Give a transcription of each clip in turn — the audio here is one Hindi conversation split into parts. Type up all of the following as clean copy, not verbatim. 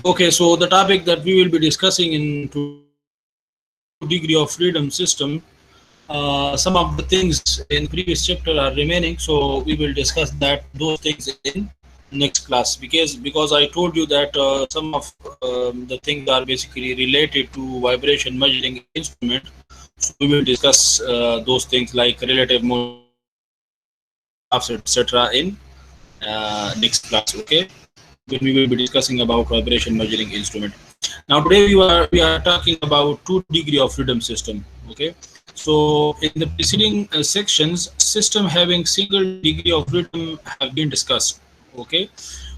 Okay, so the topic that we will be discussing in today's class is two-degree of freedom system. Some of the things in the previous chapter are remaining, so we will discuss those things in next class. Because I told you that some of the things are basically related to vibration measuring instrument. So we will discuss those things like relative motion, graphs, etc. in next class. Okay, when we will be discussing about vibration measuring instrument. Now today we are talking about two-degree of freedom system. Okay, so in the preceding sections, system having single degree of freedom have been discussed. Okay,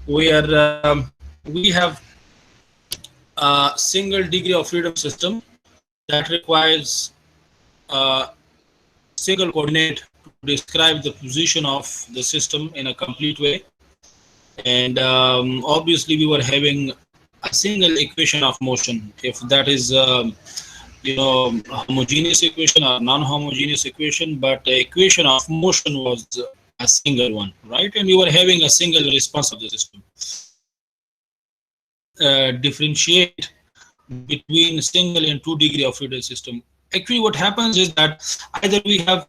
where we have a single degree of freedom system that requires a single coordinate to describe the position of the system in a complete way. And obviously we were having a single equation of motion, if that is homogeneous equation or non-homogeneous equation, but the equation of motion was a single one, right? And we were having a single response of the system. Now we will differentiate between single and two degree of freedom system. Actually what happens is that either we have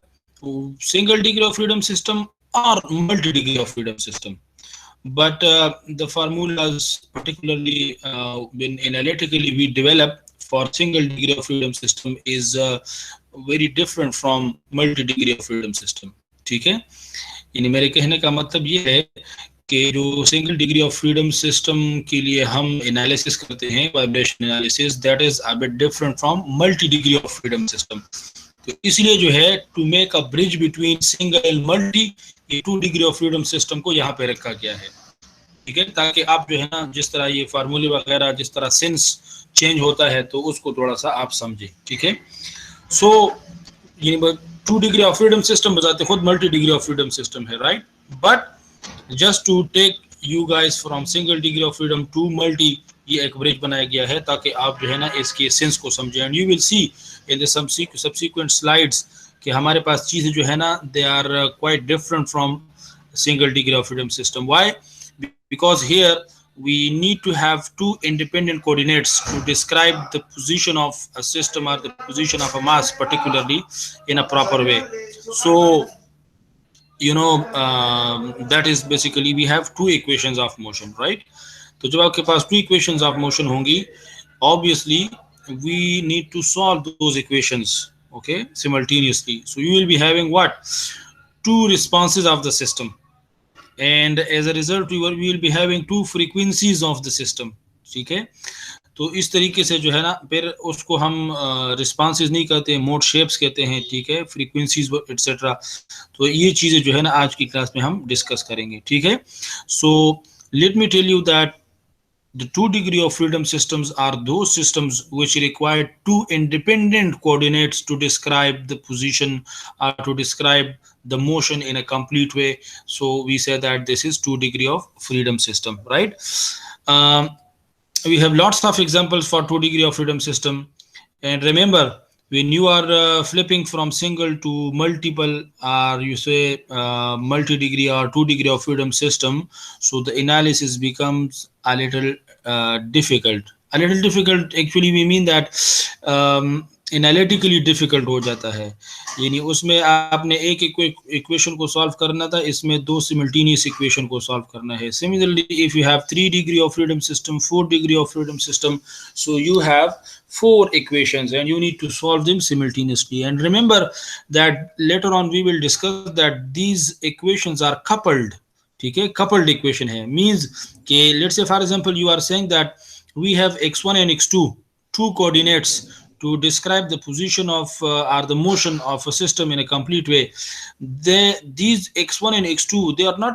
single degree of freedom system or multi degree of freedom system. But the formulas, particularly when analytically we develop for single degree of freedom system, is very different from multi degree of freedom system. ठीक है, यानी मेरे कहने का मतलब ये है कि जो single degree of freedom system के लिए हम एनालिसिस करते हैं, vibration analysis, that is a bit different from multi degree of freedom system. तो इसलिए जो है to make a bridge between single and multi, ये two degree of freedom system को यहाँ पे रखा गया है. ठीक है, ताकि आप जो है ना जिस तरह ये फार्मूले वगैरह जिस तरह सेंस चेंज होता है तो उसको थोड़ा सा आप समझें. ठीक है, सो ये two degree of freedom system बताते खुद multi degree of freedom system है, right? But just to take you guys from single degree of freedom to multi, ये एक ब्रिज बनाया गया है ताकि आप जो है ना इसके सेंस को समझें. And you will see in the subsequent slides कि हमारे पास चीज़ें जो है ना they are quite different from single degree of freedom system. Why? Because here we need to have two independent coordinates to describe the position of a system or the position of a mass particularly in a proper way. So that is basically we have two equations of motion, right? तो जब आपके पास two equations of motion होंगी, obviously we need to solve those equations, okay, simultaneously. So you will be having what? Two responses of the system, and as a result we will be having two frequencies of the system. ठीक है, तो इस तरीके से जो है ना फिर उसको हम रिस्पॉन्सेज नहीं कहते हैं, मोड शेप्स कहते हैं. ठीक है, फ्रीक्वेंसीज एटसेट्रा. तो ये चीज़ें जो है ना आज की क्लास में हम डिस्कस करेंगे. ठीक है, so let me tell you that the two degree of freedom systems are those systems which require two independent coordinates to describe the position or to describe the motion in a complete way. So we say that this is two degree of freedom system, right? We have lots of examples for two degree of freedom system. And remember, when you are flipping from single to multiple, or you say multi degree or two degree of freedom system, so the analysis becomes a little difficult. A little difficult actually we mean that analytically difficult हो जाता है. यानी उसमें आपने एक इक्वेशन को सॉल्व करना था, इसमें दो सिमल्टेनियस इक्वेशन को सॉल्व करना है. Similarly if you have 3 degree of freedom system, 4 degree of freedom system, so you have 4 equations and you need to solve them simultaneously. And remember that later on we will discuss that these equations are coupled. ठीक है, coupled equation है, means कि let's say for example you are saying that we have x1 and x2, two coordinates to describe the position of or the motion of a system in a complete way. These x1 and x2, they are not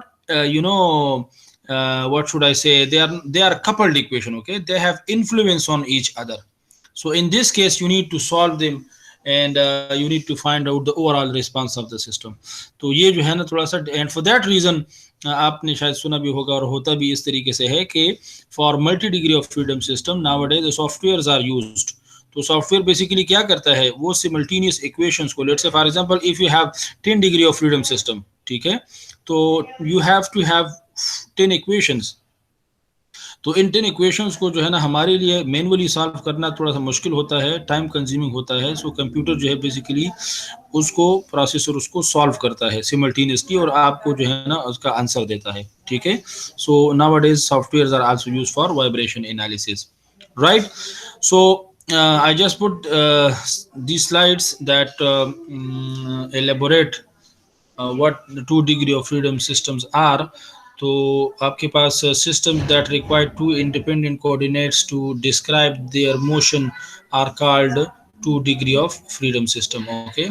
what should I say, they are coupled equation. Okay, they have influence on each other. So in this case you need to solve them and you need to find out the overall response of the system. तो ये जो है ना थोड़ा सा, and for that reason आपने शायद सुना भी होगा और होता भी इस तरीके से है कि for multi degree of freedom system nowadays the softwares are used. तो सॉफ्टवेयर बेसिकली क्या करता है, वो सिमल्टेनियस इक्वेशंस को, let's say for example if you have 10 degree of freedom system, ठीक है, तो you have to have 10 equations. तो इन 10 इक्वेशंस को जो है ना हमारे लिए मैनुअली सॉल्व करना थोड़ा सा मुश्किल होता है, टाइम कंज्यूमिंग होता है। सो कंप्यूटर जो है बेसिकली उसको प्रोसेसर उसको सॉल्व करता है सिमल्टेनियसली और आपको जो है ना उसका आंसर देता है, ठीक है। So nowadays softwares are also used for vibration analysis, right. So I just put these slides that elaborate what the 2 degree of freedom systems are. तो आपके पास systems that require 2 independent coordinates to describe their motion are called 2 degree of freedom system. Okay,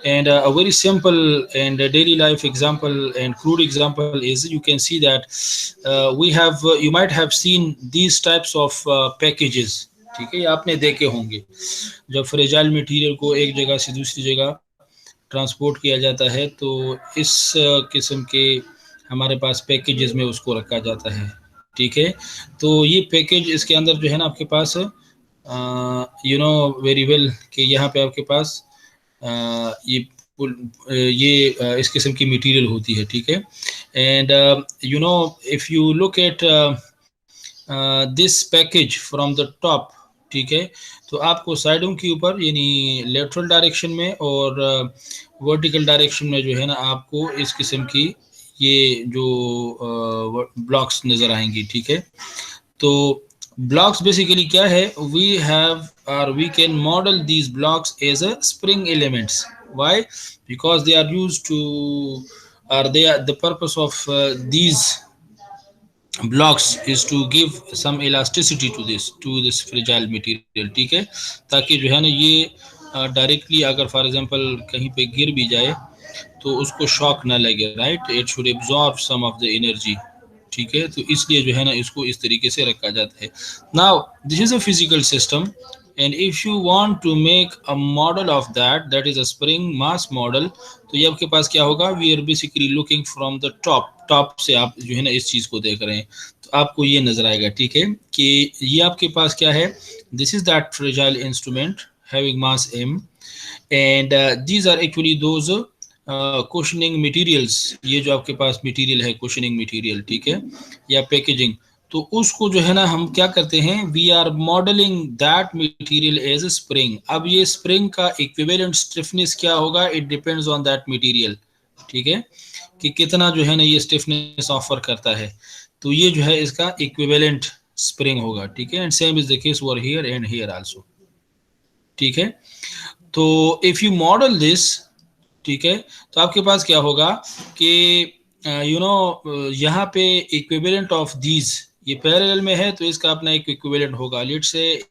and a very simple and a daily life example and crude example is you can see that we have you might have seen these types of packages. ठीक है, ये आपने देखे होंगे जब फ्रेजाइल मटेरियल को एक जगह से दूसरी जगह ट्रांसपोर्ट किया जाता है तो इस किस्म के हमारे पास पैकेजेस में उसको रखा जाता है, ठीक है। तो ये पैकेज इसके अंदर जो है ना आपके पास यू नो वेरी वेल कि यहाँ पे आपके पास ये इस किस्म की मटेरियल होती है, ठीक है। And you know if you look at this package from the top, ठीक है, तो आपको साइडों के ऊपर यानी लेटरल डायरेक्शन में और वर्टिकल डायरेक्शन में जो है ना आपको इस किस्म की ये जो ब्लॉक्स नज़र आएंगी, ठीक है। तो ब्लॉक्स बेसिकली क्या है, वी हैव और we can model these blocks as a spring elements. Why? Because they are used to और they are the purpose of these blocks is to give some elasticity to this fragile material, ठीक है, ताकि जो है ना ये डायरेक्टली अगर फॉर एग्जांपल कहीं पे गिर भी जाए तो उसको शॉक ना लगे, right. It should absorb some of the energy, ठीक है। तो इसलिए जो है ना इसको इस तरीके से रखा जाता है। Now this is a physical system and if you want to make a model of that is a spring mass model, तो ये आपके पास क्या होगा, we are basically looking from the top से आप जो है ना इस चीज को देख रहे हैं तो आपको ये नजर आएगा, ठीक है, कि ये आपके पास क्या है, this is that fragile instrument having mass m and these are actually those cushioning materials. ये जो आपके पास मटेरियल है कुशनिंग मटेरियल, ठीक है, या पैकेजिंग, तो उसको जो है ना हम क्या करते हैं, we are modelling that material as a spring. अब ये स्प्रिंग का इक्विवेलेंट स्टिफनेस क्या होगा, it depends on that material, ठीक है, कि कितना जो है ना ये स्टिफनेस ऑफर करता है, तो ये जो है इसका इक्विवेलेंट स्प्रिंग होगा, ठीक है। And same is the case for here and here also, ठीक है। तो इफ यू मॉडल दिस, ठीक है, तो आपके पास क्या होगा कि यू नो यहाँ पे इक्विवेलेंट ऑफ दीज, ये पैरेलल में है तो इसका अपना एक इक्विवेलेंट होगा, लेट्स से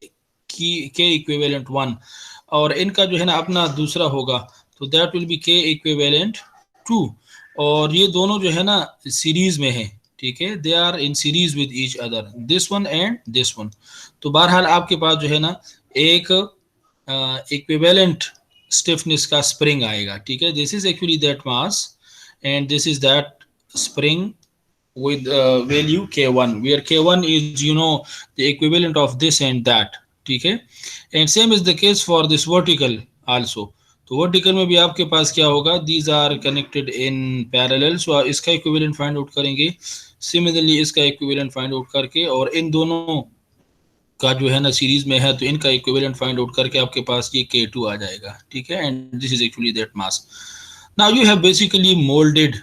के इक्विवेलेंट 1, और इनका जो है ना अपना दूसरा होगा, तो दैट विल बी के इक्विवेलेंट 2, और ये दोनों जो है ना सीरीज में है, ठीक है, they are in series with each other, this one and this one. तो बहरहाल आपके पास जो है ना एक इक्विवेलेंट स्टिफनेस का स्प्रिंग आएगा, ठीक है। This is actually that mass and this is that spring with value k1 where k1 is the equivalent of this and that, ठीक है। and same is the case for this vertical also, तो वर्टिकल में भी आपके पास क्या होगा, these are connected in parallel, so इसका इक्विवेलेंट फाइंड आउट करेंगे, सिमिलरली इसका इक्विवेलेंट फाइंड आउट करके, और इन दोनों का जो है ना सीरीज में है तो इनका इक्विवेलेंट फाइंड आउट करके आपके पास ये k2 आ जाएगा, ठीक है। And this is actually that mass. Now you have basically moulded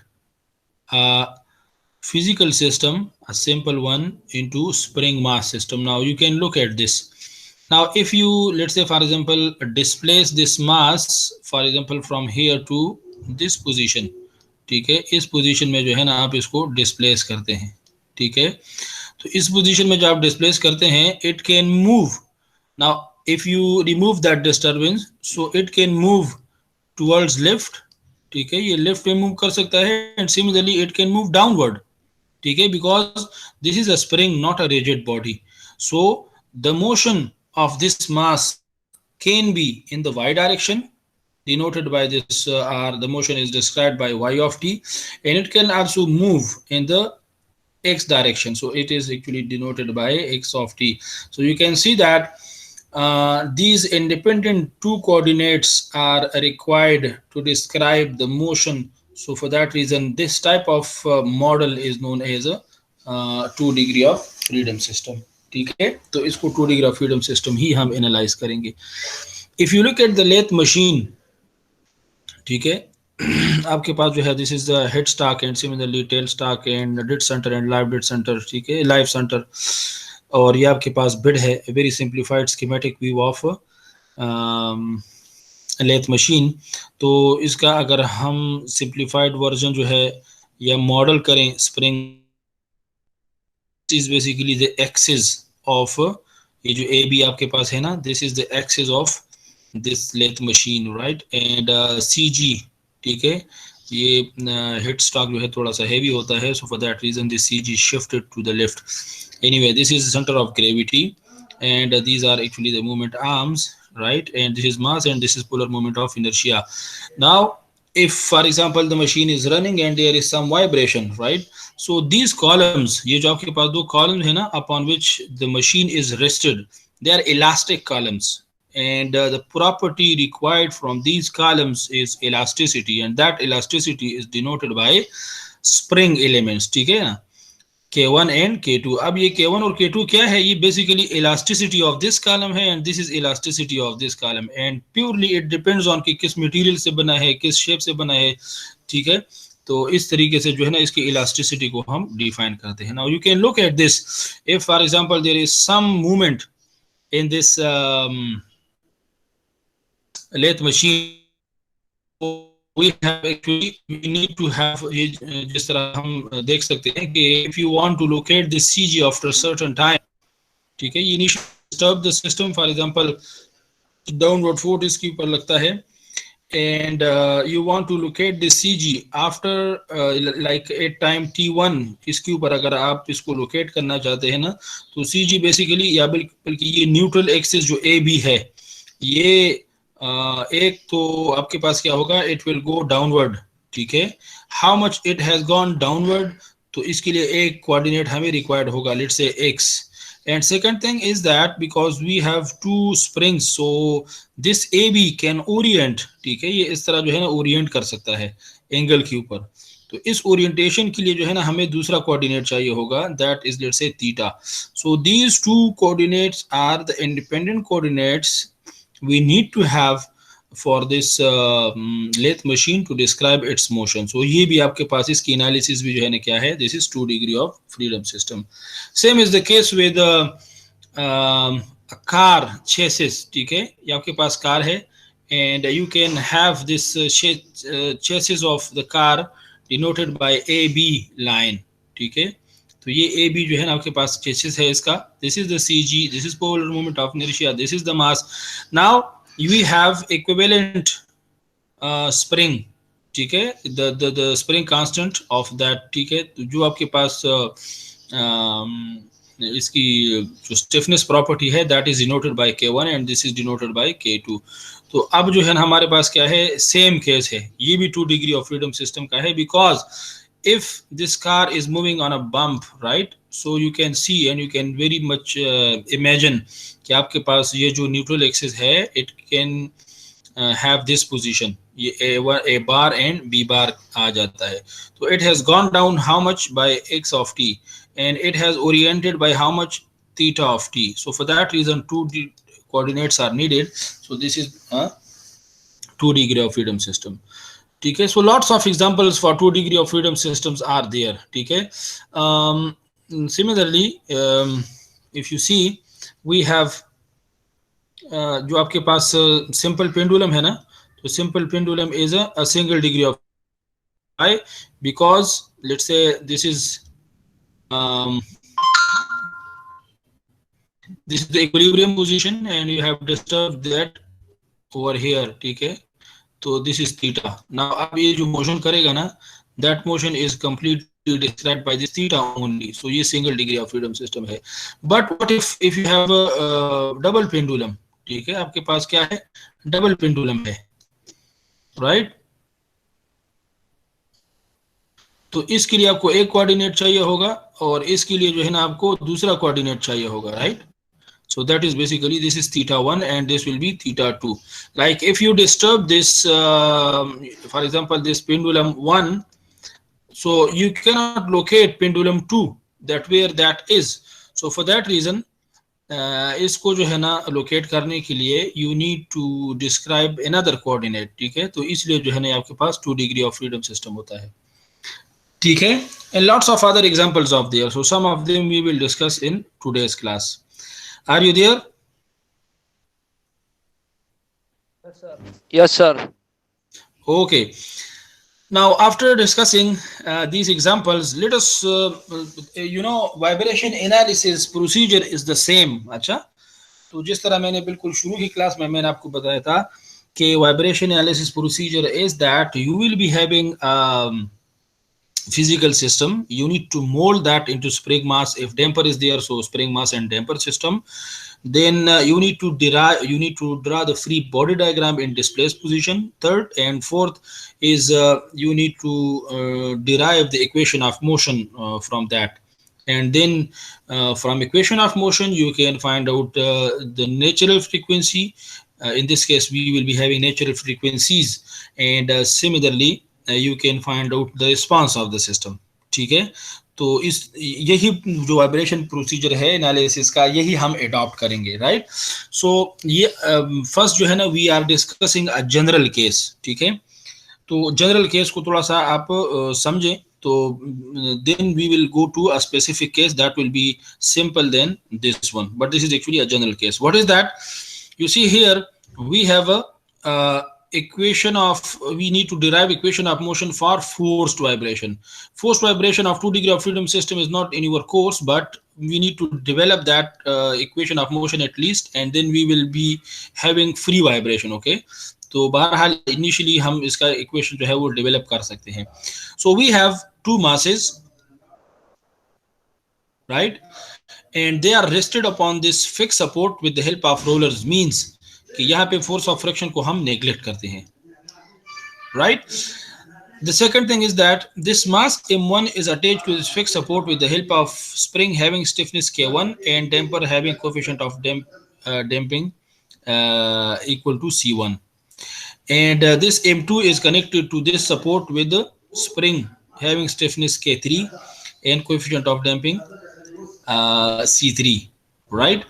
physical system, a simple one, into spring mass system. Now you can look at this. Now if you, let's say for example, displace this mass, for example from here to this position, ठीक है, इस पोजीशन में जो है ना आप इसको डिस्प्लेस करते हैं, ठीक है। तो इस पोजीशन में जो आप डिस्प्लेस करते हैं, it can move. Now if you remove that disturbance, so it can move towards left, ठीक है, ये लेफ्ट में मूव कर सकता है, and similarly it can move downward, ठीक है, because this is a spring, not a rigid body. So the motion of this mass can be in the y direction, denoted by this r, the motion is described by y of t, and it can also move in the x direction, so it is actually denoted by x of t. So you can see that these independent 2 coordinates are required to describe the motion. So for that reason, this type of model is known as a 2 degree of freedom system. ठीक है, तो इसको 2 डिग्री ऑफ फ्रीडम सिस्टम ही हम एनालाइज करेंगे। If you look at the lathe machine, ठीक है, आपके पास जो है this is the head stock and similarly tail stock and dead centre and live dead centre, ठीक है, लाइव सेंटर, और ये आपके पास बिड है, very simplified schematic view of lathe machine. तो इसका अगर हम सिंप्लीफाइड वर्जन जो है या मॉडल करें, spring is basically the axis of, ये जो ए बी आपके पास है ना, this is the axis of this lathe machine, right, and C G, ठीक है, ये हिट स्टॉक जो है थोड़ा सा हैवी होता है, so for that reason this C G shifted to the left. Anyway, this is the center of gravity, and these are actually the movement arms, right? And this is mass, and this is polar moment of inertia. Now, if, for example, the machine is running and there is some vibration, right? So these columns, ये जो आपके पास दो columns है ना, upon which the machine is rested, they are elastic columns, and the property required from these columns is elasticity, and that elasticity is denoted by spring elements, ठीक है ना, K1 and K2। अब ये K1 और K2 क्या है, ये basically elasticity of this column है and this is elasticity of this column, and purely it depends on कि किस मटेरियल से बना है, किस शेप से बना है, ठीक है। तो इस तरीके से जो है ना इसकी इलास्टिसिटी को हम डिफाइन करते हैं। Now you can look at this, if for example there is some movement in this lathe machine, we have actually, we need to have, जिस तरह हम देख सकते हैं कि if you want to locate the CG after a certain time, ठीक है, you need to disturb the system, for example downward force इसके ऊपर लगता है, and you want to locate the CG after like at time t1, इसके ऊपर अगर आप इसको लोकेट करना चाहते हैं ना, तो CG बेसिकली, या बल्कि ये न्यूट्रल एक्सिस जो AB है, ये एक तो आपके पास क्या होगा, इट विल गो डाउनवर्ड, ठीक है, how much it has gone downward, तो इसके लिए एक कोऑर्डिनेट हमें रिक्वायर्ड होगा, let's say x, and second thing is that because we have two springs, so this AB can orient, ठीक है, ये इस तरह जो है ना ओरिएंट कर सकता है एंगल के ऊपर, तो इस ओरिएंटेशन के लिए जो है ना हमें दूसरा कोऑर्डिनेट चाहिए होगा, that is let's say theta. So these two coordinates are the independent coordinates we need to have for this lathe machine to describe its motion. So ये भी आपके पास इसकी एनालिसिस भी जो है ना क्या है, this is 2 degree of freedom system. Same is the case with a car chassis, ठीक है, ये आपके पास कार है and you can have this chassis of the car denoted by AB line, ठीक है, तो ये AB जो है ना आपके पास चेसिस है इसका, this is the CG, this is polar moment of inertia, this is the mass. Now we have equivalent spring, ठीक है, the spring constant of that, ठीक है, तो जो आपके पास इसकी जो stiffness property है that is denoted by K1 and this is denoted by K2। तो अब जो है ना हमारे पास क्या है, सेम केस है, ये भी 2 डिग्री ऑफ फ्रीडम सिस्टम का है, because if this car is moving on a bump, right, so you can see and you can very much imagine कि आपके पास ये जो न्यूट्रल एक्सिस है, it can have this position, ये A bar and B bar आ जाता है, तो it has gone down how much by x of t and it has oriented by how much theta of t, so for that reason 2 coordinates are needed, so this is a 2 degree of freedom system, ठीक है। So lots of examples for 2 degree of freedom systems are there, ठीक है। Similarly, if you see we have जो आपके पास simple pendulum है ना, तो simple pendulum is a single degree of, why, because let's say this is the equilibrium position and you have disturbed that over here, ठीक है, तो दिस इज थीटा। नाउ अब ये जो मोशन करेगा ना, that motion is completely described by this theta only, so ये single degree of freedom system है। But what if you have double pendulum, ठीक है, आपके पास क्या है, डबल पेंडुलम है, राइट, तो इसके लिए आपको एक कोऑर्डिनेट चाहिए होगा और इसके लिए जो है ना आपको दूसरा कोऑर्डिनेट चाहिए होगा, right. So that is basically, this is theta 1 and this will be theta 2. Like if you disturb this, for example, this pendulum 1, so you cannot locate pendulum 2 that where that is. So for that reason इसको जो है ना लोकेट करने के लिए you need to describe another coordinate, ठीक है। तो इसलिए जो है ना आपके पास 2 डिग्री ऑफ फ्रीडम सिस्टम होता है, ठीक है। And lots of other examples of there, so some of them we will discuss in today's class. Are you there? Yes, sir. Okay. Now, after discussing these examples, let us, vibration analysis procedure is the same. अच्छा, तो जिस तरह मैंने बिल्कुल शुरू की क्लास में मैंने आपको बताया था कि vibration analysis procedure is that you will be having physical system. You need to mold that into spring mass if damper is there, so spring mass and damper system. Then you need to draw the free body diagram in displaced position. Third and fourth is you need to derive the equation of motion from that, and then from equation of motion you can find out the natural frequency. In this case we will be having natural frequencies, and similarly you can find out the response of the system, ठीक है। तो इस यही जो वाइब्रेशन प्रोसीजर है एनालिसिस का यही हम अडॉप्ट करेंगे, राइट। सो ये फर्स्ट जो है ना we are discussing a general case, ठीक है। तो जनरल केस को थोड़ा सा आप समझें, तो then we will go to a specific case that will be simple than this one, but this is actually a general case. What is that? You see here we have a equation of, we need to derive equation of motion for forced vibration. Forced vibration of 2 degree of freedom system is not in your course, but we need to develop that equation of motion at least, and then we will be having free vibration, okay। तो बहरहाल initially हम इसका equation जो है वो develop कर सकते हैं। So we have 2 masses, right, and they are rested upon this fixed support with the help of rollers, means कि यहाँ पे force of friction को हम neglect करते हैं, right। The second thing is that this mass M1 is attached to this fixed support with the help of spring having stiffness K1 and damper having coefficient of damping equal to C1, and this M2 is connected to this support with the spring having stiffness K3 and coefficient of damping C3, right।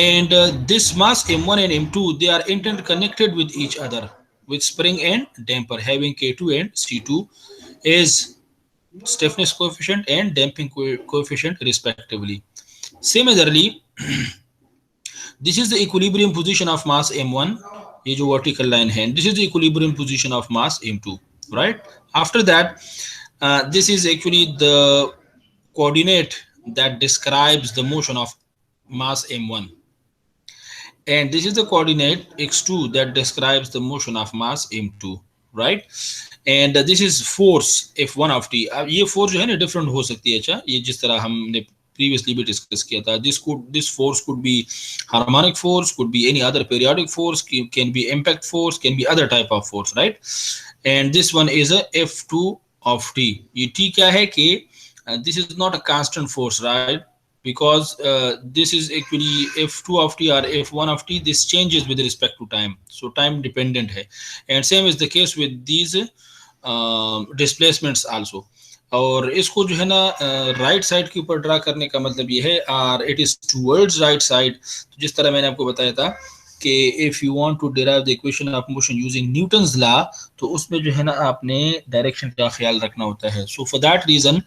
And this mass M1 and M2 they are interconnected with each other with spring and damper having K2 and C2 is stiffness coefficient and damping coefficient respectively. Similarly, this is the equilibrium position of mass M1, ये जो vertical line है, this is the equilibrium position of mass M2, right। After that this is actually the coordinate that describes the motion of mass M1, and this is the coordinate x2 that describes the motion of mass M2, right। and this is force F1 of t। अब ये force जो है ना different हो सकती है, अच्छा, ये जिस तरह हमने previously भी discuss किया था, this force could be harmonic force, could be any other periodic force, can be impact force, can be other type of force, right। and this one is a F2 of t। ये t क्या है कि this is not a constant force, right, because this is actually F2 of t or F1 of t, this changes with respect to time, so time dependent है, and same is the case with these displacements also। और इसको जो है ना राइट साइड के ऊपर ड्रा करने का मतलब ये है और it is towards right side. तो जिस तरह मैंने आपको बताया था कि if you want to derive the equation of motion using Newton's law, तो उसमें जो है ना आपने डायरेक्शन का ख्याल रखना होता है। सो फॉर दैट रीजन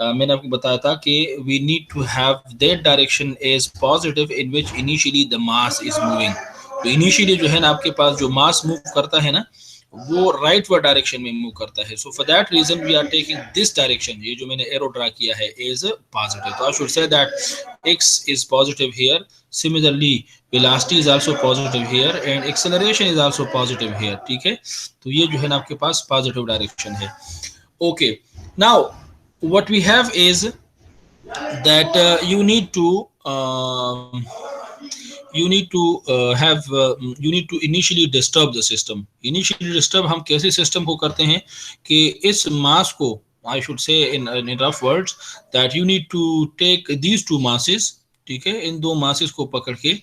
मैंने आपको बताया था कि we need to have that direction as positive in which initially the mass is moving. तो इनिशियली जो है ना आपके पास जो मास मूव करता है ना वो राइट वर्ड डायरेक्शन में मूव करता है। So for that reason we are taking this direction, ये जो मैंने एरो ड्रा किया है, इज पॉजिटिव। तो I should say that x is positive here, similarly velocity is also positive here and acceleration is also positive here, ठीक है। तो ये जो है ना आपके पास पॉजिटिव डायरेक्शन है, okay. Now what we have is that you need to initially disturb the system। initially disturb हम कैसे system को करते हैं कि इस mass को, I should say in rough words that you need to take these two masses, ठीक है, इन दो masses को पकड़ के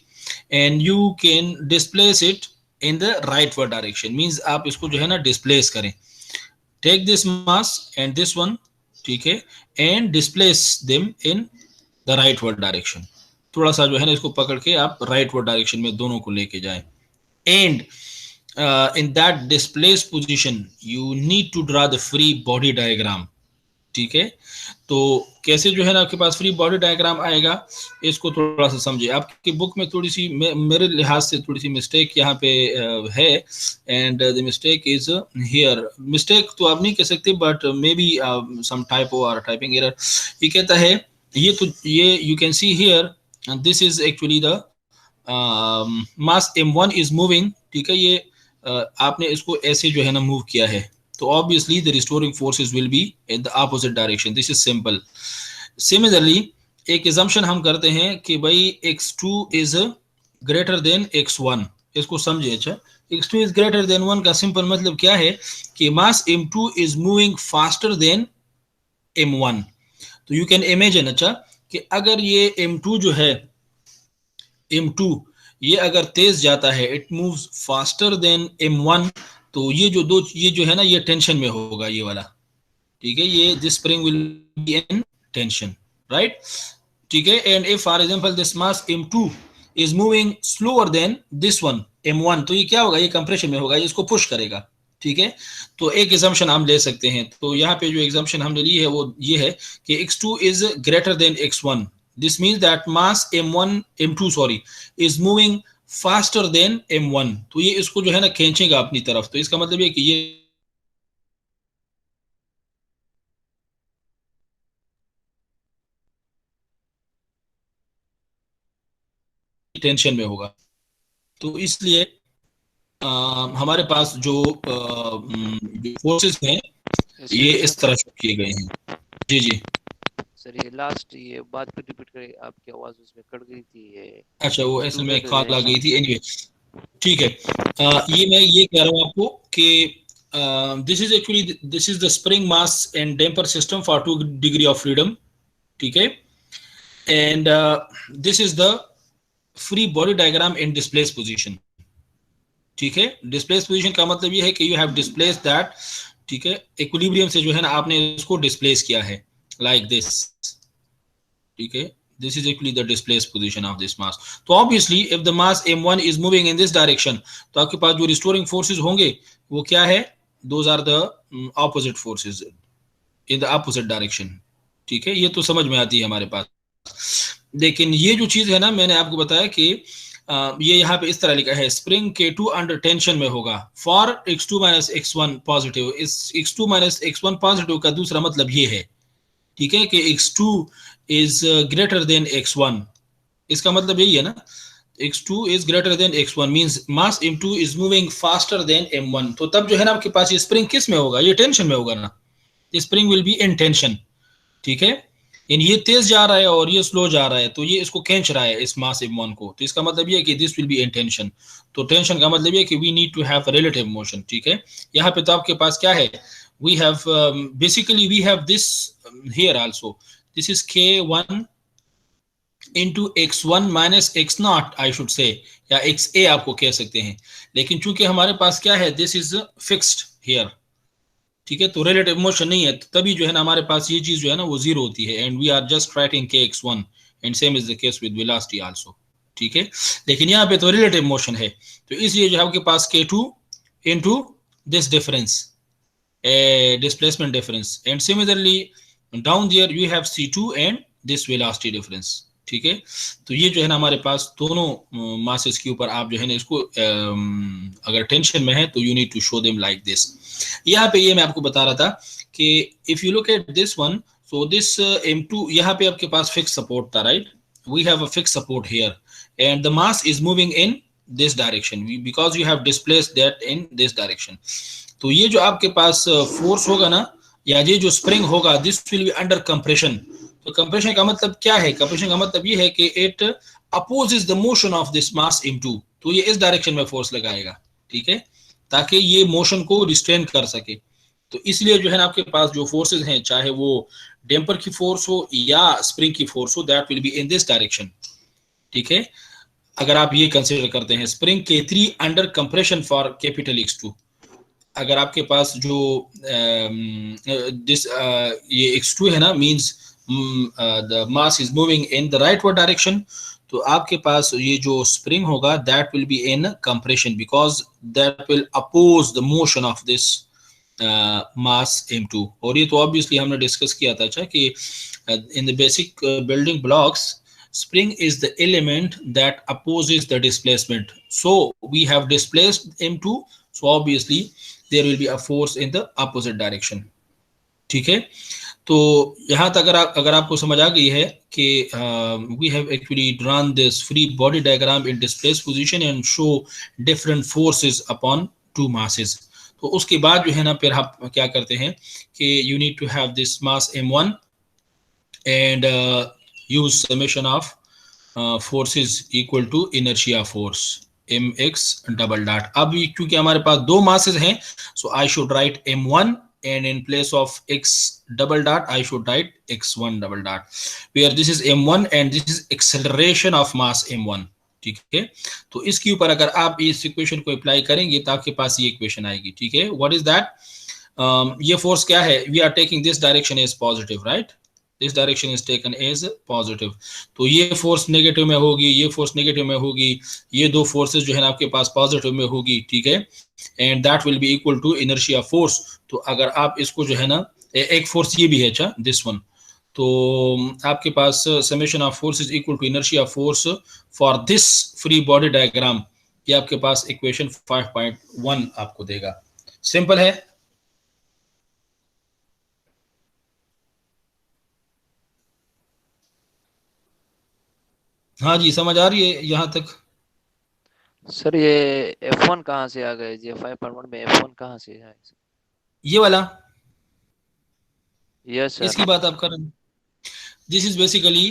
and you can displace it in the rightward direction, means आप इसको जो है ना displace करें। take this mass and this one ठीक है, and displace them in the rightward direction. थोड़ा सा जो है ना इसको पकड़ के आप राइटवर्ड डायरेक्शन में दोनों को लेके जाएं, and in that displaced position you need to draw the free body diagram। ठीक है, तो कैसे जो है ना आपके पास फ्री बॉडी डायग्राम आएगा, इसको थोड़ा सा समझिए। आपकी बुक में थोड़ी सी मेरे लिहाज से थोड़ी सी मिस्टेक यहाँ पे है, and the mistake is here. Mistake तो आप नहीं कह सकते, but maybe some typo और टाइपिंग एरर। ये कहता है, ये you can see here, this is actually the mass m1 is moving. ठीक है, ये आपने इसको ऐसे जो है ना मूव किया है, तो obviously the restoring forces will be in the opposite direction. This is simple. Similarly, एक assumption हम करते हैं कि भाई x2 is greater than x1। इसको समझिए। अच्छा, x2 is greater than 1 का सिंपल मतलब क्या है कि mass m2 is moving faster than m1। तो you can imagine, अच्छा, कि अगर ये m2 जो है, m2 ये अगर तेज जाता है, it moves faster than m1, तो ये जो है ना ये टेंशन में होगा, ये वाला। ठीक है, ये this spring will be in tension, right. ठीक है, and if for example this mass m2 is moving slower then this one m1, तो ये क्या होगा, ये कंप्रेशन में होगा, ये इसको पुश करेगा। ठीक है, तो एक एग्जम्पशन हम ले सकते हैं। तो यहाँ पे जो एग्जम्पशन हमने ली है वो ये है कि x2 is greater than x1। This means that mass m2 sorry is moving faster than m1। तो ये इसको जो है ना खींचेगा अपनी तरफ। तो इसका मतलब ये कि ये टेंशन में होगा। तो इसलिए हमारे पास जो फोर्सेस हैं ये इस तरह से किए गए हैं। जी जी सर, ये लास्ट ये बात को रिपीट करें, आपकी आवाज उसमें कट गई थी। ये अच्छा, वो असल में कॉल आ गई थी। एनीवे, ठीक है, ये मैं ये कह रहा हूँ आपको कि this is the spring mass and damper system for 2 degree of freedom। ठीक है, and this is the free body diagram in displaced position। ठीक है, displaced position का मतलब ये है कि you have displaced that। ठीक है, इक्विलिब्रियम से जो है ना आपने इसको डिस्प्लेस किया है like this। ठीक है, this is actually the displaced position of this mass। तो obviously if the mass m1 is moving in this direction, तो आपके पास जो restoring forces होंगे वो क्या है, those are the opposite forces in the opposite direction। ठीक है, ये तो समझ में आती है हमारे पास। लेकिन ये जो चीज है ना, मैंने आपको बताया कि ये यहाँ पे इस तरह लिखा है, स्प्रिंग K2 अंडर टेंशन में होगा for x2 minus x1 positive. इस x2 माइनस x1 पॉजिटिव का दूसरा मतलब ये है, ठीक है, कि x2 is greater than x1। इसका मतलब यही है ना, x2 is greater than x1 means mass m2 is moving faster than m1। तो तब जो है ना आपके पास ये स्प्रिंग किस में होगा, ये टेंशन में होगा ना, spring will be in tension. ठीक है, इन ये तेज जा रहा है और ये स्लो जा रहा है, तो ये इसको खींच रहा है इस मास m1 को। तो इसका मतलब ये है कि this will be in tension. तो टेंशन का मतलब ये है कि we need to have relative motion. ठीक है, यहाँ पे तो आपके पास क्या है, we have basically we have this here also, this is k1 into x1 minus x0 I should say, या xa आपको कह सकते हैं। लेकिन चूंकि हमारे पास क्या है, this is fixed here। ठीक है, तो रिलेटिव मोशन नहीं है, तो तभी जो है ना हमारे पास ये चीज जो है ना वो जीरो होती है, and we are just writing kx1 and same is the case with velocity also. ठीक है, लेकिन यहाँ पे तो रिलेटिव मोशन है, तो इसलिए जो है आपके पास k2 into this difference, a displacement difference, and similarly down there you have c2 and this velocity difference। ठीक है, तो ये जो है ना हमारे पास दोनों मासेस के ऊपर आप जो है ना इसको अगर टेंशन में है तो you need to show them like this. यहाँ पे ये मैं आपको बता रहा था कि if you look at this one, so this m2 यहाँ पे आपके पास फिक्स सपोर्ट था, right, we have a fix support here and the mass is moving in this direction because you have displaced that in this direction. तो ये जो आपके पास फोर्स होगा ना, या ये जो स्प्रिंग होगा, this will be under compression. तो कंप्रेशन का मतलब क्या है, कंप्रेशन का मतलब ये है कि it opposes the motion of this mass m2। तो ये इस डायरेक्शन में फोर्स लगाएगा, ठीक है, ताकि ये मोशन को रिस्ट्रेन कर सके। तो इसलिए जो है ना आपके पास जो फोर्सेस हैं, चाहे वो डैम्पर की फोर्स हो या स्प्रिंग की फोर्स हो, that will be in this direction. ठीक है, अगर आप ये कंसीडर करते हैं spring K3 under compression for capital x2, अगर आपके पास जो ये x2 है ना, means the mass is moving in the rightward direction, तो आपके पास ये जो स्प्रिंग होगा that will be in compression, because that will oppose the motion of this mass m2। और ये तो ऑब्वियसली हमने डिस्कस किया था अच्छा कि in the basic building blocks, spring is the element that opposes the displacement. So we have displaced m2, so obviously there will be a force in the opposite direction. ठीक है, तो यहाँ तक अगर आपको समझ आ गई है कि we have actually drawn this free body diagram in displaced position and show different forces upon two masses. तो उसके बाद जो है ना फिर आप क्या करते हैं कि you need to have this mass m1 and use summation of forces equal to inertia force mx double dot. अब क्योंकि हमारे पास दो masses हैं, so I should write m1 and in place of x double dot I should write x1 double dot, where this is m1 and this is acceleration of mass m1. ठीक है, तो इसके ऊपर अगर आप इस इक्वेशन को अप्लाई करेंगे तो आपके पास ये इक्वेशन आएगी। ठीक है, व्हाट इज दैट, ये फोर्स क्या है, we are taking this direction is positive, right, this direction is taken as positive, तो ये फोर्स नेगेटिव में होगी, ये फोर्स नेगेटिव में होगी, ये दो फोर्सेस जो है ना आपके पास पॉजिटिव में होगी। ठीक है, and that will be equal to inertia force. तो अगर आप इसको जो है ना, एक फोर्स ये भी है, अच्छा दिस वन, तो आपके पास summation of force is equal to inertia force for this free body diagram, ये आपके पास इक्वेशन 5.1 आपको देगा। सिंपल है। हाँ जी, समझ आ रही है यहाँ तक? सर ये F1 कहाँ से आ गए जी? 5.1 में F1 कहाँ से है? ये वाला, यस सर। इसकी बात आप कर रहे हैं। This is basically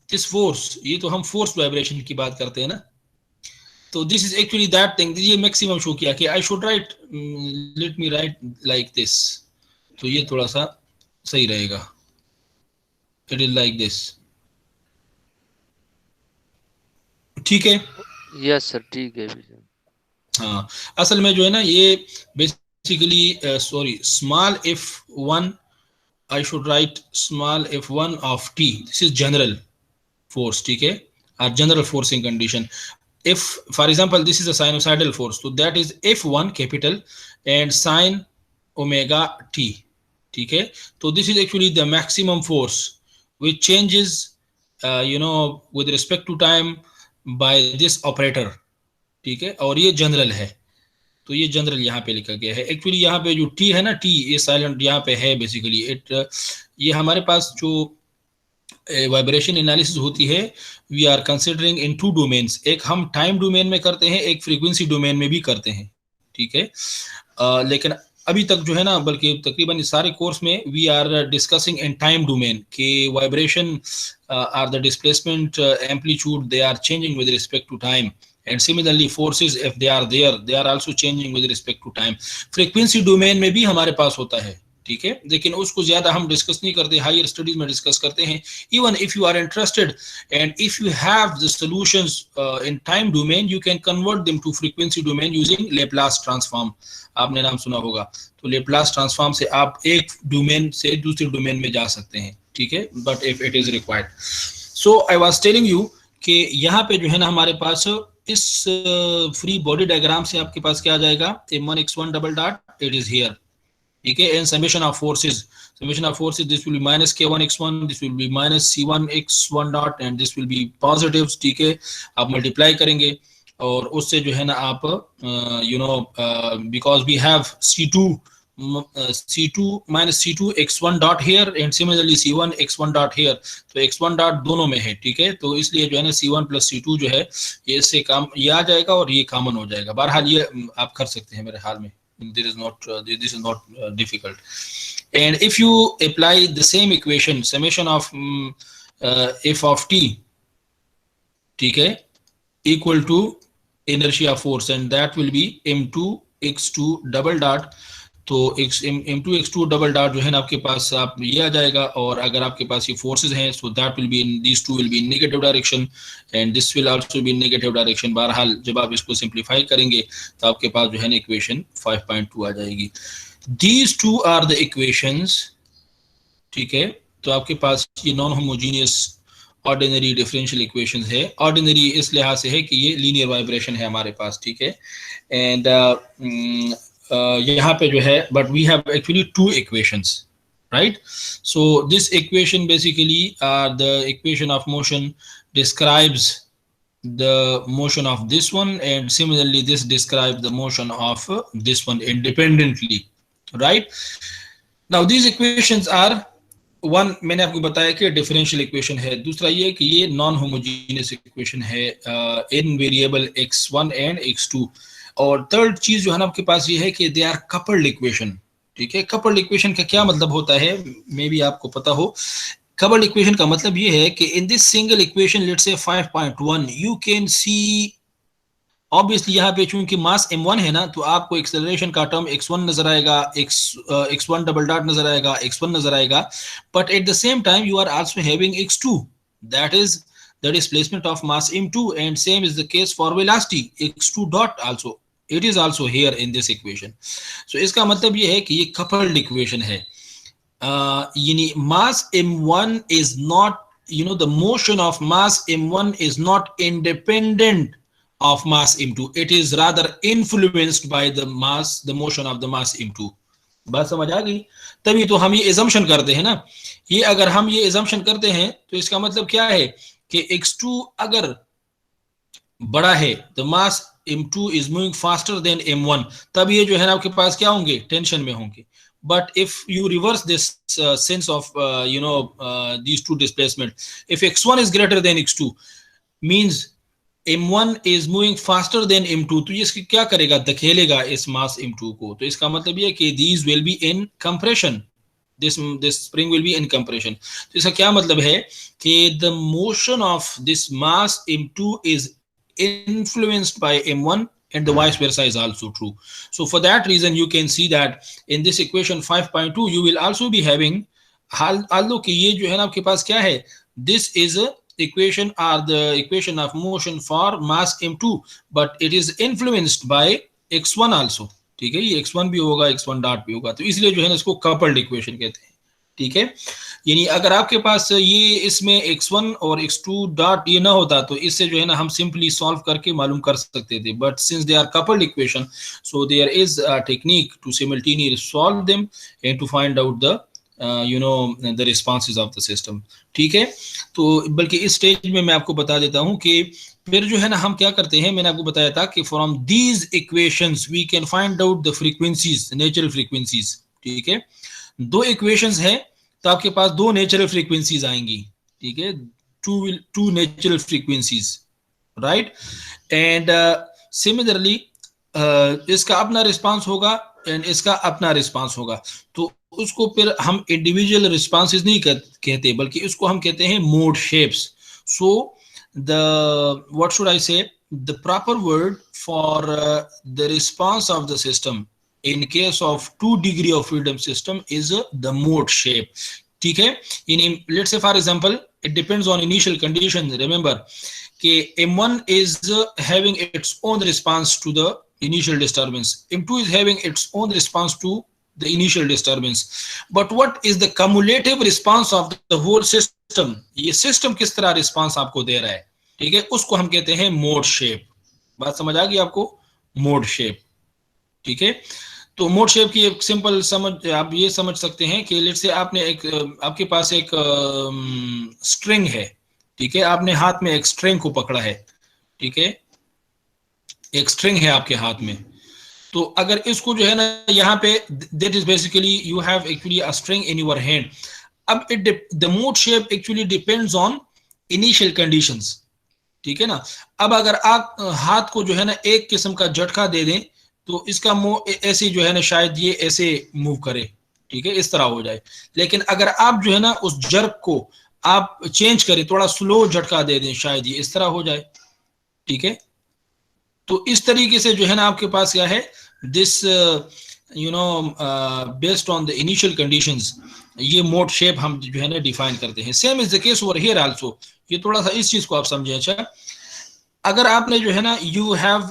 this force, ये तो हम फोर्स वाइब्रेशन की बात करते हैं ना, तो this is actually that thing. ये मैक्सिमम शो किया कि I should write, let me right like this, तो ये थोड़ा सा सही रहेगा, इट इज लाइक दिस। ठीक है, यस सर, ठीक है। हाँ, असल में जो है ना ये basically sorry, small f1 I should write small f1 of t, this is general force, ठीक है, or general forcing condition. If for example this is a sinusoidal force, so that is f1 capital and sine omega t, ठीक है, तो this is actually the maximum force which changes with respect to time by this operator, ठीक है, और ये जनरल है, तो ये जनरल यहाँ पे लिखा गया है। एक्चुअली यहाँ पे जो टी है ना, टी ये साइलेंट यहाँ पे है बेसिकली, ये हमारे पास जो वाइब्रेशन एनालिसिस होती है, we are considering in two domains, एक हम टाइम डोमेन में करते हैं, एक फ्रीक्वेंसी डोमेन में भी करते हैं। ठीक है, लेकिन अभी तक जो है ना, बल्कि तकरीबन इस सारे कोर्स में we are discussing in time domain के vibration are the displacement amplitude, they are changing with respect to time, and similarly forces if they are there, they are also changing with respect to time. frequency domain में भी हमारे पास होता है, ठीक है, लेकिन उसको ज्यादा हम डिस्कस नहीं करते, हायर स्टडीज में डिस्कस करते हैं। Even if you are interested and if you have the solutions in time domain, you can convert them to frequency domain using Laplace transform, आपने नाम सुना होगा, तो लेप्लास ट्रांसफॉर्म से आप एक डोमेन से दूसरे डोमेन में जा सकते हैं। ठीक है, but if it is required. So I was telling you कि यहाँ पे जो है ना हमारे पास इस फ्री बॉडी डायग्राम से आपके पास क्या आ जाएगा, m1 x1 double dot, it is here, ठीक है, and summation of forces, this will B minus k1 x1, this will B minus c1 x1 dot and this will B positives. ठीक है, आप मल्टीप्लाई करेंगे और उससे जो है ना आप because we have c2 minus c2 x1 dot here and similarly c1 x1 dot here, तो x1 dot दोनों में है। ठीक है, तो इसलिए जो है ना c1 plus c2 जो है ये इससे काम ये आ जाएगा और ये कॉमन हो जाएगा। बहरहाल ये आप कर सकते हैं मेरे हाल में, this is not difficult. And if you apply the same equation, summation of f of t, ठीक है, equal to inertia force, and that will be m2 x2 double dot, तो m2 x2 डबल डॉट जो है ना आपके पास आप ये आ जाएगा, और अगर आपके पास ये फोर्सेस हैं so that will be in, these two will be in negative direction and this will also be in negative direction. बहरहाल जब आप इसको सिंप्लीफाई करेंगे तो आपके पास जो है ना इक्वेशन 5.2 आ जाएगी। These two are the equations, ठीक है। तो आपके पास ये non homogeneous ordinary differential equations है। ऑर्डिनरी इस लिहाज से है कि ये लीनियर वाइब्रेशन है हमारे पास, ठीक है। एंड यहाँ पे जो है, but we have actually two equations, right? So this equation basically the equation of motion describes the motion of this one, and similarly this describes the motion of this one independently, right? Now these equations are, one मैंने आपको बताया कि डिफरेंशियल इक्वेशन है, दूसरा ये कि ये नॉन होमोजीनियस इक्वेशन है इन वेरिएबल x1 एंड x2, और थर्ड चीज जो है ना आपके पास ये है कि दे आर कपल्ड इक्वेशन, ठीक है। कपल्ड इक्वेशन का क्या मतलब होता है, मे बी आपको पता हो। कपल्ड इक्वेशन का मतलब ये है कि in this single equation let's say 5.1 you can C, obviously यहाँ पे चूंकि मास m1 है ना, तो आपको एक्सेलरेशन का टर्म x1 नजर आएगा, x1 डबल डॉट नजर आएगा, x1 नजर आएगा, but at the same time you are also having x2, that is the displacement of mass m2, and same is the case for velocity x2 dot also, it is also here in this equation. So इसका मतलब ये है कि ये कपल्ड इक्वेशन है, यानी मास m1 is not, you know, the motion of mass m1 is not independent of mass m2, it is rather influenced by the motion of the mass m2। बात समझ आ गई? तभी तो हम ये assumption करते हैं ना, ये अगर हम ये assumption करते हैं तो इसका मतलब क्या है कि x2 अगर बड़ा है, the mass m2 is moving faster than m1, तब ये जो है ना आपके पास क्या होंगे, टेंशन में होंगे। But if you reverse this sense of these two displacement, if x1 is greater than x2 means m1 is moving faster than m2, तो ये इसकी क्या करेगा, धकेलेगा इस मास m2 को। तो इसका मतलब ये कि these will be in compression, this spring will be in compression। तो इसका क्या मतलब है कि the motion of this mass m2 is influenced by m1 and the vice versa is also true। So for that reason you can see that in this equation 5.2 you will also be having, although कि ये जो है ना आपके पास क्या है, this is a equation or the equation of motion for mass m2, but it is influenced by x1 also, ठीक है। ये x1 भी होगा, x1 डॉट भी होगा, तो इसलिए जो है ना इसको कपल्ड इक्वेशन कहते हैं, ठीक है। यानी अगर आपके पास ये इसमें x1 और x2 डॉट ये ना होता तो इससे जो है ना हम सिंपली सॉल्व करके मालूम कर सकते थे, but since they are coupled equation so there is a technique to simultaneously solve them and to find out the the responses of the system, ठीक है। तो बल्कि इस स्टेज में मैं आपको बता देता हूं कि फिर जो है ना हम क्या करते हैं, मैंने आपको बताया था कि from these equations we can find out the frequencies, natural frequencies, ठीक है। दो इक्वेशंस हैं तो आपके पास दो नेचुरल फ्रीक्वेंसीज आएंगी, ठीक है, two natural frequencies, right. And similarly इसका अपना रिस्पांस होगा एंड इसका अपना रिस्पांस होगा, तो उसको फिर हम इंडिविजुअल रिस्पांसेस नहीं कहते, बल्कि उसको हम कहते हैं mode shapes. So the what should I say, the proper word for the response of the system in case of 2 degree of freedom system is the mode shape, ठीक है। in let's say for example it depends on initial condition, remember कि m1 is having its own response to the initial disturbance, m2 is having its own response to the initial disturbance, but what is the cumulative response of the whole system, ये system किस तरह response आपको दे रहा है, ठीक है, उसको हम कहते हैं mode shape। बात समझ आ गई आपको, mode shape, ठीक है। तो मोड शेप की एक सिंपल समझ आप ये समझ सकते हैं कि लेट्स से आपने एक आपके पास एक स्ट्रिंग है, ठीक है, आपने हाथ में एक स्ट्रिंग को पकड़ा है, ठीक है, एक स्ट्रिंग है आपके हाथ में, तो अगर इसको जो है ना यहाँ पे that is basically you have actually a string in your hand. अब the mode shape actually depends on initial conditions, ठीक है ना। अब अगर आप हाथ को जो है ना एक किस्म का झटका दे दें तो इसका ऐसे जो है ना शायद ये ऐसे मूव करे, ठीक है, इस तरह हो जाए। लेकिन अगर आप जो है ना उस जर्क को आप चेंज करें, थोड़ा स्लो झटका दे दें, शायद ये इस तरह हो जाए, ठीक है। तो इस तरीके से जो है ना आपके पास क्या है, this based on the initial conditions ये मोड शेप हम जो है ना डिफाइन करते हैं. Same is the case over here also. ये थोड़ा सा इस चीज को आप समझें. अच्छा, अगर आपने जो है ना you have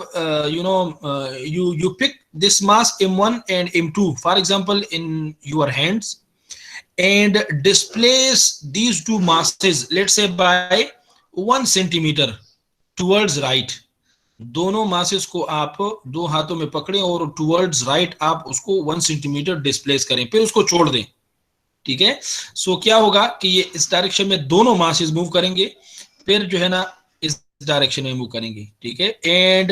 you pick this mass m1 and m2 for example in your hands and displace these two masses, let's say by 1 centimeter towards right. दोनों मासेस को आप दो हाथों में पकड़ें और टुवर्ड्स राइट आप उसको 1 सेंटीमीटर डिस्प्लेस करें, फिर उसको छोड़ दें. ठीक है. सो क्या होगा कि ये इस डायरेक्शन में दोनों मासेस मूव करेंगे, फिर जो है ना इस डायरेक्शन में मूव करेंगे. ठीक है. And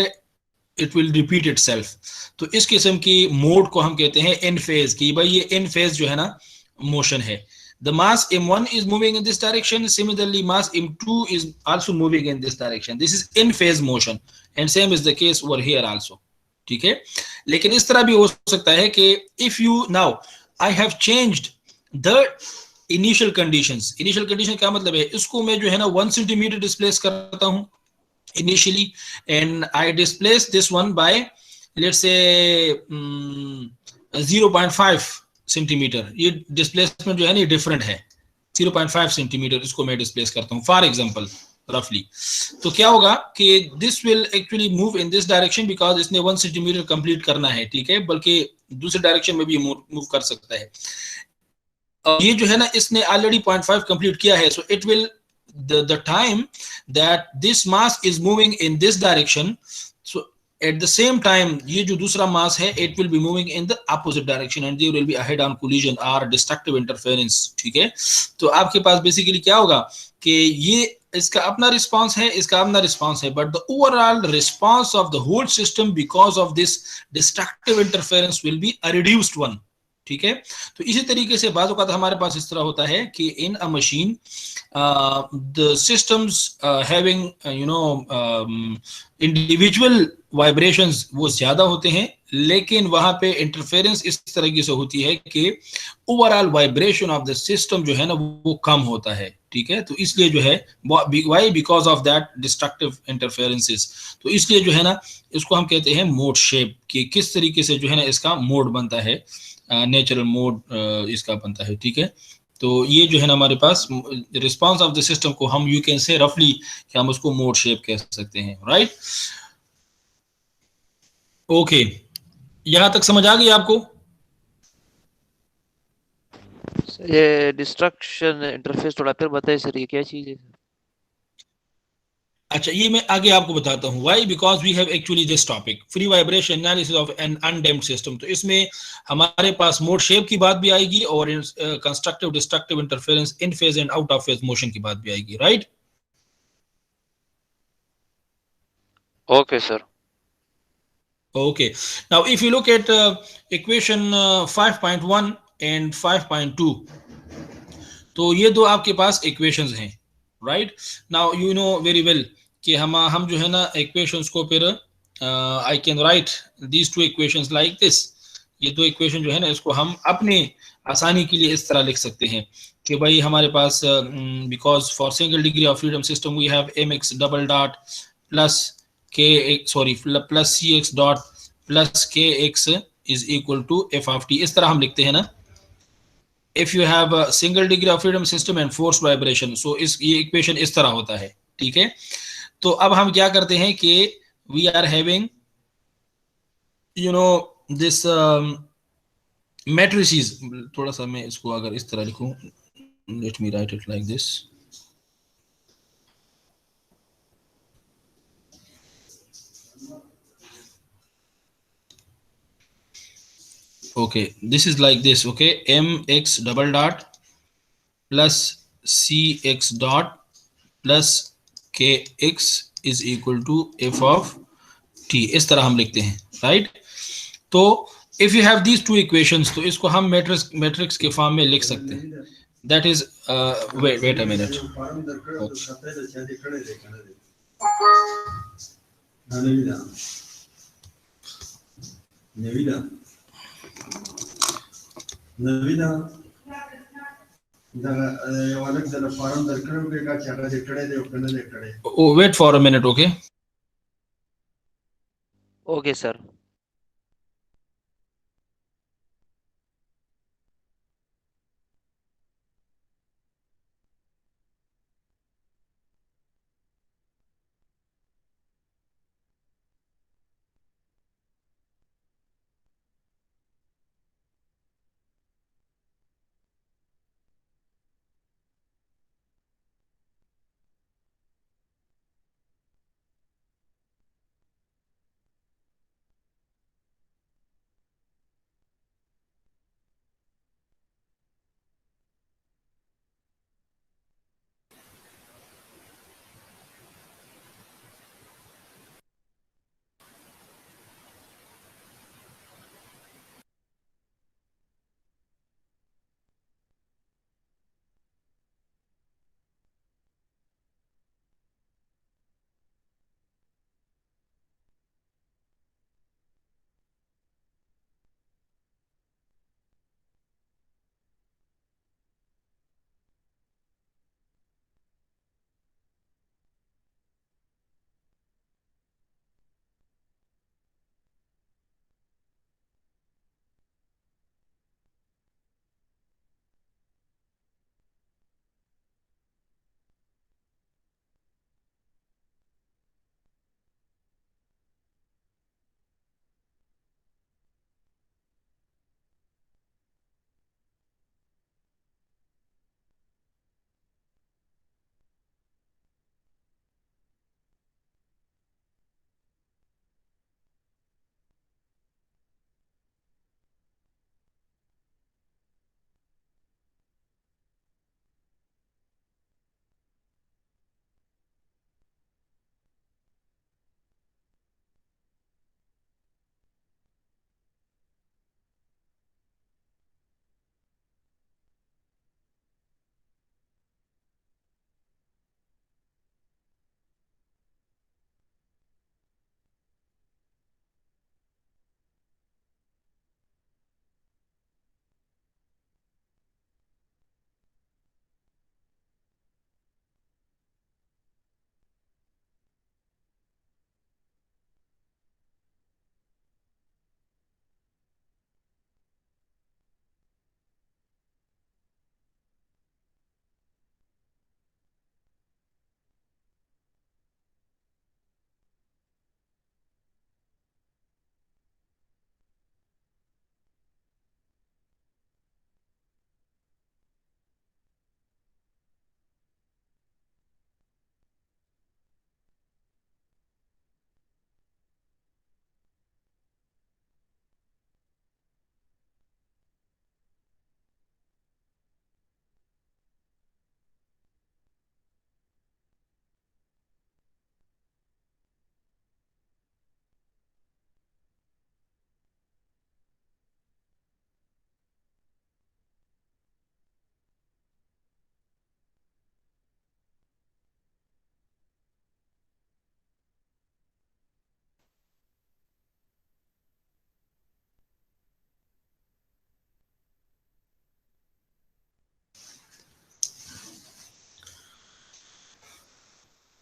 it will repeat itself. तो इस किस्म की मोड को हम कहते हैं इन फेज की. भाई ये इन फेज जो है ना मोशन है. The mass m1 is moving in this direction. Similarly, mass m2 is also moving in this direction. This is in phase motion, and same is the case over here also. ठीक है. लेकिन इस तरह भी हो सकता है कि if you now I have changed the initial conditions. Initial condition क्या मतलब है? इसको मैं जो है ना 1 सेंटीमीटर डिस्प्लेस करता हूँ initially, and I displace this one by let's say 0.5 centimetre. ये डिस्प्लेसमेंट जो है ना डिफरेंट है. 0.5 सेंटीमीटर इसको मैं डिस्प्लेस करता हूँ फॉर एग्जांपल रफली. तो क्या होगा कि this will actually move in this direction because इसने 1 सेंटीमीटर कंप्लीट करना है. ठीक है. बल्कि दूसरे डायरेक्शन में भी मूव कर सकता है. ये जो है ना इसने ऑलरेडी 0.5 कंप्लीट किया है. So it will the time that this mass is moving in this direction, so at the same time ये जो दूसरा mass है it will be moving in the opposite direction and there will be a head on collision or destructive interference. ठीक है. तो आपके पास बेसिकली क्या होगा कि ये इसका अपना रिस्पांस है, इसका अपना रिस्पांस है, but the overall response of the whole system because of this destructive interference will be a reduced one. ठीक है. तो इसी तरीके से बाज़ औक़ात हमारे पास इस तरह होता है कि in a machine the systems having individual vibrations वो ज्यादा होते हैं, लेकिन वहां पे इंटरफेरेंस इस तरीके से होती है कि overall vibration of the system जो है ना वो कम होता है. ठीक है. तो इसलिए जो है why because of that destructive interferences. तो इसलिए जो है ना इसको हम कहते हैं मोड शेप, कि किस तरीके से जो है ना इसका मोड बनता है, नेचुरल मोड इसका बनता है. ठीक है. तो ये जो है ना हमारे पास रिस्पांस ऑफ द सिस्टम को हम यू कैन से रफली कि हम उसको मोड शेप कह सकते हैं. राइट. ओके. यहां तक समझ आ गई आपको? ये डिस्ट्रक्शन इंटरफेस थोड़ा फिर बताइए सर, ये क्या चीज है? अच्छा, ये मैं आगे आपको बताता हूँ. Why because we have actually this topic free vibration analysis of an undamped system. तो इसमें हमारे पास मोड शेप की बात भी आएगी और constructive destructive interference, in phase and out of phase motion की बात भी आएगी. Right. Okay sir. Okay. Now, if you look at equation 5.1 and 5.2, तो ये दो आपके पास equations हैं. Right. Now, you know very well कि हम जो है ना equations को फिर I can write these two equations like this. ये दो equation जो है ना इसको हम अपने आसानी के लिए इस तरह लिख सकते हैं कि भाई हमारे पास because for single degree of freedom system we have mx double dot plus plus cx dot plus kx is equal to f of t. इस तरह हम लिखते हैं ना. If you have a single degree of freedom system and forced vibration, so ये इक्वेशन इस तरह होता है. ठीक है. तो अब हम क्या करते हैं कि we are having this matrices. थोड़ा सा मैं इसको अगर इस तरह लिखूं, let me write it like this. Okay, this is like this. Okay, mx double dot plus cx dot plus kx is equal to f of t. इस तरह हम लिखते हैं. राइट. तो if you have these two equations, तो इसको हम मैट्रिक्स के फॉर्म में लिख सकते हैं. That is wait a minute. Oh, wait for a minute. Okay. Okay sir.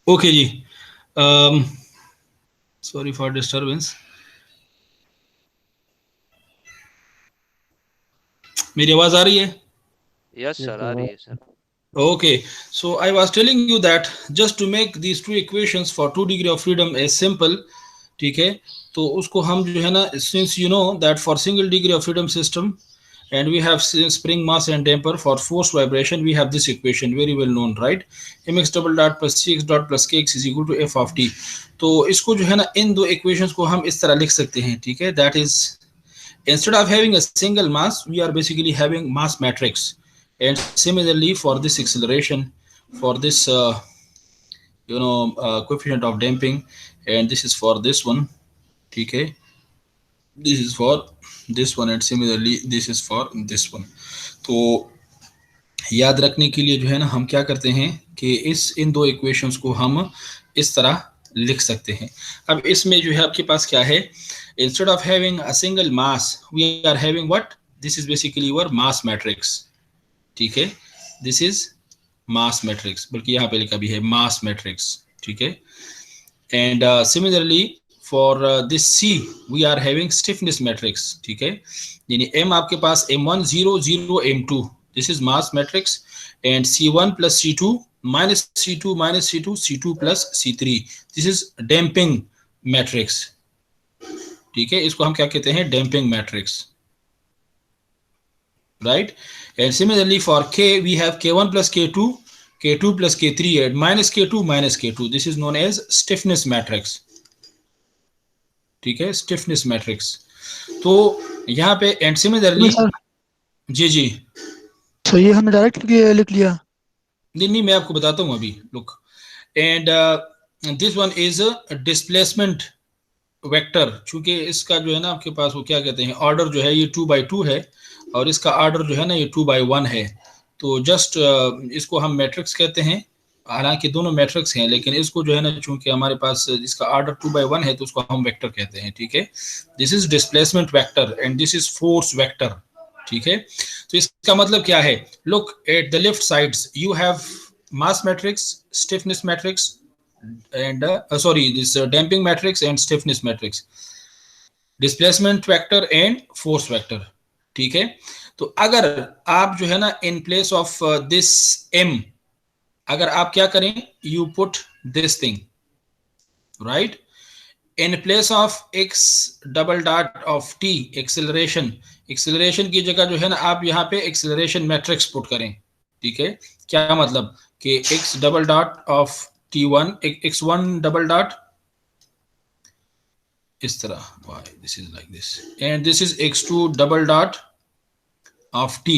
Okay जी, सॉरी फॉर डिस्टर्बेंस। मेरी आवाज आ रही है? यस सर, आ रही है sir. Okay, so I was telling you that just to make these two equations for 2 degree of freedom as simple, ठीक है, तो उसको हम जो है ना, since you know that for single degree of freedom system and we have spring mass and damper, for force vibration we have this equation very well known, right? mx double dot plus cx dot plus kx is equal to f of t. तो इसको जो है ना, इन दो equations को हम इस तरह लिख सकते हैं, ठीक है, that is instead of having a single mass we are basically having mass matrix. And similarly for this acceleration, for this coefficient of damping, and this is for this one, okay, this is for this one, and similarly this is for this one. तो याद रखने के लिए जो है ना, हम क्या करते हैं कि इन दो इक्वेशंस को हम इस तरह लिख सकते हैं। अब इसमें जो है आपके पास क्या है, instead of having a single mass we are having what, this is basically your mass matrix, ठीक है, दिस इज मास मैट्रिक्स, बल्कि यहाँ पे लिखा भी है मास मैट्रिक्स, ठीक है। And similarly for this C we are having stiffness matrix, ठीक है, यानी एम आपके पास m1 0 0 m2, this is mass matrix, and c1 plus c2 minus c2 minus c2 c2 plus c3, this is damping matrix, ठीक है, इसको हम क्या कहते हैं, damping matrix, right? And similarly for k we have k1 plus k2, k2 plus k3 and minus k2 minus k2, this is known as stiffness matrix, ठीक है, stiffness matrix। तो यहाँ पे and similarly जी जी, तो ये हमने डायरेक्ट लिख लिया? नहीं, मैं आपको बताता हूँ अभी, look, and this one is displacement vector, चूंकि इसका जो है ना आपके पास वो क्या कहते हैं, ऑर्डर जो है ये 2/2 है और इसका ऑर्डर जो है ना ये 2/1 है, तो जस्ट इसको हम मैट्रिक्स कहते हैं, हालांकि दोनों मैट्रिक्स हैं, लेकिन इसको जो है ना चूंकि हमारे पास इसका ऑर्डर 2/1 है तो उसको हम वेक्टर कहते हैं, ठीक है। This is displacement vector and this is force vector, ठीक है। तो इसका मतलब क्या है, look at the left sides you have mass matrix, stiffness matrix and sorry, this damping matrix and stiffness matrix, displacement vector and force vector, ठीक है। तो अगर आप जो है ना इन प्लेस ऑफ दिस m, अगर आप क्या करें, you put this thing right in place of x double dot of t, acceleration, acceleration की जगह जो है ना आप यहाँ पे acceleration matrix put करें, ठीक है। क्या मतलब कि x double dot of t1, x1 double dot इस तरह, why this is like this, and this is x2 double dot of t,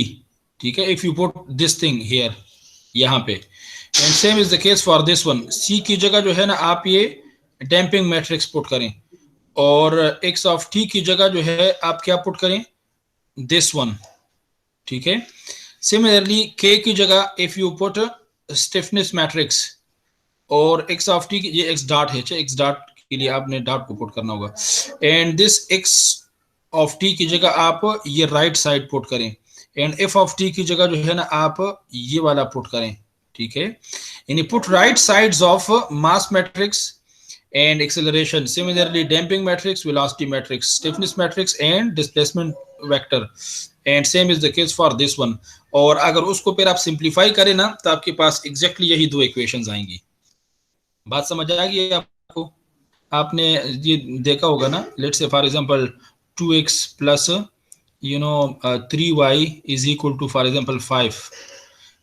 ठीक है, if you put this thing here यहाँ पे, and same is the case for this one, c की जगह जो है ना आप ये डैम्पिंग मैट्रिक्स पुट करें, और x of t की जगह जो है आप क्या पुट करें, this one, ठीक है। सिमिलरली k की जगह if you put stiffness matrix, और x ऑफ t, ये x डॉट है, x डॉट के लिए आपने डॉट को पुट करना होगा, and this x of t की जगह आप ये राइट साइड पुट करें, एंड f ऑफ t की जगह जो है ना आप ये वाला पुट करें, ठीक है। यानी put right sides of mass matrix and acceleration, similarly damping matrix, velocity matrix, stiffness matrix and displacement vector, and same is the case for this one. और अगर उसको फिर आप सिंप्लीफाई करें ना तो आपके पास एग्जैक्टली यही दो इक्वेशंस आएंगी। बात समझ आ गई आपको? आपने ये देखा होगा ना, let's say for example 2x plus 3y is equal to for example 5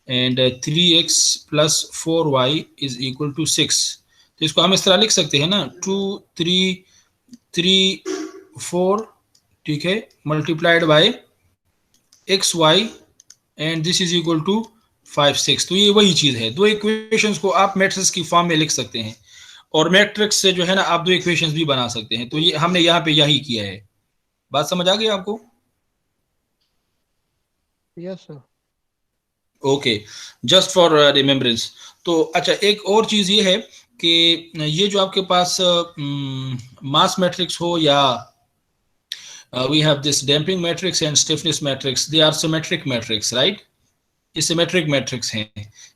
and 3x plus 4y is equal to 6, तो इसको हम इस तरह लिख सकते हैं ना, 2 3 3 4, ठीक है, multiplied by xy and this is equal to 5 6। तो ये वही चीज है, दो इक्वेशंस को आप मैट्रिक्स की फॉर्म में लिख सकते हैं और मैट्रिक्स से जो है ना आप दो इक्वेशंस भी बना सकते हैं। तो ये हमने यहाँ पे यही किया है। बात समझ आ गई आपको? Yes sir. Okay, just for remembrance. तो अच्छा, एक और चीज ये है कि ये जो आपके पास मास मैट्रिक्स हो या we have this damping matrix and stiffness matrix, they are symmetric matrix, right? Symmetric matrix हैं,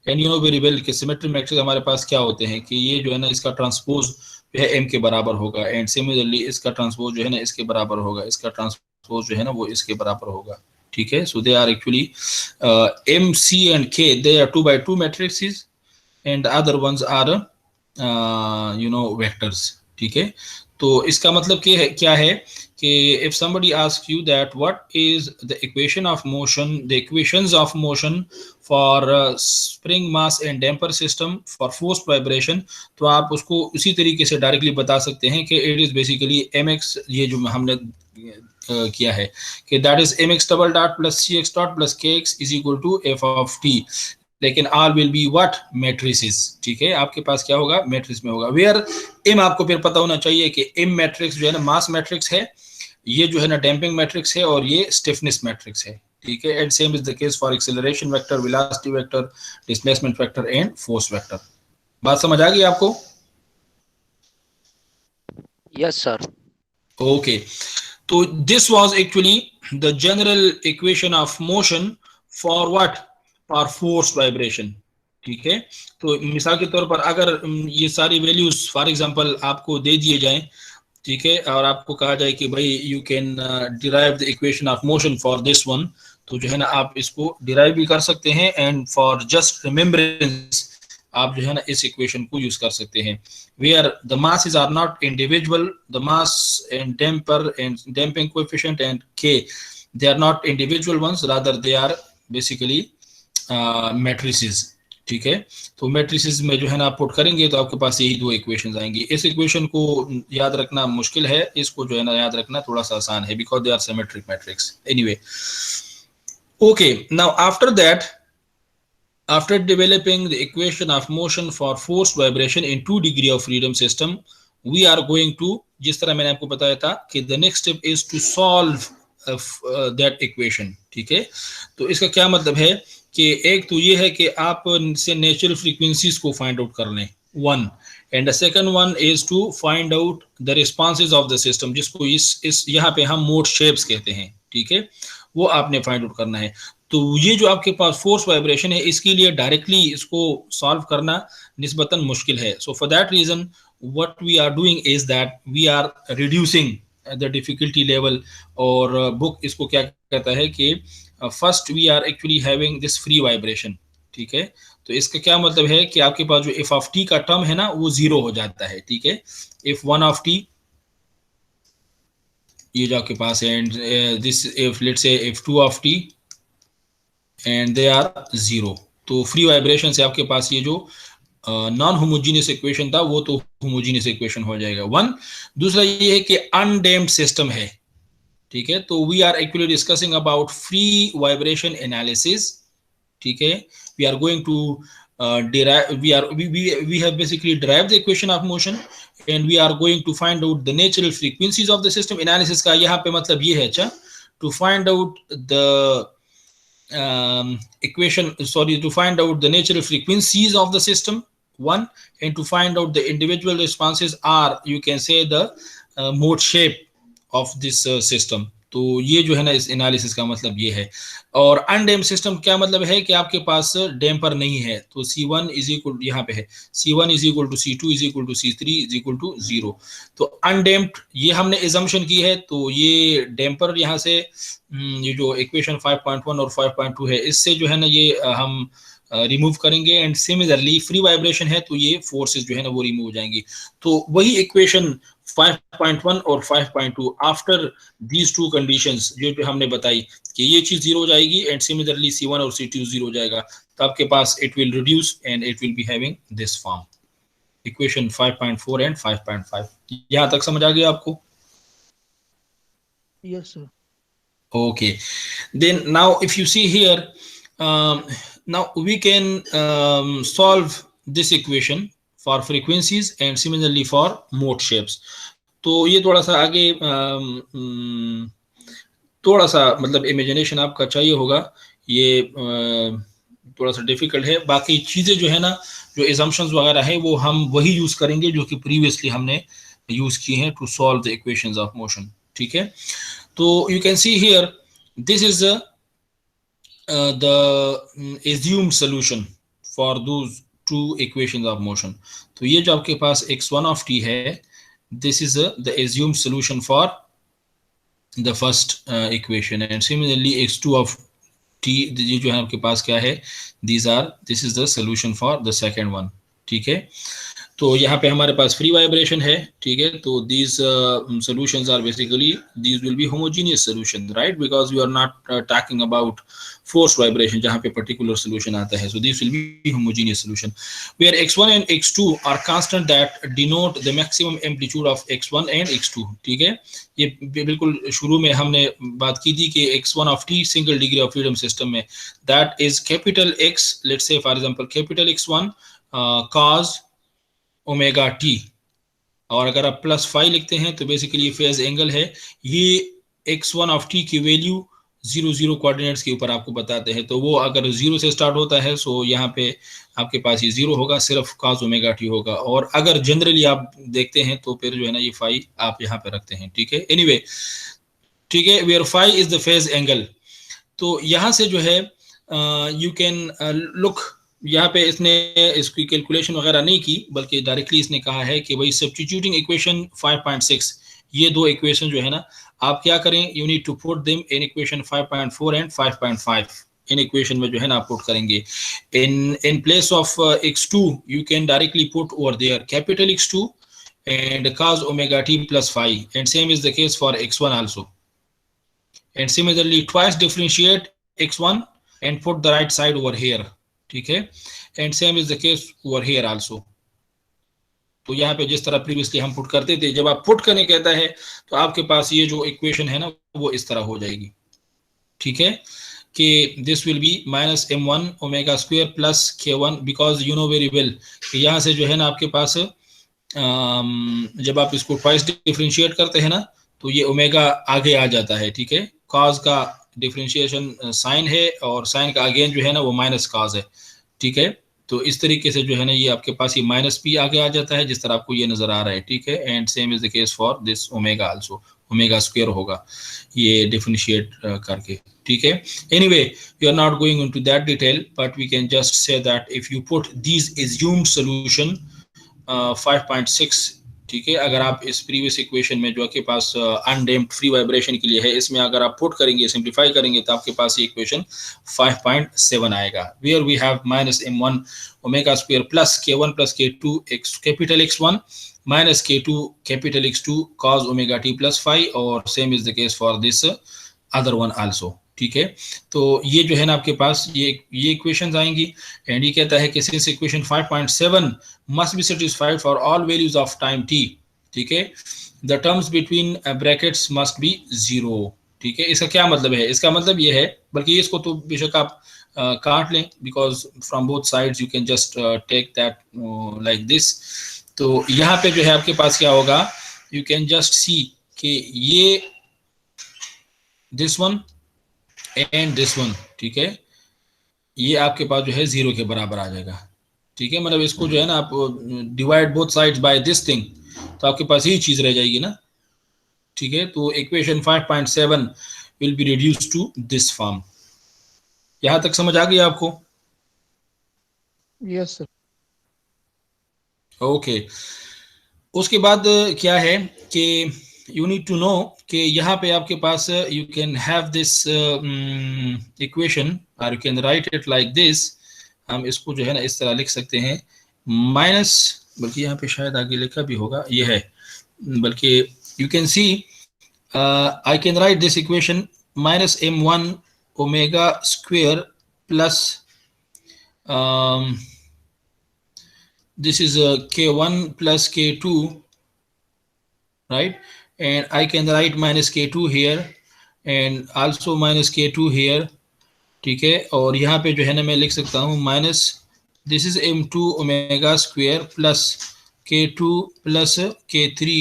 and you know very well कि सिमेट्रिक मैट्रिक्स हमारे पास क्या होते हैं कि ये जो है ना इसका ट्रांसपोज जो है m के बराबर होगा, एंड सिमिलरली इसका ट्रांसपोज जो है ना इसके बराबर होगा, इसका ट्रांसपोज जो है ना वो इसके बराबर होगा, ठीक है। So they are actually m, c and k, they are 2 by 2 matrices and other ones are you know vectors, ठीक है। तो इसका मतलब क्या है कि if somebody asks you that what is the equation of motion, the equations of motion for spring mass and damper system for forced vibration, तो आप उसको उसी तरीके से डायरेक्टली बता सकते हैं कि it is basically mx, ये जो हमने किया है कि that is mx double dot plus cx dot plus kx is equal to f of t, लेकिन R will be what matrices, ठीक है। आपके पास क्या होगा, मैट्रिक्स में होगा, वेयर M आपको फिर पता होना चाहिए कि M मैट्रिक्स जो है ना मास मैट्रिक्स है, ये जो है ना डैम्पिंग मैट्रिक्स है, और ये स्टिफनेस मैट्रिक्स है, ठीक है। And same is the case for acceleration vector, velocity vector, displacement vector and force vector. बात समझ आ गई आपको? Yes sir. ओके, तो this was actually the general equation of motion for what, for force vibration, ठीक है। तो मिसाल के तौर पर अगर ये सारी वैल्यूज फॉर एग्जांपल आपको दे दिए जाएं, ठीक है, और आपको कहा जाए कि भाई you can derive the equation of motion for this one, तो जो है ना आप इसको डिराइव भी कर सकते हैं, एंड फॉर जस्ट रिमेम्बरेंस आप जो है ना इस इक्वेशन को यूज कर सकते हैं, where the masses are not individual, the mass and damper and damping coefficient and k, they are not individual ones, rather they are basically matrices, ठीक है। तो मैट्रिसेस में जो है ना आप पुट करेंगे तो आपके पास यही दो इक्वेशंस आएंगी। इस इक्वेशन को याद रखना मुश्किल है, इसको जो है ना याद रखना थोड़ा सा आसान है, because they are symmetric matrix. Anyway, okay, now after that, after developing the equation of motion for forced vibration in 2 degree of freedom system, we are going to, जिस तरह मैंने आपको बताया था कि the next step is to solve that equation, ठीक है। तो इसका क्या मतलब है कि एक तो ये है कि आप से नेचुरल फ्रीक्वेंसीज को फाइंड आउट कर लें, one, and the second one is to find out the responses of the system, जिसको इस यहाँ पे हम मोड शेप्स कहते हैं, ठीक है, वो आपने फाइंड आउट करना है। तो ये जो आपके पास फोर्स वाइब्रेशन है, इसके लिए डायरेक्टली इसको सॉल्व करना निस्बतन मुश्किल है। So for that reason what we are doing is that we are reducing the difficulty level, और बुक इसको क्या कहता है कि first we are actually having this free vibration, ठीक है। तो इसका क्या मतलब है कि आपके पास जो एफ ऑफ टी का टर्म है ना वो जीरो हो जाता है, ठीक है। इफ वन ऑफ टी, ये जो आपके पास है, and this if let's say if two of t and they are zero, तो फ्री वाइब्रेशन से आपके पास ये जो नॉन होमोजीनियस इक्वेशन था वो तो होमोजीनियस इक्वेशन हो जाएगा, वन। दूसरा ये है कि अनडैम्प्ड सिस्टम है, ठीक है। तो we are actually discussing about free vibration analysis, ठीक है। We are going to derive, we have basically derived the equation of motion and we are going to find out the natural frequencies of the system. Analysis का यहाँ पे मतलब ये है, अच्छा, to find out the equation, sorry, to find out the natural frequencies of the system, one, and to find out the individual responses, are you can say the mode shape of this system. तो ये जो है ना इस एनालिसिस का मतलब ये है। और अनडैम्प्ड सिस्टम क्या मतलब है कि आपके पास डैम्पर नहीं है, तो C1 इज इक्वल, यहाँ पे है C1 is equal to C2 is equal to C3 is equal to 0। तो अनडैम्प्ड ये हमने एजम्पशन की है, तो ये डैम्पर यहाँ से ये जो इक्वेशन 5.1 और 5.2 है इससे जो है ना ये हम रिमूव करेंगे, एंड सिमिलरली फ्री वाइब्रेशन है तो ये फोर्सेस जो है ना वो रिमूव हो जाएंगी। तो वही इक्वेशन 5.1 और 5.2 आफ्टर दीज टू कंडीशंस जो हमने बताई कि ये चीज जीरो हो जाएगी एंड सिमिलरली C1 और C2 जीरो हो जाएगा, तो आपके पास it will reduce and it will be having this form, equation 5.4 and 5.5। यहां तक समझ आ गया आपको? Yes sir. Okay, then now if you see here, now we can solve this equation for frequencies and similarly for mode shapes. तो ये थोड़ा सा आगे थोड़ा सा मतलब इमेजिनेशन आपका चाहिए होगा, ये थोड़ा सा डिफिकल्ट है। बाकी चीज़ें जो है ना, जो एजम्पशंस वगैरह है वो हम वही यूज़ करेंगे जो कि प्रीवियसली हमने यूज़ किए हैं to solve the equations of motion, ठीक है। तो you can see here, this is the assumed solution for those two equations of motion. तो ये जो आपके पास x1 of t है, this is the assumed solution for the first equation, and similarly x2 of t ये जो है आपके पास क्या है, this is the solution for the second one. ठीक है, तो यहाँ पे हमारे पास फ्री वाइब्रेशन है. ठीक है, तो these solutions are basically, these will be homogeneous solution, right, because we are not talking about forced vibration जहाँ पे particular solution आता है. So this will be homogeneous solution where x1 and x2 are constant that denote the maximum amplitude of x1 and x2. ठीक है, ये बिल्कुल शुरू में हमने बात की थी कि x1 of t single degree of freedom system में that is capital X, let's say for example capital x1 cos omega T, और अगर आप +5 लिखते हैं तो बेसिकली ये फेज एंगल है. ये x1 ऑफ t की वैल्यू 0 0 कोऑर्डिनेट्स के ऊपर आपको बताते हैं. तो वो अगर 0 से स्टार्ट होता है सो यहाँ पे आपके पास ये 0 होगा, सिर्फ cos ओमेगा टी होगा. और अगर जनरली आप देखते हैं तो फिर जो है ना ये फाई आप यहाँ पे रखते हैं. ठीक है, एनीवे, ठीक है, where phi is the phase angle. तो यहाँ से जो है यू कैन लुक, यहाँ पे इसने इसकी कैलकुलेशन वगैरह नहीं की, बल्कि डायरेक्टली इसने कहा है कि भाई सब्स्टिट्यूटिंग इक्वेशन 5.6, ये दो इक्वेशन जो है ना आप क्या करें, you need to put them in equation 5.4 and 5.5. इन इक्वेशन में जो है ना आप पुट करेंगे. In place of x2 you can directly put over there capital x2 and cos omega t + 5, and same is the case for x1 also. And similarly twice differentiate x1 and put the right side over here. ठीक है, and same is the case over here also. तो यहाँ पे जिस तरह प्रीवियसली हम पुट करते थे, जब आप पुट करने कहता है तो आपके पास ये जो इक्वेशन है ना वो इस तरह हो जाएगी. ठीक है, कि this will B -m1 omega square plus k1, because you know very well कि यहाँ से जो है ना आपके पास जब आप इसको ट्वाइस डिफरेंशिएट करते हैं ना तो ये ओमेगा आगे आ जाता है. ठीक है, कॉज का डिफरेंशिएशन साइन है और साइन का अगेन जो है ना वो माइनस कॉज है. ठीक है, तो इस तरीके से जो है ना ये आपके पास ये -p आगे आ जाता है जिस तरह आपको ये नजर आ रहा है. ठीक है, and same is the case for this omega also, omega square होगा ये डिफरेंशिएट करके. ठीक है, anyway we are not going into that detail, but we can just say that if you put these assumed solution 5.6. ठीक है, अगर आप इस प्रीवियस इक्वेशन में जो आपके पास अनडैम्प्ड फ्री वाइब्रेशन के लिए है, इसमें अगर आप पुट करेंगे, सिंप्लीफाई करेंगे तो आपके पास ये इक्वेशन 5.7 आएगा. Where we have -m1 omega square plus k1 plus k2 x capital x1 minus k2 capital x2 cos omega t + 5, और same is the case for this other one also. ठीक है, तो ये जो है ना आपके पास ये इक्वेशंस आएंगी. एंड ये कहता है कि since equation 5.7 must be satisfied for all values of time t. ठीक है, the terms between brackets must be 0. ठीक है, इसका क्या मतलब है? इसका मतलब ये है, बल्कि इसको तो बेशक आप काट लें, because from both sides you can just take that like this. तो यहाँ पे जो है आपके पास क्या होगा, यू कैन जस्ट सी कि ये this one and this one. ठीक है, ये आपके पास जो है 0 के बराबर आ जाएगा. ठीक है, मतलब इसको जो है ना आप divide both sides by this thing, तो आपके पास यही चीज रह जाएगी ना. ठीक है, तो equation 5.7 will be reduced to this form. यहां तक समझ आ गई आपको? Yes sir. ओके, उसके बाद क्या है कि यू नीड टू नो कि यहाँ पे आपके पास you can have this equation और you can write it like this. हम इसको जो है ना इस तरह लिख सकते हैं माइनस, बल्कि यहाँ पे शायद आगे लिखा भी होगा, ये है, बल्कि you can C I can write this equation -m1 omega square plus this is k1 plus k2, right, and I can write -k2 here and also -k2 here. ठीक है, और यहाँ पे जो है ना मैं लिख सकता हूँ minus this is m2 omega square plus k2 plus k3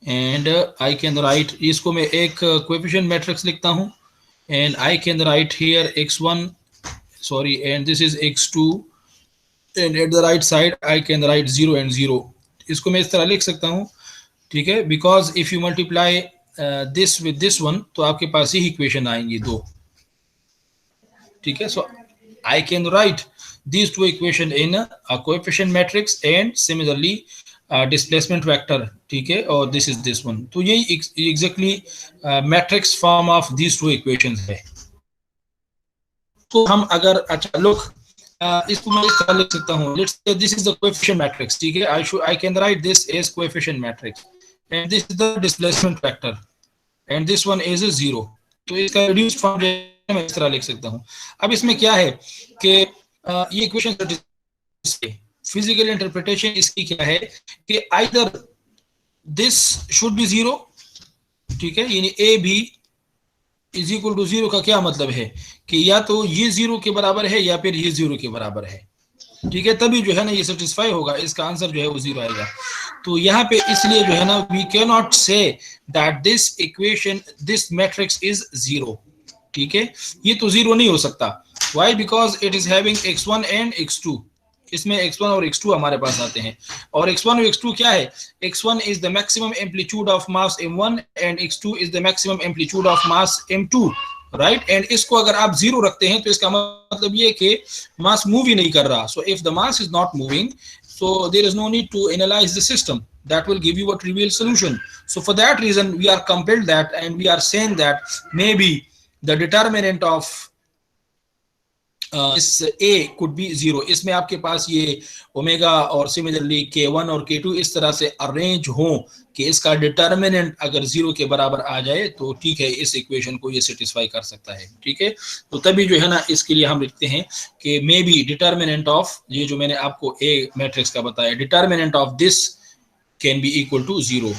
and I can write, इसको मैं एक कोएफिशिएंट मैट्रिक्स लिखता हूँ, and I can write here x1 sorry and this is x2 and at the right side I can write 0 and 0. इसको मैं इस तरह लिख सकता हूँ. ठीक है, because if you multiply this with this one तो आपके पास ही इक्वेशन आएंगी 2. ठीक है. So I can write these two equation in a coefficient matrix and similarly displacement vector. ठीक है, और this is this one. तो ये exactly matrix form of these two equations है. तो हम अगर अच्छा look इसको मैं इस तरह लिख सकता हूँ. Let's say this is the coefficient matrix. ठीक है, I can write this as coefficient matrix and this is the displacement vector and this one is a 0. तो इसका reduced form मैं इस तरह लिख सकता हूँ. अब इसमें क्या है कि ये इक्वेशन फिजिकल इंटरप्रिटेशन इसकी क्या है कि आइदर दिस शुड बी 0, ठीक है, यानी A B is equal to 0 का क्या मतलब है कि या तो ये 0 के बराबर है या फिर ये 0 के बराबर है. ठीक है, तभी जो है ना ये सेटिस्फाई होगा, इसका आंसर जो है वो 0 आएगा. तो यहाँ पे इसलिए जो है ना we can not say that this equation this matrix is 0. ठीक है, ये तो 0 नहीं हो सकता. Why? Because it is having x1 and x2. इसमें x1 और x2 हमारे पास आते हैं, और x1 और x2 क्या है? x1 is the maximum amplitude of mass m1 and x2 is the maximum amplitude of mass m2, right. And इसको अगर आप 0 रखते हैं तो इसका मतलब ये कि मास मूव ही नहीं कर रहा. So if the mass is not moving, so there is no need to analyze the system. That will give you a trivial solution. So for that reason we are compelled that, and we are saying that maybe the determinant of this A could be 0. इसमें आपके पास ये ओमेगा और सिमिलरली K1 और K2 इस तरह से अरेंज हो कि इसका डिटर्मिनेंट अगर 0 के बराबर आ जाए तो ठीक है, इस इक्वेशन को ये सेटिस्फाई कर सकता है. ठीक है, तो तभी जो है ना इसके लिए हम लिखते हैं कि मे बी डिटर्मिनेंट ऑफ, ये जो मैंने आपको ए मैट्रिक्स का बताया, determinant of this can be equal to 0.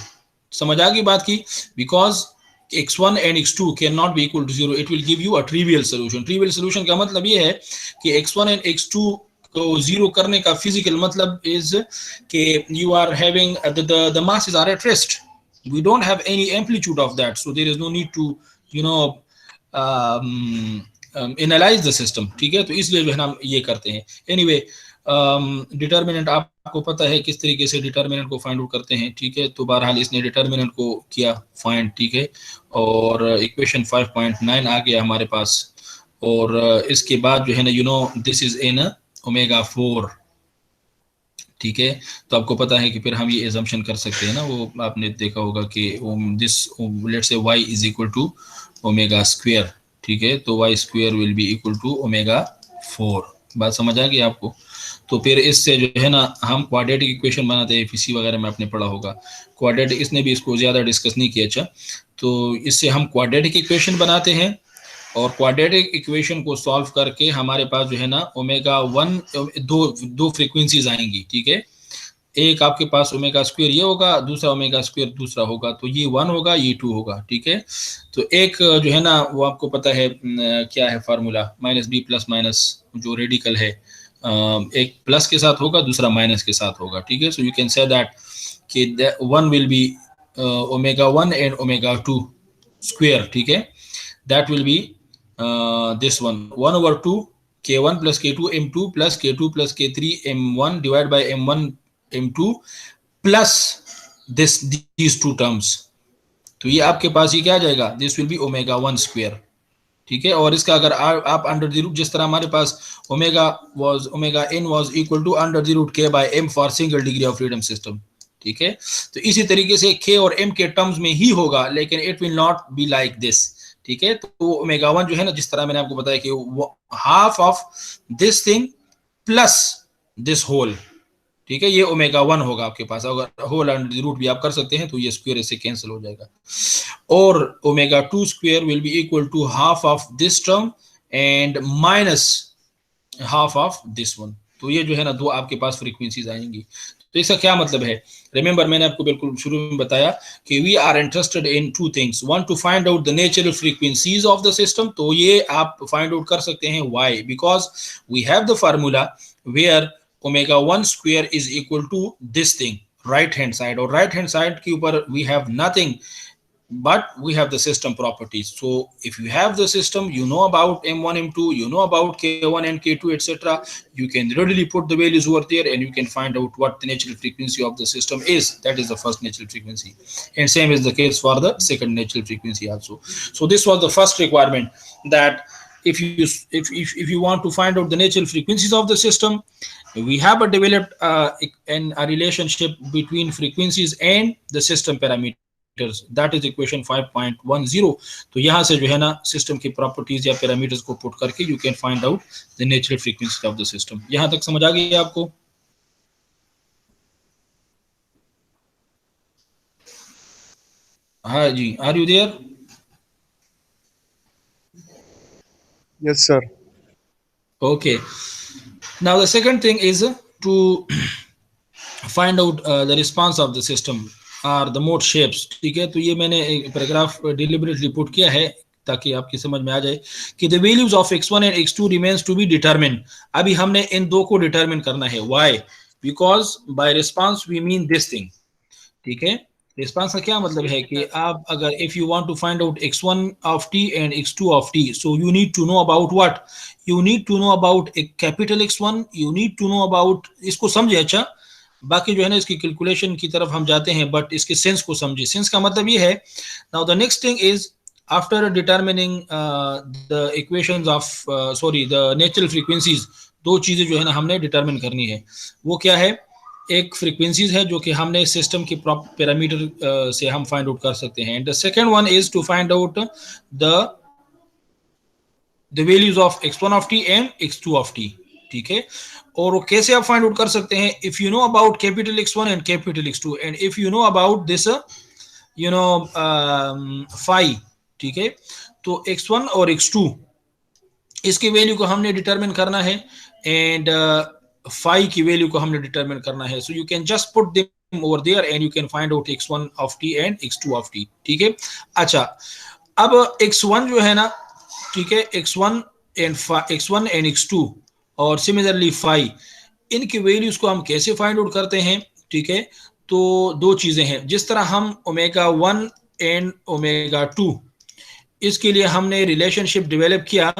समझ आ गई बात की? Because x1 and x2 cannot be equal to 0. It will give you a trivial solution. Trivial solution का मतलब ये है कि x1 and x2 को 0 करने का physical मतलब is कि you are having the masses are at rest. We don't have any amplitude of that, so there is no need to analyze the system. ठीक है, तो इसलिए जो है हम ये करते हैं. Anyway, डिटर्मिनेंट आपको पता है किस तरीके से डिटर्मिनेंट को फाइंड आउट करते हैं. ठीक है, तो बहरहाल इसने डिटर्मिनेंट को किया फाइंड. ठीक है, और इक्वेशन 5.9 आ गया हमारे पास. और इसके बाद जो है ना दिस इज इन ओमेगा 4. ठीक है, तो आपको पता है कि फिर हम ये एजम्पशन कर सकते हैं ना, वो आपने देखा होगा कि this let's say y is equal to omega square. ठीक है, तो y square will be equal to omega 4. बात समझ आ गई आपको? तो फिर इससे जो है ना हम क्वाड्रेटिक इक्वेशन बनाते हैं. फिसी वगैरह में आपने पढ़ा होगा क्वाड्रेटिक, इसने भी इसको ज़्यादा डिस्कस नहीं किया. अच्छा, तो इससे हम क्वाड्रेटिक इक्वेशन बनाते हैं, और क्वाड्रेटिक इक्वेशन को सॉल्व करके हमारे पास जो है ना ओमेगा 1 दो फ्रीक्वेंसीज आएंगी. ठीक है, एक आपके पास ओमेगा स्क्वायर ये होगा, दूसरा ओमेगा स्क्वायर दूसरा होगा. तो ये 1 होगा, ये 2 होगा. ठीक है, तो एक जो है ना वो आपको पता है क्या है formula, minus B plus minus जो रेडिकल है, एक प्लस के साथ होगा, दूसरा माइनस के साथ होगा. ठीक है, so you can say that कि 1 will be omega 1 and omega 2 square. ठीक है, that will B this one 1/2 K1 plus K2 M2 plus K2 plus K3 M1 divided by M1 M2 plus these two terms. तो ये आपके पास ये क्या आ जाएगा? This will be omega 1 square. ठीक है, और इसका अगर आप अंडर द रूट, जिस तरह हमारे पास omega n was equal to under the root K by M for single degree of freedom system. ठीक है, तो इसी तरीके से K और M के टर्म्स में ही होगा, लेकिन it will not be like this. ठीक है, तो ओमेगा 1 जो है ना, जिस तरह मैंने आपको बताया कि half of this thing plus this whole. ठीक है, ये ओमेगा 1 होगा आपके पास. अगर होल अंडर द रूट भी आप कर सकते हैं तो ये स्क्वायर इससे कैंसिल हो जाएगा. और omega 2 square will be equal to half of this term and minus half of this one. तो ये जो है ना दो आपके पास फ्रीक्वेंसीज आएंगी. तो इसका क्या मतलब है? रिमेंबर मैंने आपको बिल्कुल शुरू में बताया कि we are interested in two things. One, to find out the natural frequencies of the system. तो ये आप फाइंड आउट कर सकते हैं. Why? Because we have the formula where omega 1 square is equal to this thing, right hand side. और राइट हैंड साइड के ऊपर we have nothing but we have the system properties. So if you have the system, you know about M1 M2, you know about K1 and K2 etc. You can readily put the values over there and you can find out what the natural frequency of the system is. That is the first natural frequency, and same is the case for the second natural frequency also. So this was the first requirement, that if you want to find out the natural frequencies of the system, we have developed a relationship between frequencies and the system parameters. That is equation 5.10. तो यहाँ से जो है ना सिस्टम की प्रॉपर्टीज या पैरामीटर्स को पुट करके you can find out the natural frequency of the system. यहाँ तक समझ आ गई आपको? हाँ जी, are you there? Yes, sir. Okay. Now the second thing is to find out the response of the system or the mode shapes. ठीक है, तो ये मैंने एक पैराग्राफ deliberately put किया है ताकि आपकी समझ में आ जाए कि the values of x1 and x2 remains to be determined. अभी हमने इन दो को determine करना है. Why? Because by response we mean this thing. ठीक है, रिस्पांस का क्या मतलब है कि आप अगर if you want to find out x1 of t and x2 of t, so you need to know about what? You need to know about a capital X1, you need to know about, इसको समझे. अच्छा, बाकी जो है ना इसकी कैलकुलेशन की तरफ हम जाते हैं, बट इसके सेंस को समझे. सेंस का मतलब ये है, now the next thing is after determining the equations of the natural frequencies, दो चीजें जो है ना हमने डिटरमिन करनी है. वो क्या है? एक फ्रीक्वेंसीज है जो कि हमने सिस्टम के पैरामीटर से हम फाइंड आउट कर सकते हैं. And the second one is to find out the values of x1 of t and x2 of t. ठीक है, और वो कैसे आप फाइंड आउट कर सकते हैं? If you know about capital X1 and capital X2 and if you know about this phi. ठीक है, तो x1 और x2 इसकी वैल्यू को हमने डिटरमिन करना है एंड फाई की वैल्यू को हमने डिटरमिन करना है. So you can just put them over there and you can find out x1 of t and x2 of t. ठीक है, अच्छा, अब x1 जो है ना, ठीक है, x1 and x2 और सिमिलरली फाई, इनकी वैल्यूज को हम कैसे फाइंड आउट करते हैं? ठीक है, तो दो चीजें हैं. जिस तरह हम ओमेगा 1 एंड ओमेगा 2 इसके लिए हमने रिलेशनशिप डेवलप किया.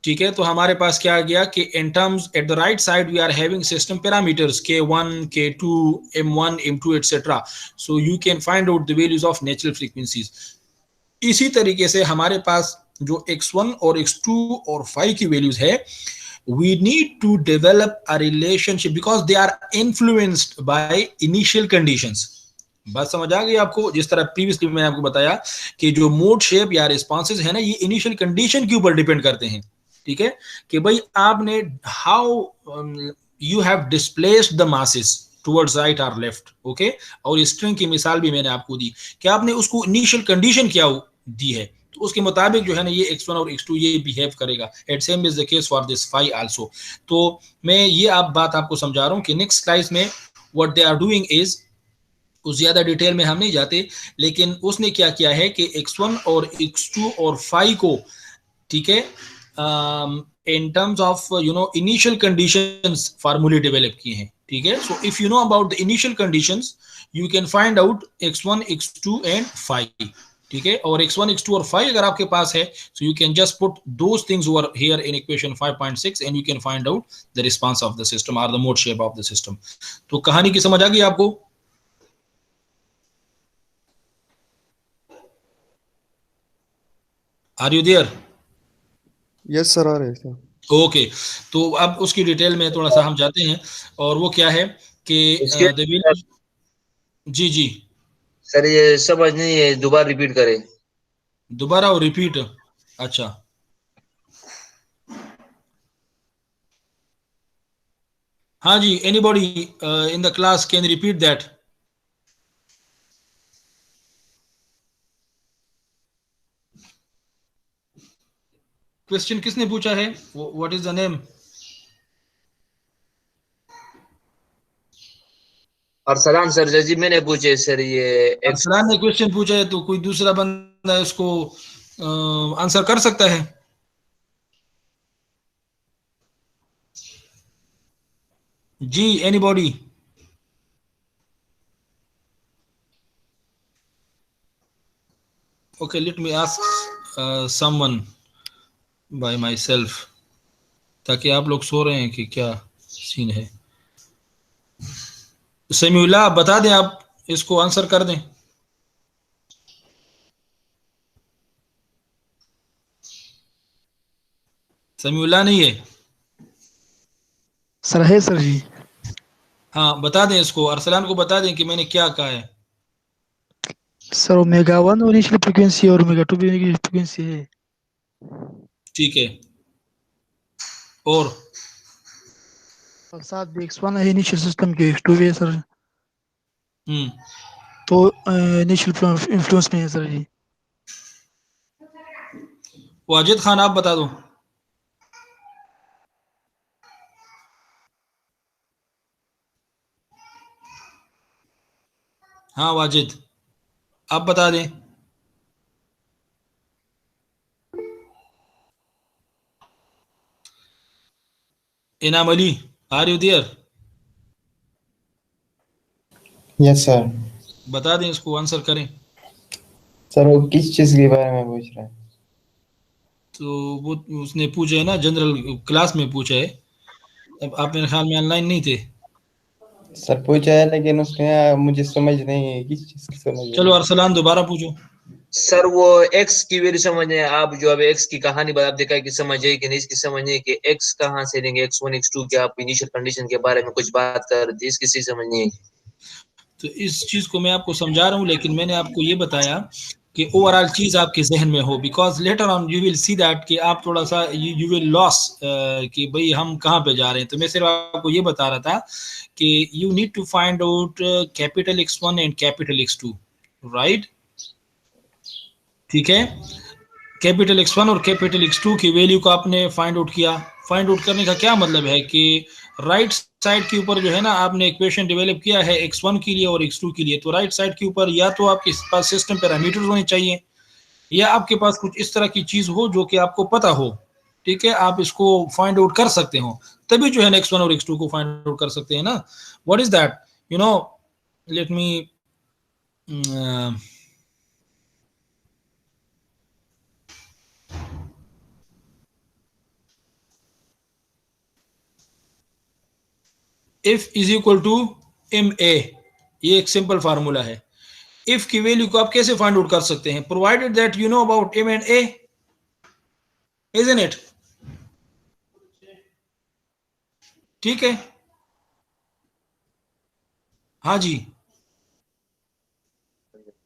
ठीक है, तो हमारे पास क्या आ गया कि in terms at the right side we are having system parameters k1 k2 m1 m2 etcetera. So you can find out the values of natural frequencies. इसी तरीके से हमारे पास जो x1 और x2 और फाई की वैल्यूज है, we need to develop a relationship because they are influenced by initial conditions. बात समझ आ गई आपको? जिस तरह प्रीवियसली मैंने आपको बताया कि जो मोड शेप या रिस्पॉन्सेज है ना, ये इनिशियल कंडीशन के ऊपर डिपेंड करते हैं. ठीक है, कि भाई आपने how you have displaced the masses towards right और लेफ्ट. ओके, और स्ट्रिंग की मिसाल भी मैंने आपको दी कि आपने उसको इनिशियल कंडीशन क्या दी है, तो उसके मुताबिक जो है ना ये x1 और x2 ये बिहेव करेगा. At same is the case for this phi also. तो मैं ये बात आपको समझा रहा हूँ कि नेक्स्ट स्लाइड में what they are doing is, उस ज्यादा डिटेल में हम नहीं जाते, लेकिन उसने क्या किया है कि x1 और x2 और फाई को, ठीक है, in terms of initial conditions फार्मूले डेवलप किए हैं. ठीक है, so if you know about the initial conditions you can find out x1 x2 and phi. ठीक है, और x1 x2 और फाई अगर आपके पास है, so you can just put those things over here in equation 5.6 and you can find out the response of the system और the mode shape of the system. तो कहानी की समझ आ गई आपको? Are you there? Yes sir, आ रहे हैं. ओके, तो अब उसकी डिटेल में थोड़ा सा हम जाते हैं, और वो क्या है कि जी सर ये समझ नहीं है, दोबारा रिपीट करें. दोबारा और रिपीट? अच्छा, हाँ जी, anybody in the class can repeat that? Question किसने पूछा है? What is the name? Arsalan sir जी मैंने पूछे सर. ये अरसलान ने क्वेश्चन पूछा है, तो कोई दूसरा बंदा इसको आंसर कर सकता है? जी, anybody? Okay, let me ask someone by myself, ताकि आप लोग सो रहे हैं कि क्या सीन है. समीउल्लाह, आप बता दें, आप इसको आंसर कर दें. समीउल्लाह नहीं है? सर है सर जी। हाँ बता दें इसको, अरसलान को बता दें कि मैंने क्या कहा है। सर ओमेगा 1 इनिशियल फ्रीक्वेंसी और ओमेगा 2 भी इनिशियल फ्रीक्वेंसी है। ठीक है, और साथ भी X1 है इनिशियल सिस्टम के, X2 भी है सर। तो इनिशियल इन्फ्लुएंस में है सर जी। वाजिद खान आप बता दो। हाँ वाजिद आप बता दें। Inam Ali, are you there? Yes sir. बता दें इसको, आंसर करें। सर वो किस चीज के बारे में पूछ रहे हैं? तो वो उसने पूछा है ना, जनरल क्लास में पूछा है। अब आप मेरे ख्याल में ऑनलाइन नहीं थे। सर पूछा है लेकिन उसमें मुझे समझ नहीं है, किस चीज की समझ नहीं। चलो अरसलान दोबारा पूछो। सर वो एक्स की वैल्यू समझने, आप जो अब एक्स की कहानी बता देखा कि समझे कि नहीं, इसकी समझने कि एक्स कहाँ से लेंगे, x1 x2 के आप इनिशियल कंडीशन के बारे में कुछ बात कर रहे थे, इसकी चीज समझनी है। तो इस चीज को मैं आपको समझा रहा हूँ, लेकिन मैंने आपको ये बताया कि ओवरऑल चीज आपके जहन में हो, because later on you will see that कि आप थोड़ा सा यू विल लॉस कि भाई हम कहाँ पे जा रहे हैं। तो मैं सिर्फ आपको ये बता रहा था कि you need to find out capital X1 and capital X2, right? ठीक है, कैपिटल X1 और कैपिटल X2 की वैल्यू को आपने फाइंड आउट किया। फाइंड आउट करने का क्या मतलब है कि राइट साइड के ऊपर जो है ना, आपने इक्वेशन डेवलप किया है X1 के लिए और X2 के लिए। तो राइट साइड के ऊपर या तो आपके पास सिस्टम पैरामीटर्स होने चाहिए, या आपके पास कुछ इस तरह की चीज हो जो कि आपको पता हो। ठीक है, आप इसको फाइंड आउट कर सकते हो, तभी जो है ना X1 और X2 को फाइंड आउट कर सकते हैं ना। What is that, you know, let me F is equal to MA, ये एक सिंपल फार्मूला है। इफ की वैल्यू को आप कैसे फाइंड आउट कर सकते हैं? Provided that you know about M and A, isn't it? ठीक है, हाँ जी,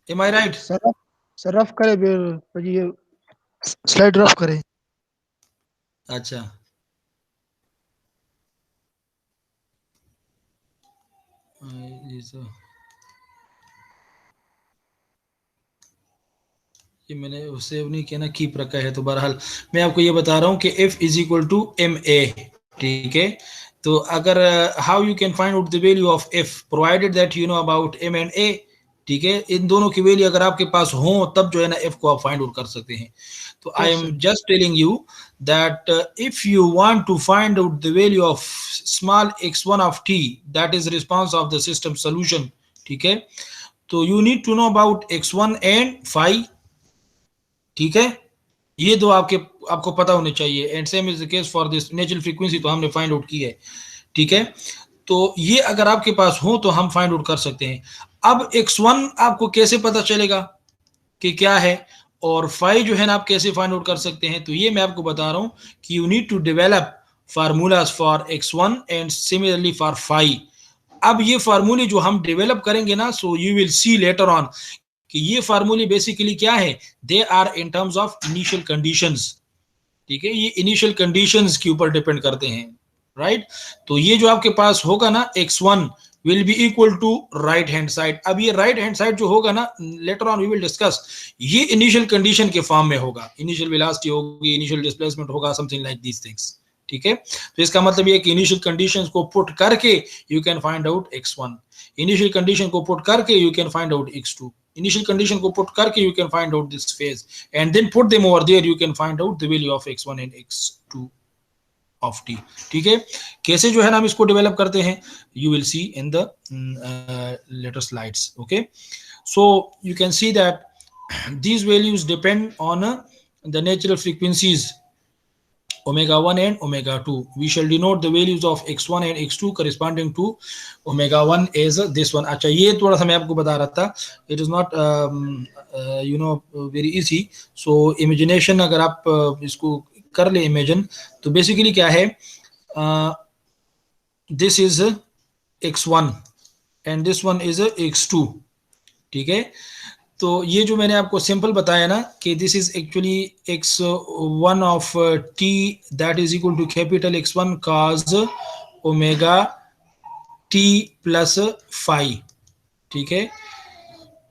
am I right? Sir rough करे फिर ये स्लाइड रफ करे। अच्छा, ये मैंने सेव नहीं किया ना, कीप रखा है। तो बहरहाल मैं आपको ये बता रहा हूँ कि F is equal to MA, ठीक है। तो अगर how you can find out the value of F provided that you know about M and A, ठीक है। इन दोनों की वैल्यू अगर आपके पास हो तब जो है ना F को आप फाइंड आउट कर सकते हैं। तो I am just telling you that if you want to find out the value of small x1 of t that is response of the system solution, ठीक है, तो you need to know about x1 and phi, ठीक है। ये दो आपको पता होने चाहिए। And same is the case for this natural frequency, तो हमने फाइंड आउट की है, ठीक है। तो ये अगर आपके पास हो तो हम फाइंड आउट कर सकते हैं। अब x1 आपको कैसे पता चलेगा कि क्या है, और phi जो है ना आप कैसे फाइंड आउट कर सकते हैं, तो ये मैं आपको बता रहा हूं कि you need to develop formulas for x1 and similarly for phi। अब ये फार्मूले जो हम डेवलप करेंगे ना, so you will see later on कि ये फार्मूले बेसिकली क्या है, they are in terms of initial conditions, ठीक है। ये इनिशियल कंडीशंस के ऊपर डिपेंड करते हैं, राइट। तो ये जो आपके पास होगा ना x1 will be equal to right hand side. अब ये राइट हैंड साइड जो होगा ना, later on we will discuss, ये इनिशियल कंडीशन के फॉर्म में होगा। इनिशियल वेलोसिटी होगी, इनिशियल डिस्प्लेसमेंट होगा, समथिंग लाइक दीस थिंग्स, ठीक है। तो इसका मतलब ये कि इनिशियल कंडीशंस को पुट करके you can find out x1, initial condition को पुट करके you can find out x2, initial condition को पुट करके you can find out this phase, and then put them over there, you can find out the value of x1 and x2 of t, ठीक है। कैसे जो है ना हम इसको डेवलप करते हैं, you will see in the later slides, okay. So you can see that these values depend on the natural frequencies omega 1 and omega 2. We shall denote the values of x1 and x2 corresponding to omega 1 as this one. अच्छा, ये थोड़ा सा मैं आपको बता रहा था, it is not you know very easy, so imagination अगर आप इसको कर ले इमेजिन, तो बेसिकली क्या है, this is x1 and this one is x2, ठीक है। तो ये जो मैंने आपको सिंपल बताया ना कि this is actually x1 of t that is equal to capital x1 cos omega t plus phi, ठीक है।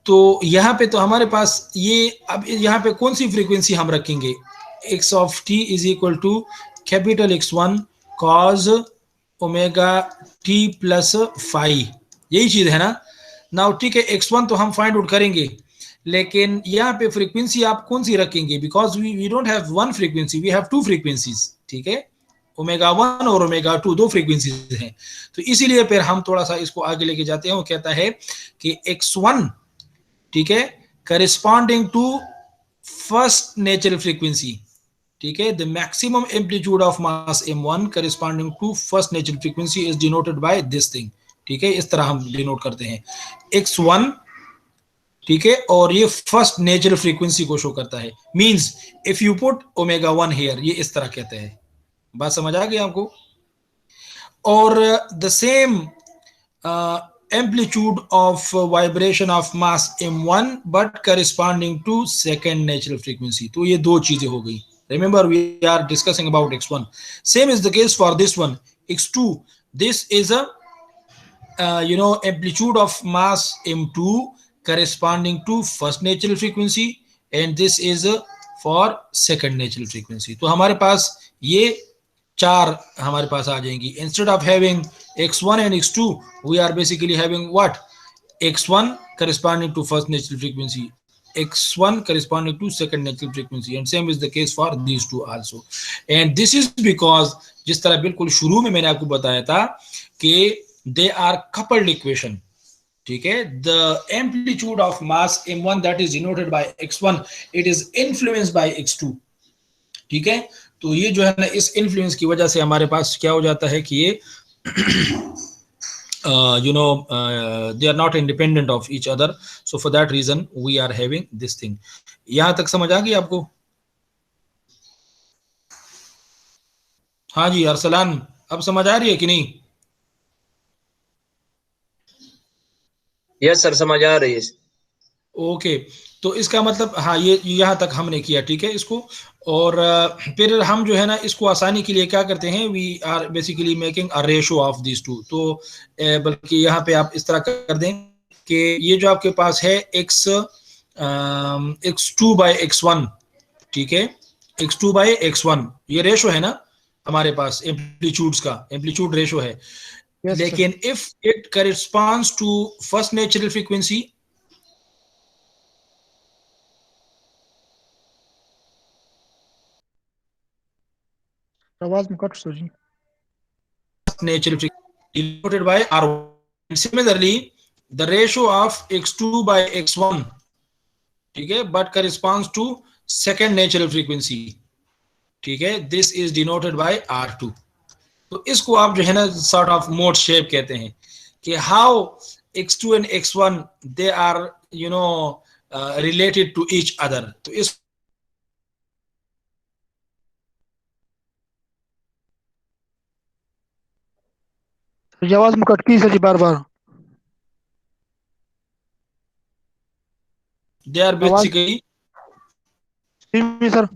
तो यहाँ पे तो हमारे पास ये, अब यहाँ पे कौन सी फ्रीक्वेंसी हम रखेंगे, x of t is equal to capital x1 cos omega t plus phi, यही चीज है ना। नाउ ठीक है, x1 तो हम फाइंड आउट करेंगे, लेकिन यहाँ पे फ्रीक्वेंसी आप कौन सी रखेंगे, because we don't have one frequency, we have two frequencies, ठीक है। ओमेगा 1 और ओमेगा 2 दो फ्रीक्वेंसीज हैं, तो इसीलिए फिर हम थोड़ा सा इसको आगे लेके जाते हैं। वो कहता है कि x1, ठीक है, corresponding to first natural frequency, ठीक है, the maximum amplitude of mass m1 corresponding to first natural frequency is denoted by this thing, ठीक है। इस तरह हम डिनोट करते हैं x1, ठीक है, और ये फर्स्ट नेचुरल फ्रीक्वेंसी को शो करता है। Means if you put omega 1 here, ये इस तरह कहते हैं। बात समझ आ गई आपको? और the same amplitude of vibration of mass m1 but corresponding to second natural frequency, तो ये दो चीजें हो गई। Remember we are discussing about x1. Same is the case for this one, x2. This is a amplitude of mass m2 corresponding to first natural frequency and this is for second natural frequency. तो हमारे पास ये चार हमारे पास आ जाएंगी। Instead of having x1 and x2, we are basically having what? x1 corresponding to first natural frequency, x1 corresponding to second natural frequency, and same is the case for these two also. And this is because जिस तरह बिल्कुल शुरू में मैंने आपको बताया था कि they are coupled equation, ठीक है। The amplitude of mass m1 that is denoted by x1, it is influenced by x2, ठीक है। तो ये जो है ना, इस इन्फ्लुएंस की वजह से हमारे पास क्या हो जाता है कि ये they are not independent of each other, so for that reason we are having this thing. यहां तक समझ आ गई आपको? हाँ जी अरसलान, अब समझ आ रही है कि नहीं? यस सर, समझ आ रही है। ओके, तो इसका मतलब हाँ, ये यहाँ तक हमने किया, ठीक है इसको। और फिर हम जो है ना, इसको आसानी के लिए क्या करते हैं, we are basically making a ratio of this two. तो बल्कि यहाँ पे आप इस तरह कर दें कि ये जो आपके पास है x2 by x1, ठीक है, x2 by x1, ये रेशो है ना हमारे पास एम्पलीट्यूड्स का, एम्पलीट्यूड रेशो है। Yes, लेकिन if it corresponds to first natural frequency, आवाज में कट सो जी। natural frequency denoted by R1. And similarly, the ratio of x2 by x1, ठीक है, but corresponds to second natural frequency, ठीक है, this is denoted by R2. तो इसको आप जो है ना sort of mode shape कहते हैं कि how x2 and x1 they are related to each other. तो इस ये आवाज में कट की सर जी बार बार। they are basically, सर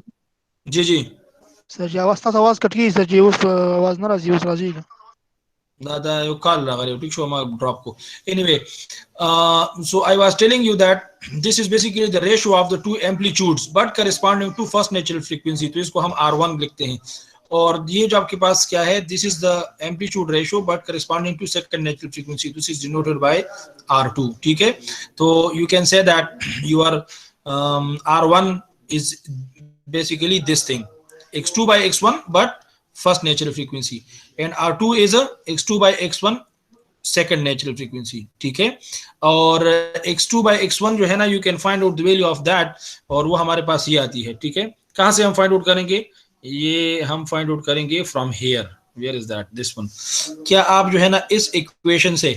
जी जी सर जी आवाज कट की सर जी, उस आवाज ना राजी उस राजी का दादा यो कॉल लगा रहे हो, ठीक शो हमारा ड्रॉप को। Anyway, so I was telling you that this is basically the ratio of the two amplitudes but corresponding to first natural frequency. तो इसको हम R1 लिखते हैं। और ये जो आपके पास क्या है, this is the amplitude ratio but corresponding to second natural frequency, this is denoted by R2, ठीक है। तो you can say that your R1 is basically this thing, x2 by x1 but first natural frequency, and R2 is a x2 by x1 second natural frequency, ठीक है। और x2 by x1 जो है ना, you can find out the value of that, और वो हमारे पास ये आती है, ठीक है। कहाँ से हम फाइंड आउट करेंगे? ये हम फाइंड आउट करेंगे from here. Where is that? This one. क्या आप जो है ना इस इक्वेशन से,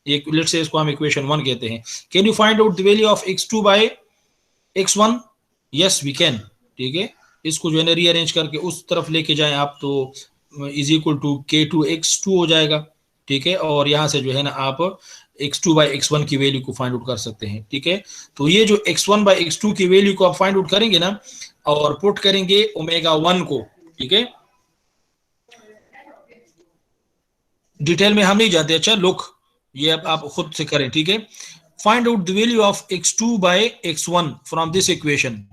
एक लेट्स से इसको हम इक्वेशन 1 कहते हैं, can you find out the value of x2 by x1? Yes we can, ठीक है। इसको जो है ना रीअरेंज करके उस तरफ लेके जाएं आप, तो इज इक्वल टू k2x2 हो जाएगा, ठीक है। और यहाँ से जो है ना आप x2 बाई x1 की वैल्यू को फाइंड आउट कर सकते हैं, ठीक है। तो ये जो x1 बाई x2 की वैल्यू को आप फाइंड आउट करेंगे ना, और पुट करेंगे ओमेगा 1 को, ठीक है। डिटेल में हम नहीं जाते, अच्छा लुक, ये आप खुद से करें, ठीक है। Find out the value of x2 by x1 from this equation,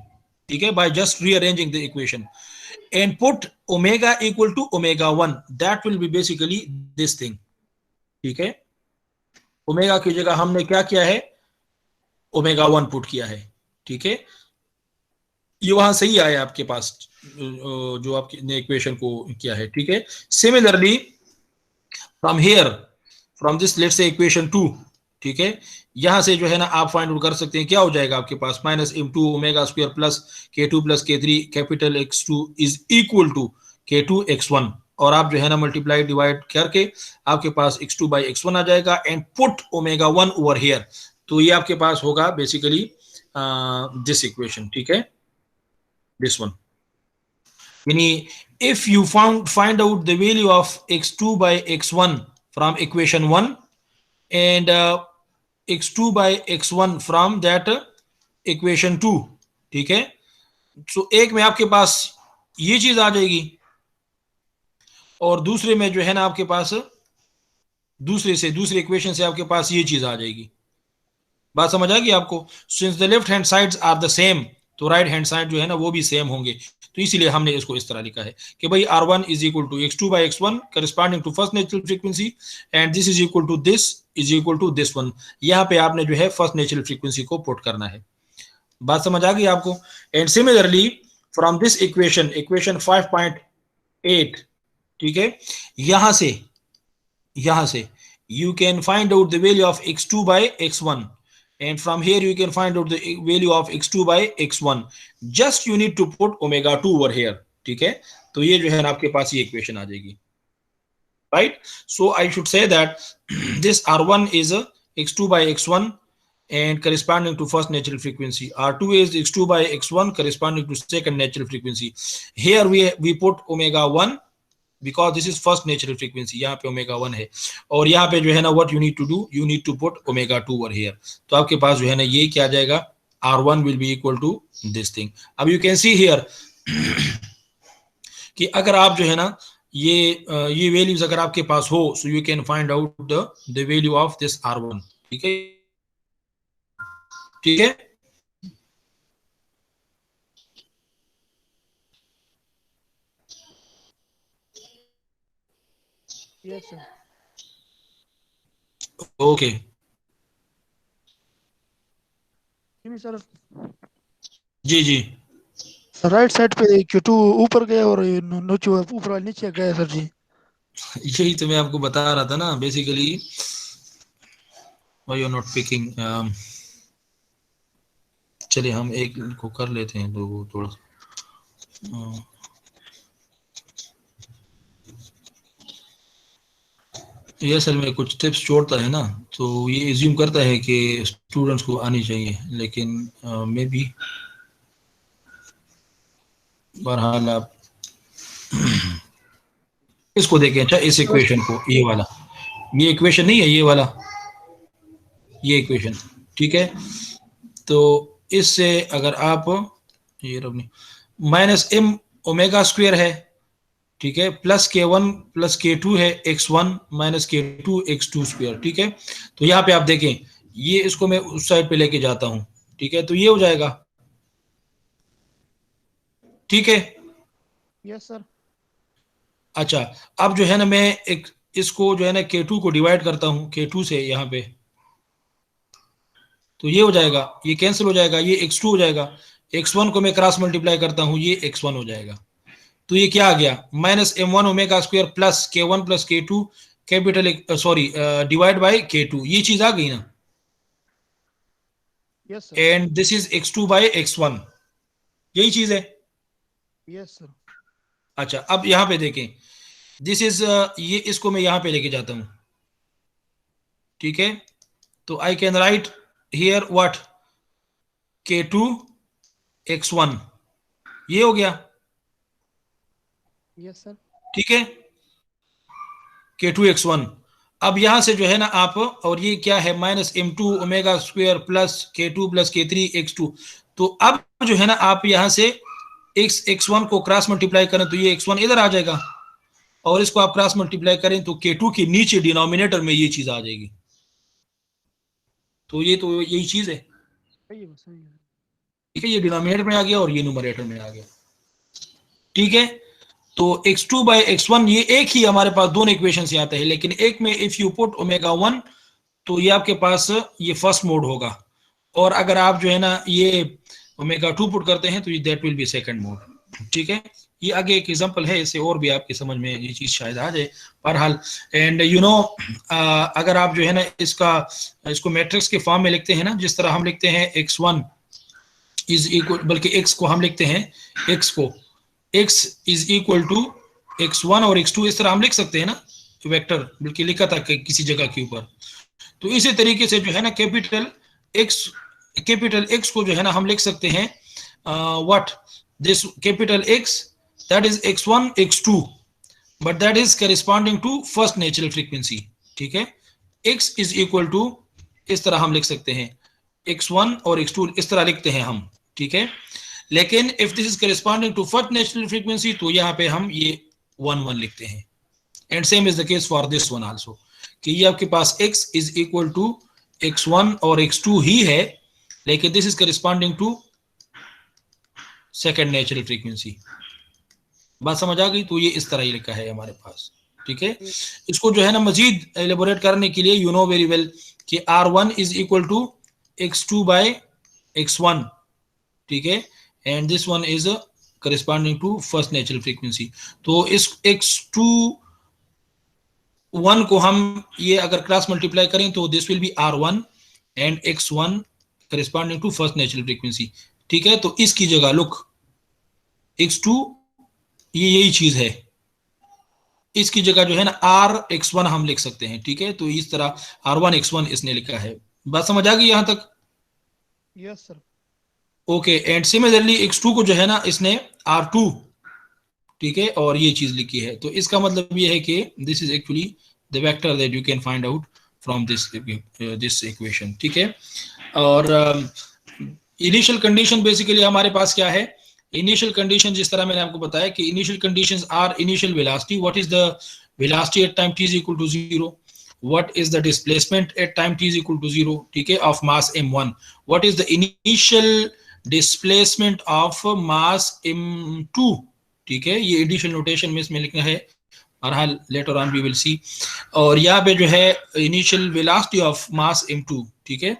ठीक है, by just rearranging the equation and put omega equal to omega 1, that will be basically this thing, ठीक है। ओमेगा की जगह हमने क्या किया है, ओमेगा 1 पुट किया है, ठीक है। ये वहां सही आया आपके पास जो आपने इक्वेशन को किया है, ठीक है। Similarly from here, from this let's से इक्वेशन 2, ठीक है, यहां से जो है ना आप फाइंड आउट कर सकते हैं, क्या हो जाएगा आपके पास, minus m2 omega square plus k2 plus k3 capital x2 is equal to k2 x1, और आप जो है ना मल्टीप्लाई डिवाइड करके आपके पास x2 बाई x1 आ जाएगा, and put omega 1 over here, तो ये आपके पास होगा बेसिकली दिस इक्वेशन, ठीक है, दिस वन। यानी if you find out the value of x2 by x1 from equation 1 and x2 by x1 from that equation 2, ठीक है। सो एक में आपके पास ये चीज आ जाएगी, और दूसरे में जो है ना आपके पास दूसरे इक्वेशन से आपके पास ये चीज आ जाएगी। बात समझ आ गई आपको? Since the left hand sides are the same, तो राइट हैंड साइड जो है ना वो भी सेम होंगे, तो इसीलिए हमने इसको इस तरह लिखा है कि भाई r1 is equal to x2 by x1 corresponding to first natural frequency, and this is equal to this is equal to this one. यहाँ पे आपने जो है फर्स्ट नेचुरल फ्रीक्वेंसी को पुट करना है। बात समझ आ गई आपको? And similarly from this equation, equation 5.8, ठीक है, यहां से you can find out the value of x2 by x1, and from here you can find out the value of x2 by x1, just you need to put omega 2 over here, ठीक है। तो ये जो है ना आपके पास ये इक्वेशन आ जाएगी, right? So I should say that this r1 is x2 by x1 and corresponding to first natural frequency, r2 is x2 by x1 corresponding to second natural frequency. Here we put omega 1 because this is first natural frequency, यहाँ पे ओमेगा 1 है, और यहाँ पे जो है ना what you need to do, you need to put omega 2 over here, तो आपके पास जो है ना ये क्या आ जाएगा, r1 will be equal to this thing। अब you can see here कि अगर आप जो है ना ये वैल्यूज अगर आपके पास हो, so you can find out the value of this r1, ठीक है, ठीक है। Yes, sir. ओके, सर जी जी, राइट साइड पे Q2 ऊपर गया और नीचे ऊपर वाला नीचे गया सर जी। यही तो मैं आपको बता रहा था ना basically, why you are not picking. चलिए हम एक को कर लेते हैं, तो वो थोड़ा ये असल में कुछ टिप्स छोड़ता है ना, तो ये एज्यूम करता है कि स्टूडेंट्स को आनी चाहिए, लेकिन मे बी बहरहाल आप इसको देखें। अच्छा, इस इक्वेशन को, ये वाला, ये इक्वेशन नहीं है, ये वाला, ये इक्वेशन, ठीक है। तो इससे अगर आप ये रखनी माइनस m ओमेगा स्क्वायर है, ठीक है, प्लस k1 प्लस k2 है x1 minus k2 x2 square, ठीक है। तो यहाँ पे आप देखें, ये इसको मैं उस साइड पे लेके जाता हूं, ठीक है, तो ये हो जाएगा, ठीक है। Yes sir. अच्छा, अब जो है ना मैं एक इसको जो है ना k2 को डिवाइड करता हूं k2 से यहाँ पे, तो ये हो जाएगा, ये कैंसिल हो जाएगा, ये x2 हो जाएगा, x1 को मैं क्रॉस मल्टीप्लाई करता हूं, ये x1 हो जाएगा। तो ये क्या आ गया, minus m1 omega square plus k1 plus k2 capital sorry divide by k2, ये चीज आ गई ना। Yes sir. And this is x2 by x1, यही चीज है। Yes sir. अच्छा, अब यहां पे देखें, दिस इज ये इसको मैं यहां पे लेके जाता हूं, ठीक है। तो I can write here what, k2 x1, ये हो गया, यस सर। ठीक है, K2 X1। अब यहां से जो है ना आप, और ये क्या है minus M2 omega square plus K2 plus K3 X2। तो अब जो है ना आप यहां से X1 को क्रॉस मल्टीप्लाई करें तो ये X1 इधर आ जाएगा, और इसको आप क्रॉस मल्टीप्लाई करें तो K2 के नीचे डिनोमिनेटर में ये चीज आ जाएगी। तो ये तो यही चीज है, ठीक है, ये डिनोमिनेटर में आ गया और ये न्यूमरेटर में आ गया। ठीक है, तो x2 बाय x1 ये एक ही हमारे पास दोनों इक्वेशन से आता है, लेकिन एक में इफ यू पुट ओमेगा 1 तो ये आपके पास ये फर्स्ट मोड होगा, और अगर आप जो है ना ये ओमेगा 2 पुट करते हैं तो ये that will B second mode. ठीक है, ये आगे एक एग्जांपल है, इससे और भी आपकी समझ में ये चीज शायद आ जाए। बहरहाल एंड यू नो अगर आप जो है ना इसको मैट्रिक्स के फॉर्म में लिखते हैं ना, जिस तरह हम लिखते हैं x1 इज इक्वल, बल्कि x को हम लिखते हैं x is equal to x1 और x2, इस तरह हम लिख सकते हैं ना वेक्टर, बल्कि लिखा था किसी जगह के ऊपर। तो इसी तरीके से जो है ना कैपिटल X को जो है ना हम लिख सकते हैं what this capital X that is x1 x2, but that is corresponding to first natural frequency. ठीक है, x इज इक्वल टू, इस तरह हम लिख सकते हैं x1 और x2, इस तरह लिखते हैं हम। ठीक है, लेकिन if this is corresponding to first natural frequency तो यहाँ पे हम ये 1 1 लिखते हैं। And same is the case for this one also, कि ये आपके पास x is equal to x1 और x2 ही है, लेकिन this is corresponding to second natural frequency. बात समझ आ गई? तो ये इस तरह ही लिखा है हमारे पास। ठीक है, इसको जो है ना मजीद एलेबोरेट करने के लिए यू नो वेरी वेल कि R1 is equal to x2 by x1। ठीक है, and this one is corresponding to first natural frequency. तो इस x2 को हम ये अगर क्रॉस मल्टीप्लाई करें तो this will be R1 and x1 corresponding to first natural frequency. ठीक है, तो इसकी जगह लुक x2 ये यही चीज है, इसकी जगह जो है ना R(x1) हम लिख सकते हैं। ठीक है, तो इस तरह R1 x1 इसने लिखा है। बात समझ आ गई यहां तक? Yes sir. Okay, and similarly x2 को जो है ना इसने R2, ठीक है, और ये चीज लिखी है। तो इसका मतलब ये है कि this is actually the vector that you can find out from this equation. ठीक है, और इनिशियल कंडीशन बेसिकली हमारे पास क्या है? इनिशियल कंडीशन जिस तरह मैंने आपको बताया कि initial conditions are initial velocity, what is the velocity at time t is equal to 0, what is the displacement at time t is equal to 0, ठीक है, of mass m1, what is the initial displacement of mass m2, ठीक है, ये इनिशियल नोटेशन में इसमें लिखना है, बहरहाल later on we will see. और यहाँ पे जो है initial velocity of mass m2, ठीक है,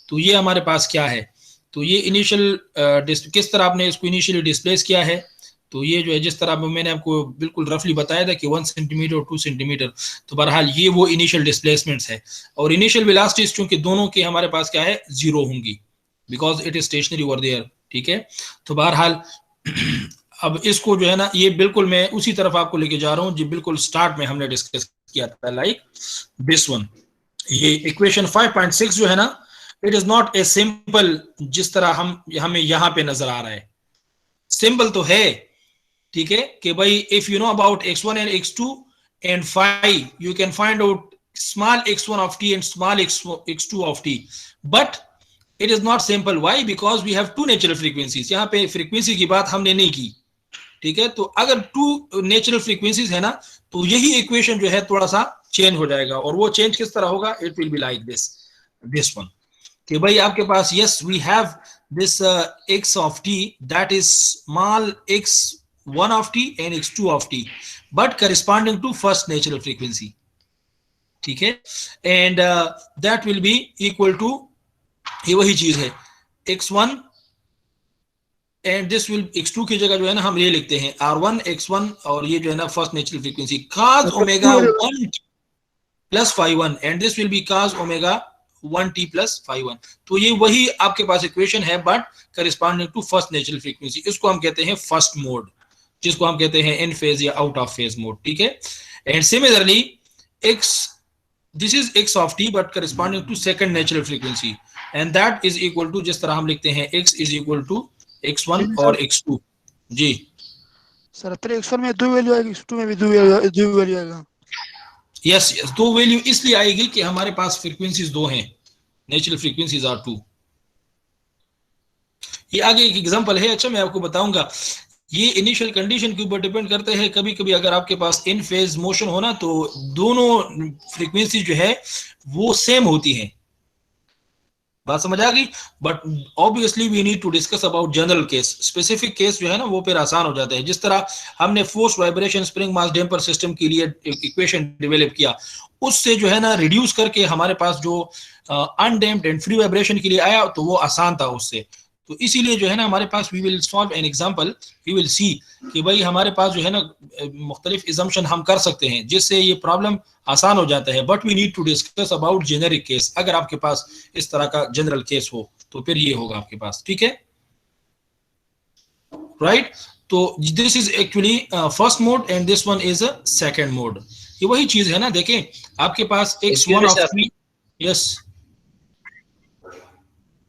तो ये हमारे पास क्या है? तो ये इनिशियल किस तरह आपने इसको इनिशियली डिस्प्लेस किया है, तो ये जो है जिस तरह मैंने आपको बिल्कुल रफली बताया था कि 1 सेंटीमीटर और 2 सेंटीमीटर, तो बहरहाल ये वो इनिशियल डिस्प्लेसमेंट्स है। और इनिशियल वेलोसिटीज चूंकि दोनों के हमारे पास क्या है 0 होंगी, because it is stationary over there. ठीक है, तो बहरहाल अब इसको जो है ना ये बिल्कुल मैं उसी तरफ आपको लेके जा रहा हूँ जी, बिल्कुल स्टार्ट में हमने डिस्कस किया था, लाइक दिस वन। ये इक्वेशन 5.6 जो है ना, it is not a simple जिस तरह हमें यहाँ पे नजर आ रहा है। सिंपल तो है, ठीक है, कि भाई if you know about x1 and x2 and phi, you can find out small x1 of t and small x2 of t, but it is not simple. Why? Because we have two natural frequencies. यहाँ पे फ्रीक्वेंसी की बात हमने नहीं की, ठीक है। तो अगर टू नेचुरल फ्रीक्वेंसीज है ना, तो यही इक्वेशन जो है थोड़ा सा चेंज हो जाएगा। और वो चेंज किस तरह होगा? It will be like this one, कि भाई आपके पास yes we have this x of t that is small x1 of t and x2 of t, but corresponding to first natural frequency, ठीक है, and that will be equal to, ये वही चीज है x1 and this will x2 की जगह जो है ना हम ये लिखते हैं r1 x1, और ये जो है ना first natural frequency cos omega 1 plus phi 1 and this will be cos omega 1t plus phi 1। तो ये वही आपके पास इक्वेशन है, but corresponding to first natural frequency. इसको हम कहते हैं फर्स्ट मोड, जिसको हम कहते हैं इन फेज या आउट ऑफ फेज मोड, ठीक है। And similarly this is x of t but corresponding to second natural frequency, and that is equal to, जिस तरह हम लिखते हैं x is equal to x1 और x2। जी सर फिर x1 में 2 वैल्यू आएगी, x2 में भी 2 वैल्यू आएगा। यस यस, 2 वैल्यू इसलिए आएगी कि हमारे पास फ्रीक्वेंसीज 2 हैं, नेचुरल फ्रीक्वेंसीज आर 2। ये आगे एक एग्जांपल है, अच्छा मैं आपको बताऊंगा। ये इनिशियल कंडीशन के ऊपर डिपेंड करते हैं। कभी कभी अगर आपके पास इन फेज मोशन हो ना, तो दोनों फ्रीक्वेंसी जो है वो सेम होती हैं। बात समझ आ गई? But obviously we need to discuss about general case. Specific case जो है ना वो फिर आसान हो जाता है। जिस तरह हमने force vibration spring mass damper system के लिए इक्वेशन डेवलप किया, उससे जो है ना रिड्यूस करके हमारे पास जो अनडैम्प्ड एंड फ्री वाइब्रेशन के लिए आया, तो वो आसान था उससे। तो इसीलिए जो है ना हमारे पास we will solve an example, we will see कि भाई हमारे पास जो है ना मुख्तलिफ इजम्पशन हम कर सकते हैं जिससे ये प्रॉब्लम आसान हो जाता है। But we need to discuss about generic case. अगर आपके पास इस तरह का जनरल केस हो तो फिर ये होगा आपके पास, ठीक है, राइट। तो this is actually first mode and this one is a second mode. ये वही चीज है ना, देखें आपके पास x1 ऑफ t। यस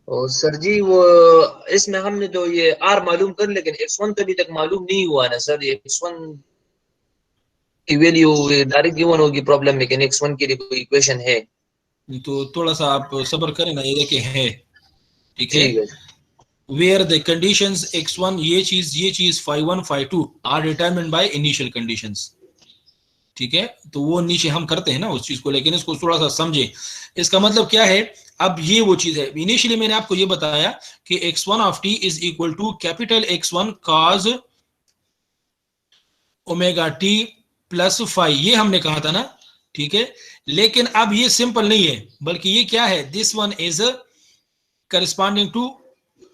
और सर जी वो इसमें हमने तो ये आर मालूम कर, लेकिन x1 तो अभी तक मालूम नहीं हुआ ना सर। ये x1 की वैल्यू डायरेक्ट गिवन होगी प्रॉब्लम में, लेकिन x1 के लिए कोई इक्वेशन है तो थोड़ा सा आप सब्र करें ना, ये देखें है, ठीक है। ठीक है। Where the conditions x1 ये चीज phi1 phi2 are determined by initial conditions, ठीक है। तो वो नीचे हम करते हैं ना उस चीज को, लेकिन इसको थोड़ा सा समझे। इसका मतलब क्या है, अब ये वो चीज है। इनिशियली मैंने आपको ये बताया कि x1 of t is equal to capital x1 cos omega t plus phi, ये हमने कहा था ना, ठीक है। लेकिन अब ये सिंपल नहीं है, बल्कि ये क्या है, this one is corresponding to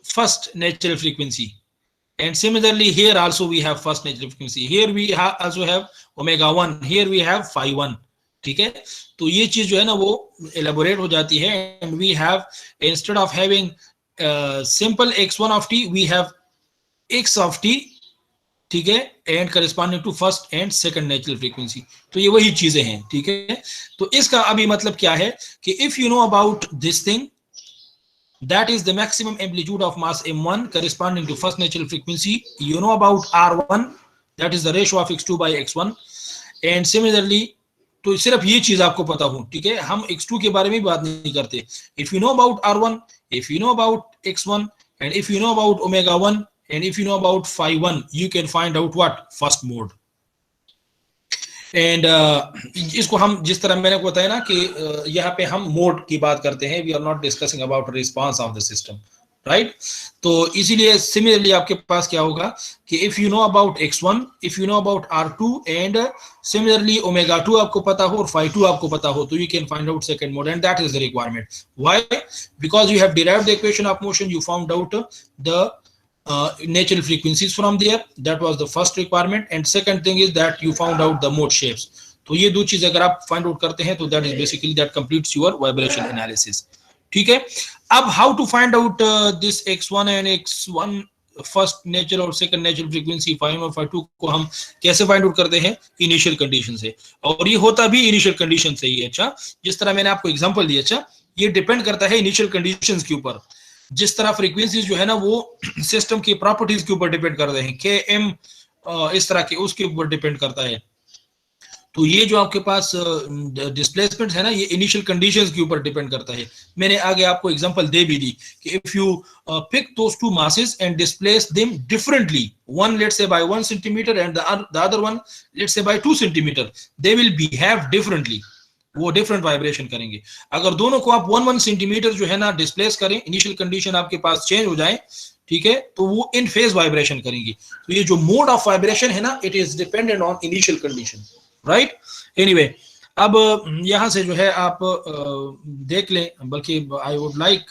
first natural frequency, and similarly here also we have first natural frequency, here we also have omega 1, here we have phi 1, ठीक है। तो ये चीज जो है ना वो elaborate हो जाती है, and we have instead of having simple x1 of t we have x of t, ठीक है, and corresponding to first and second natural frequency. तो ये वही चीजें हैं, ठीक है। तो इसका अभी मतलब क्या है कि if you know about this thing, that is the maximum amplitude of mass m1 corresponding to first natural frequency, you know about r1, that is the ratio of x2 by x1, and similarly तो सिर्फ ये चीज आपको पता हो, ठीक है। हम x2 के बारे में बात नहीं करते। if you know about r1, if you know about x1, and if you know about omega 1, and if you know about phi 1, you can find out what first mode. And इसको हम जिस तरह मैंने को बताया ना कि यहाँ पे हम मोड की बात करते हैं, we are not discussing about response of the system, right. तो इसीलिए सिमिलरली आपके पास क्या होगा कि if you know about x1, if you know about r2, and similarly omega 2 आपको पता हो और phi 2 आपको पता हो, तो you can find out second mode, and that is the requirement. Why? Because you have derived the equation of motion, you found out the natural frequencies from there, that was the first requirement, and second thing is that you found out the mode shapes. तो ये दो चीज अगर आप फाइंड आउट करते हैं तो that is basically that completes your vibration analysis, ठीक है। अब how to find out this x1 and x1 first natural और सेकंड नेचुरल फ्रीक्वेंसी phi 1 और phi 2 को हम कैसे फाइंड आउट करते हैं? इनिशियल कंडीशन से, और ये होता भी इनिशियल कंडीशन से ही है। अच्छा, जिस तरह मैंने आपको एग्जांपल दिया, अच्छा ये डिपेंड करता है इनिशियल कंडीशंस के ऊपर। जिस तरह फ्रीक्वेंसीज जो है ना वो सिस्टम की प्रॉपर्टीज के ऊपर डिपेंड करते हैं, के एम इस तरह के उसके ऊपर डिपेंड करता है। तो ये जो आपके पास डिस्प्लेसमेंट है ना, ये इनिशियल कंडीशंस के ऊपर डिपेंड करता है। मैंने आगे आपको एग्जांपल दे भी दी कि if you pick those two masses and displace them differently, one let's say by 1 centimeter and the other one let's say by 2 centimeter, they will behave differently, वो डिफरेंट वाइब्रेशन करेंगे। अगर दोनों को आप 1 सेंटीमीटर जो है ना डिस्प्लेस करें, इनिशियल कंडीशन आपके पास चेंज हो जाए, ठीक है, तो वो इन फेज वाइब्रेशन करेंगे। तो ये जो मोड ऑफ वाइब्रेशन है ना, it is dependent on initial condition, right. Anyway, अब यहां से जो है आप देख लें, बल्कि आई वुड लाइक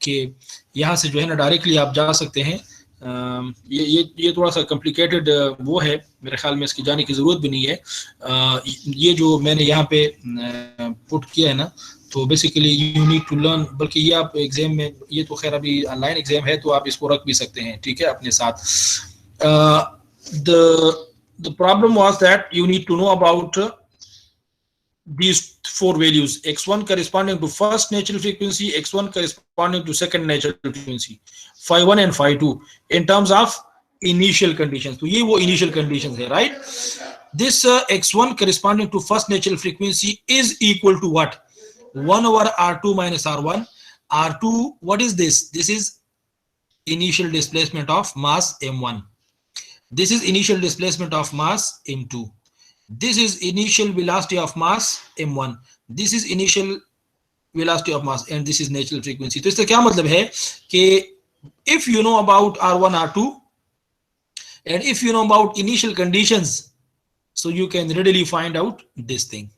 कि यहां से जो है ना डायरेक्टली आप जा सकते हैं। ये थोड़ा सा कॉम्प्लिकेटेड वो है, मेरे ख्याल में इसकी जाने की जरूरत भी नहीं है। ये जो मैंने यहाँ पे पुट किया है ना, तो basically you need to learn, बल्कि ये आप एग्जाम में, ये तो खैर अभी ऑनलाइन एग्जाम है तो आप इसको रख भी सकते हैं, ठीक है, अपने साथ। The problem was that you need to know about these four values, x1 corresponding to first natural frequency, x1 corresponding to second natural frequency, phi 1 and phi 2 in terms of initial conditions. तो ये वो इनिशियल कंडीशंस है, right. This x1 corresponding to first natural frequency is equal to what? 1 over r2 minus r1. R2, what is this? This is initial displacement of mass m1. This is initial displacement of mass m2. This is initial velocity of mass m1. This is initial velocity of mass, and this is natural frequency. तो इसका क्या मतलब है कि if you know about r1 r2 and if you know about initial conditions, so you can readily find out this thing.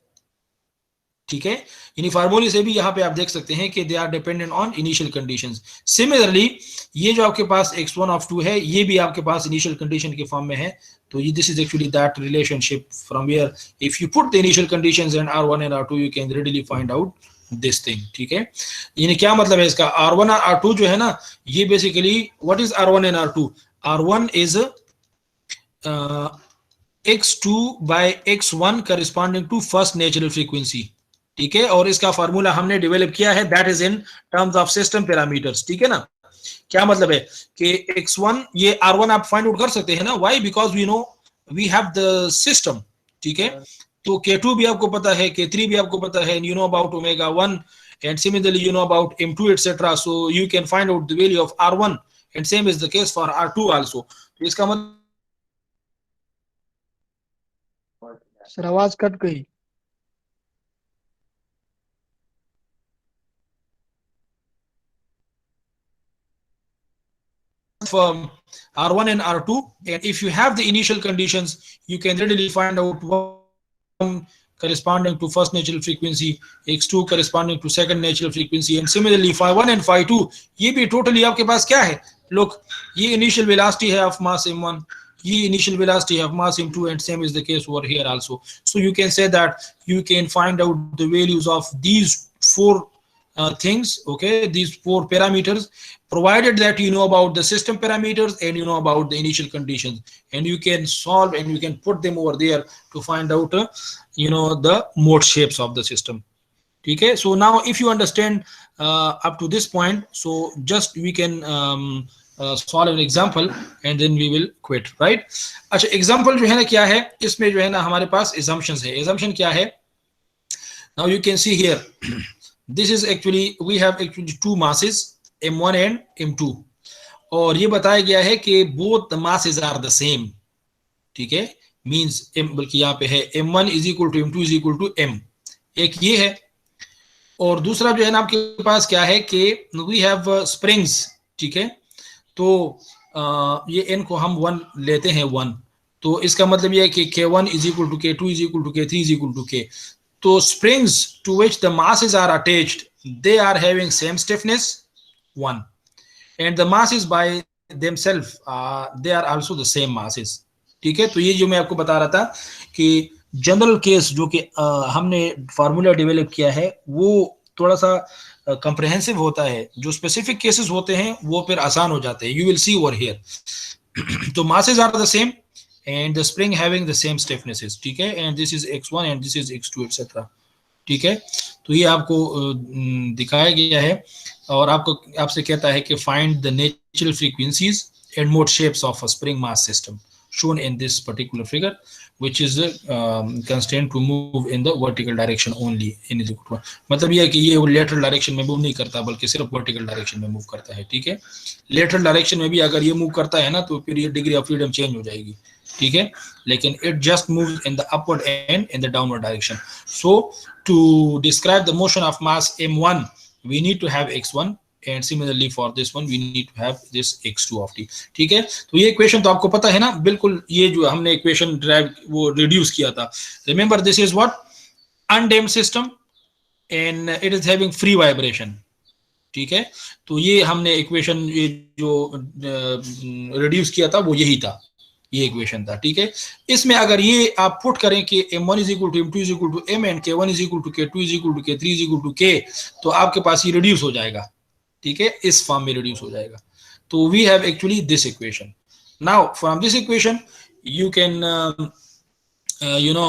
ठीक है, इन्हीं फार्मूले से भी यहाँ पे आप देख सकते हैं कि they are dependent on initial conditions. Similarly ये जो आपके पास x1 of 2 है, ये भी आपके पास इनिशियल कंडीशन के फॉर्म में है। तो ये this is actually that relationship from where if you put the initial conditions and r1 and r2 you can readily find out this thing. ठीक है, यानी क्या मतलब है इसका? r1 और r2 जो है ना, ये basically what is r1 and r2? r1 is x2 by x1 corresponding to first natural frequency। ठीक है, और इसका फार्मूला हमने डेवलप किया है, that is in terms of system parameters. ठीक है ना, क्या मतलब है कि x1 ये r1 आप फाइंड आउट कर सकते हैं ना, why? Because we know we have the system. ठीक है, तो k2 भी आपको पता है, k3 भी आपको पता है, you know about omega 1 and similarly you know about m2 etcetera, so you can find out the value of r1 and same is the case for r2 also. तो इसका मतलब सर आवाज कट गई। r1 and r2, and if you have the initial conditions you can readily find out one corresponding to first natural frequency, x2 corresponding to second natural frequency, and similarly phi1 and phi2 ये भी totally आपके पास क्या है? Look, ये initial velocity है of mass m1, ये initial velocity of mass m2, and same is the case over here also. So you can say that you can find out the values of these four things, okay, these four parameters, provided that you know about the system parameters and you know about the initial conditions, and you can solve and you can put them over there to find out you know the mode shapes of the system. Okay, so now if you understand up to this point, so just we can solve an example and then we will quit, right? अच्छा, example जो है ना क्या है, इसमें जो है ना हमारे पास assumptions है। assumption क्या है? Now you can see here this is actually we have actually two masses m1 and m2, और ये बताया गया है कि both the masses are the same। ठीक है, means m, बल्कि यहाँ पे है m1 is equal to m2 is equal to m, एक ये है। और दूसरा जो है ना आपके पास क्या है कि we have springs। ठीक है, तो ये n को हम 1 लेते हैं 1, तो इसका मतलब ये है कि k1 is equal to k2 is equal to k3 is equal to k। तो springs to which the masses are attached, they are having same stiffness 1, and the masses by themselves they are also the same masses। ठीक है, तो ये जो मैं आपको बता रहा था कि जनरल केस जो कि हमने फार्मूला डेवलप किया है वो थोड़ा सा कंप्रिहेंसिव होता है, जो स्पेसिफिक केसेस होते हैं वो फिर आसान हो जाते हैं। You will C over here तो masses are the same and the spring having the same stiffnesses। ठीक है, and this is x1 and this is x2 etc। ठीक है, तो ये आपको दिखाया गया है और आपसे कहता है कि find the natural frequencies and mode shapes of a spring mass system shown in this particular figure, which is constrained to move in the vertical direction only in is equal to। मतलब ये है कि ये lateral direction में मूव नहीं करता बल्कि सिर्फ vertical direction में मूव करता है। ठीक है, lateral direction में भी अगर ये मूव करता है ना तो फिर ये डिग्री ऑफ फ्रीडम चेंज हो जाएगी। ठीक है, लेकिन it just moves in the upward and in the downward direction। So to describe the motion of mass m1 we need to have x1, and similarly for this one we need to have this x2 of t। ठीक है, तो ये इक्वेशन तो आपको पता है ना बिल्कुल, ये जो हमने इक्वेशन ड्राइव वो रिड्यूस किया था। Remember this is what? Undamped system and it is having free vibration. ठीक है, तो ये हमने इक्वेशन ये जो रिड्यूस किया था वो यही था, ये इक्वेशन था। ठीक है, इसमें अगर ये आप पुट करें कि m1 is equal to m2 is equal to m and k1 is equal to k2 is equal to k3 is equal to k, तो आपके पास ये रिड्यूस हो जाएगा। ठीक है, इस फॉर्म में रिड्यूस हो जाएगा। तो we have actually this equation. Now from this equation you can you know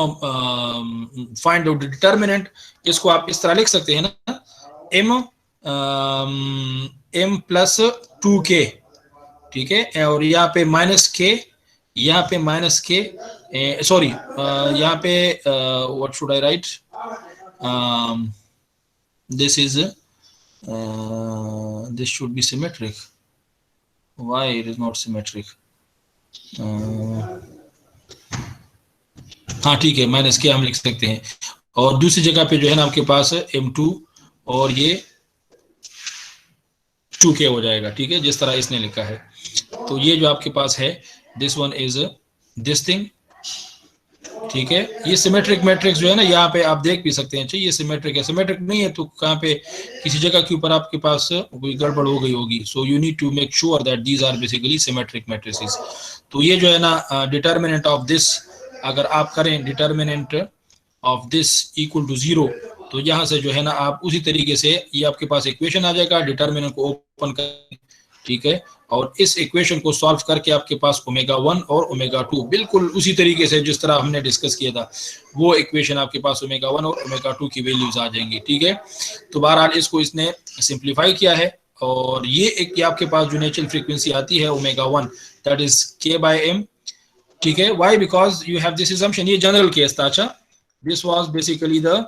find out the determinant. इसको आप इस तरह लिख सकते हैं ना, m plus 2k। ठीक है, और यहाँ पे माइनस के, यहाँ पे माइनस के, सॉरी यहाँ पे what should I right, this is this should be symmetric. Why it is not symmetric? हाँ ठीक है, माइनस के हम लिख सकते हैं, और दूसरी जगह पे जो है ना आपके पास m2 और ये 2k हो जाएगा, ठीक है, जिस तरह इसने लिखा है। तो ये जो आपके पास है, this one is this thing, ठीक है। ये सिमेट्रिक मैट्रिक्स जो है ना, यहाँ पे आप देख भी सकते हैं, ये सिमेट्रिक है, सिमेट्रिक नहीं है तो कहाँ पे किसी जगह के ऊपर आपके पास कोई गड़बड़ हो गई होगी। So you need to make sure that these are basically symmetric matrices. तो ये जो है ना डिटर्मिनेंट ऑफ दिस, अगर आप करें determinant of this equal to 0, तो यहाँ से जो है ना आप उसी तरीके से ये आपके पास इक्वेशन आ जाएगा, डिटर्मिनेंट को ओपन कर, ठीक है, और इस इक्वेशन को सॉल्व करके आपके पास ओमेगा 1 और ओमेगा 2 बिल्कुल उसी तरीके से जिस तरह हमने डिस्कस किया था, वो इक्वेशन आपके पास ओमेगा 1 और ओमेगा 2 की वैल्यूज आ जाएंगी, ठीक है। तो बहरहाल इसको इसने सिंप्लीफाई किया है, और ये एक आपके पास जो नेचुरल फ्रीक्वेंसी आती है ओमेगा 1, दैट इज k/m, ठीक है। Why? Because you have this assumption, ये जनरल केस था। अच्छा, this was basically the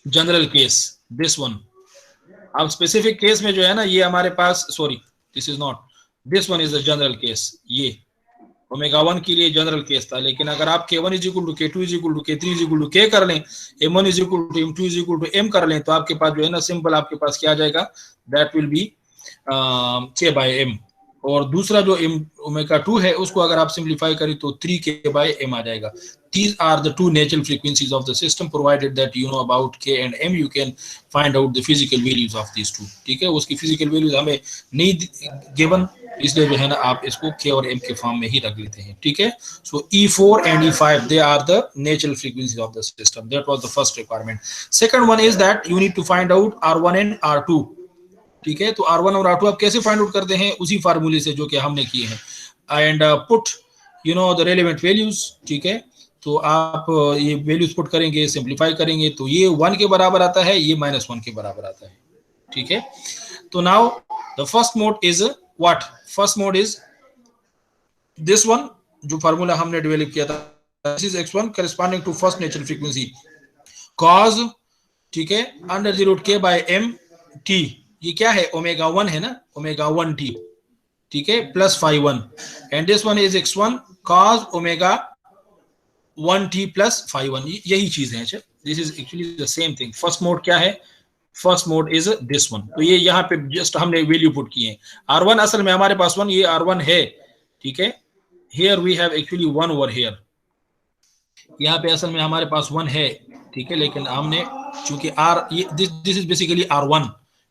general case, this one. अब स्पेसिफिक केस में जो है ना, ये हमारे पास, sorry this is not, this one is the general case. ये ओमेगा 1 के लिए जनरल केस था, लेकिन अगर आप k1 is equal to k2 is equal to k3 is equal to k कर लें, m1 is equal to m2 is equal to m कर लें, तो आपके पास जो है ना सिंपल आपके पास क्या आ जाएगा, दैट विल बी k/m। और दूसरा जो ओमेगा 2 है, उसको अगर आप सिंप्लीफाई करें तो 3k/m आ जाएगा। These are the two natural frequencies of the system, provided that you know about k and m, you can find out the physical values of these two, ठीक है। उसकी फिजिकल वैल्यूज हमें नहीं गिवन, इसलिए जो है ना आप इसको k और m के फॉर्म में ही रख लेते हैं, ठीक है। So E4 and E5 they are the natural frequencies of the system. That was the first requirement. Second one is that you need to find out R1 and R2, ठीक है। तो R1 और R2 आप कैसे फाइंड आउट करते हैं, उसी फार्मूले से जो कि हमने किए हैं, and put you know the relevant values, ठीक है। तो आप ये वैल्यूज पुट करेंगे, सिंप्लीफाई करेंगे, तो ये 1 के बराबर आता है, ये -1 के बराबर आता है, ठीक है। तो now the first mode is what, first mode is this one, जो फार्मूला हमने डेवलप किया था, this is x1 corresponding to first natural frequency cos, ठीक है, √k/m t, ये क्या है, ओमेगा 1 है ना, ओमेगा 1t, ठीक है, plus phi1, and this one is x1 cos omega 1t plus phi1, यही चीज है। अच्छा, this is actually the same thing. First mode क्या है, first mode is this one. तो ये यहाँ पे जस्ट हमने वैल्यू पुट की है। R1 असल में हमारे पास 1, ये R1 है, ठीक है। Here we have actually 1 over here, यहाँ पे असल में हमारे पास 1 है, ठीक है, लेकिन हमने चूंकि दिस इज बेसिकली R1,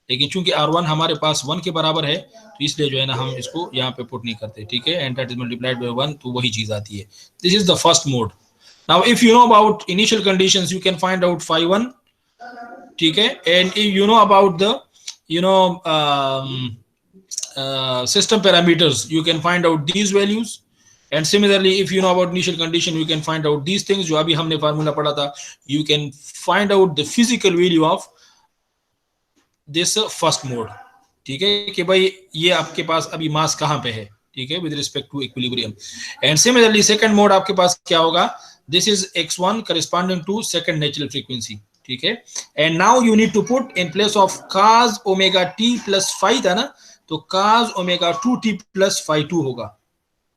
लेकिन चूंकि R1 हमारे पास 1 के बराबर है, तो इसलिए जो है ना हम इसको यहाँ पे पुट नहीं करते, ठीक है, and that is multiplied by 1, तो वही चीज आती है। This is the first mode. Now if you know about initial conditions, you can find out phi1, ठीक है, and if you know about the you know system parameters, you can find out these values, and similarly if you know about initial condition, you can find out these things जो अभी हमने फार्मूला पढ़ा था। You can find out the physical value of this first mode, ठीक है, कि भाई ये आपके पास अभी मास कहाँ पे है, ठीक है, with respect to equilibrium. And similarly second mode आपके पास क्या होगा, this is x1 corresponding to second natural frequency, ठीक है। And now you need to put in place of cos omega t plus phi था ना, तो cos omega 2t plus phi2 होगा,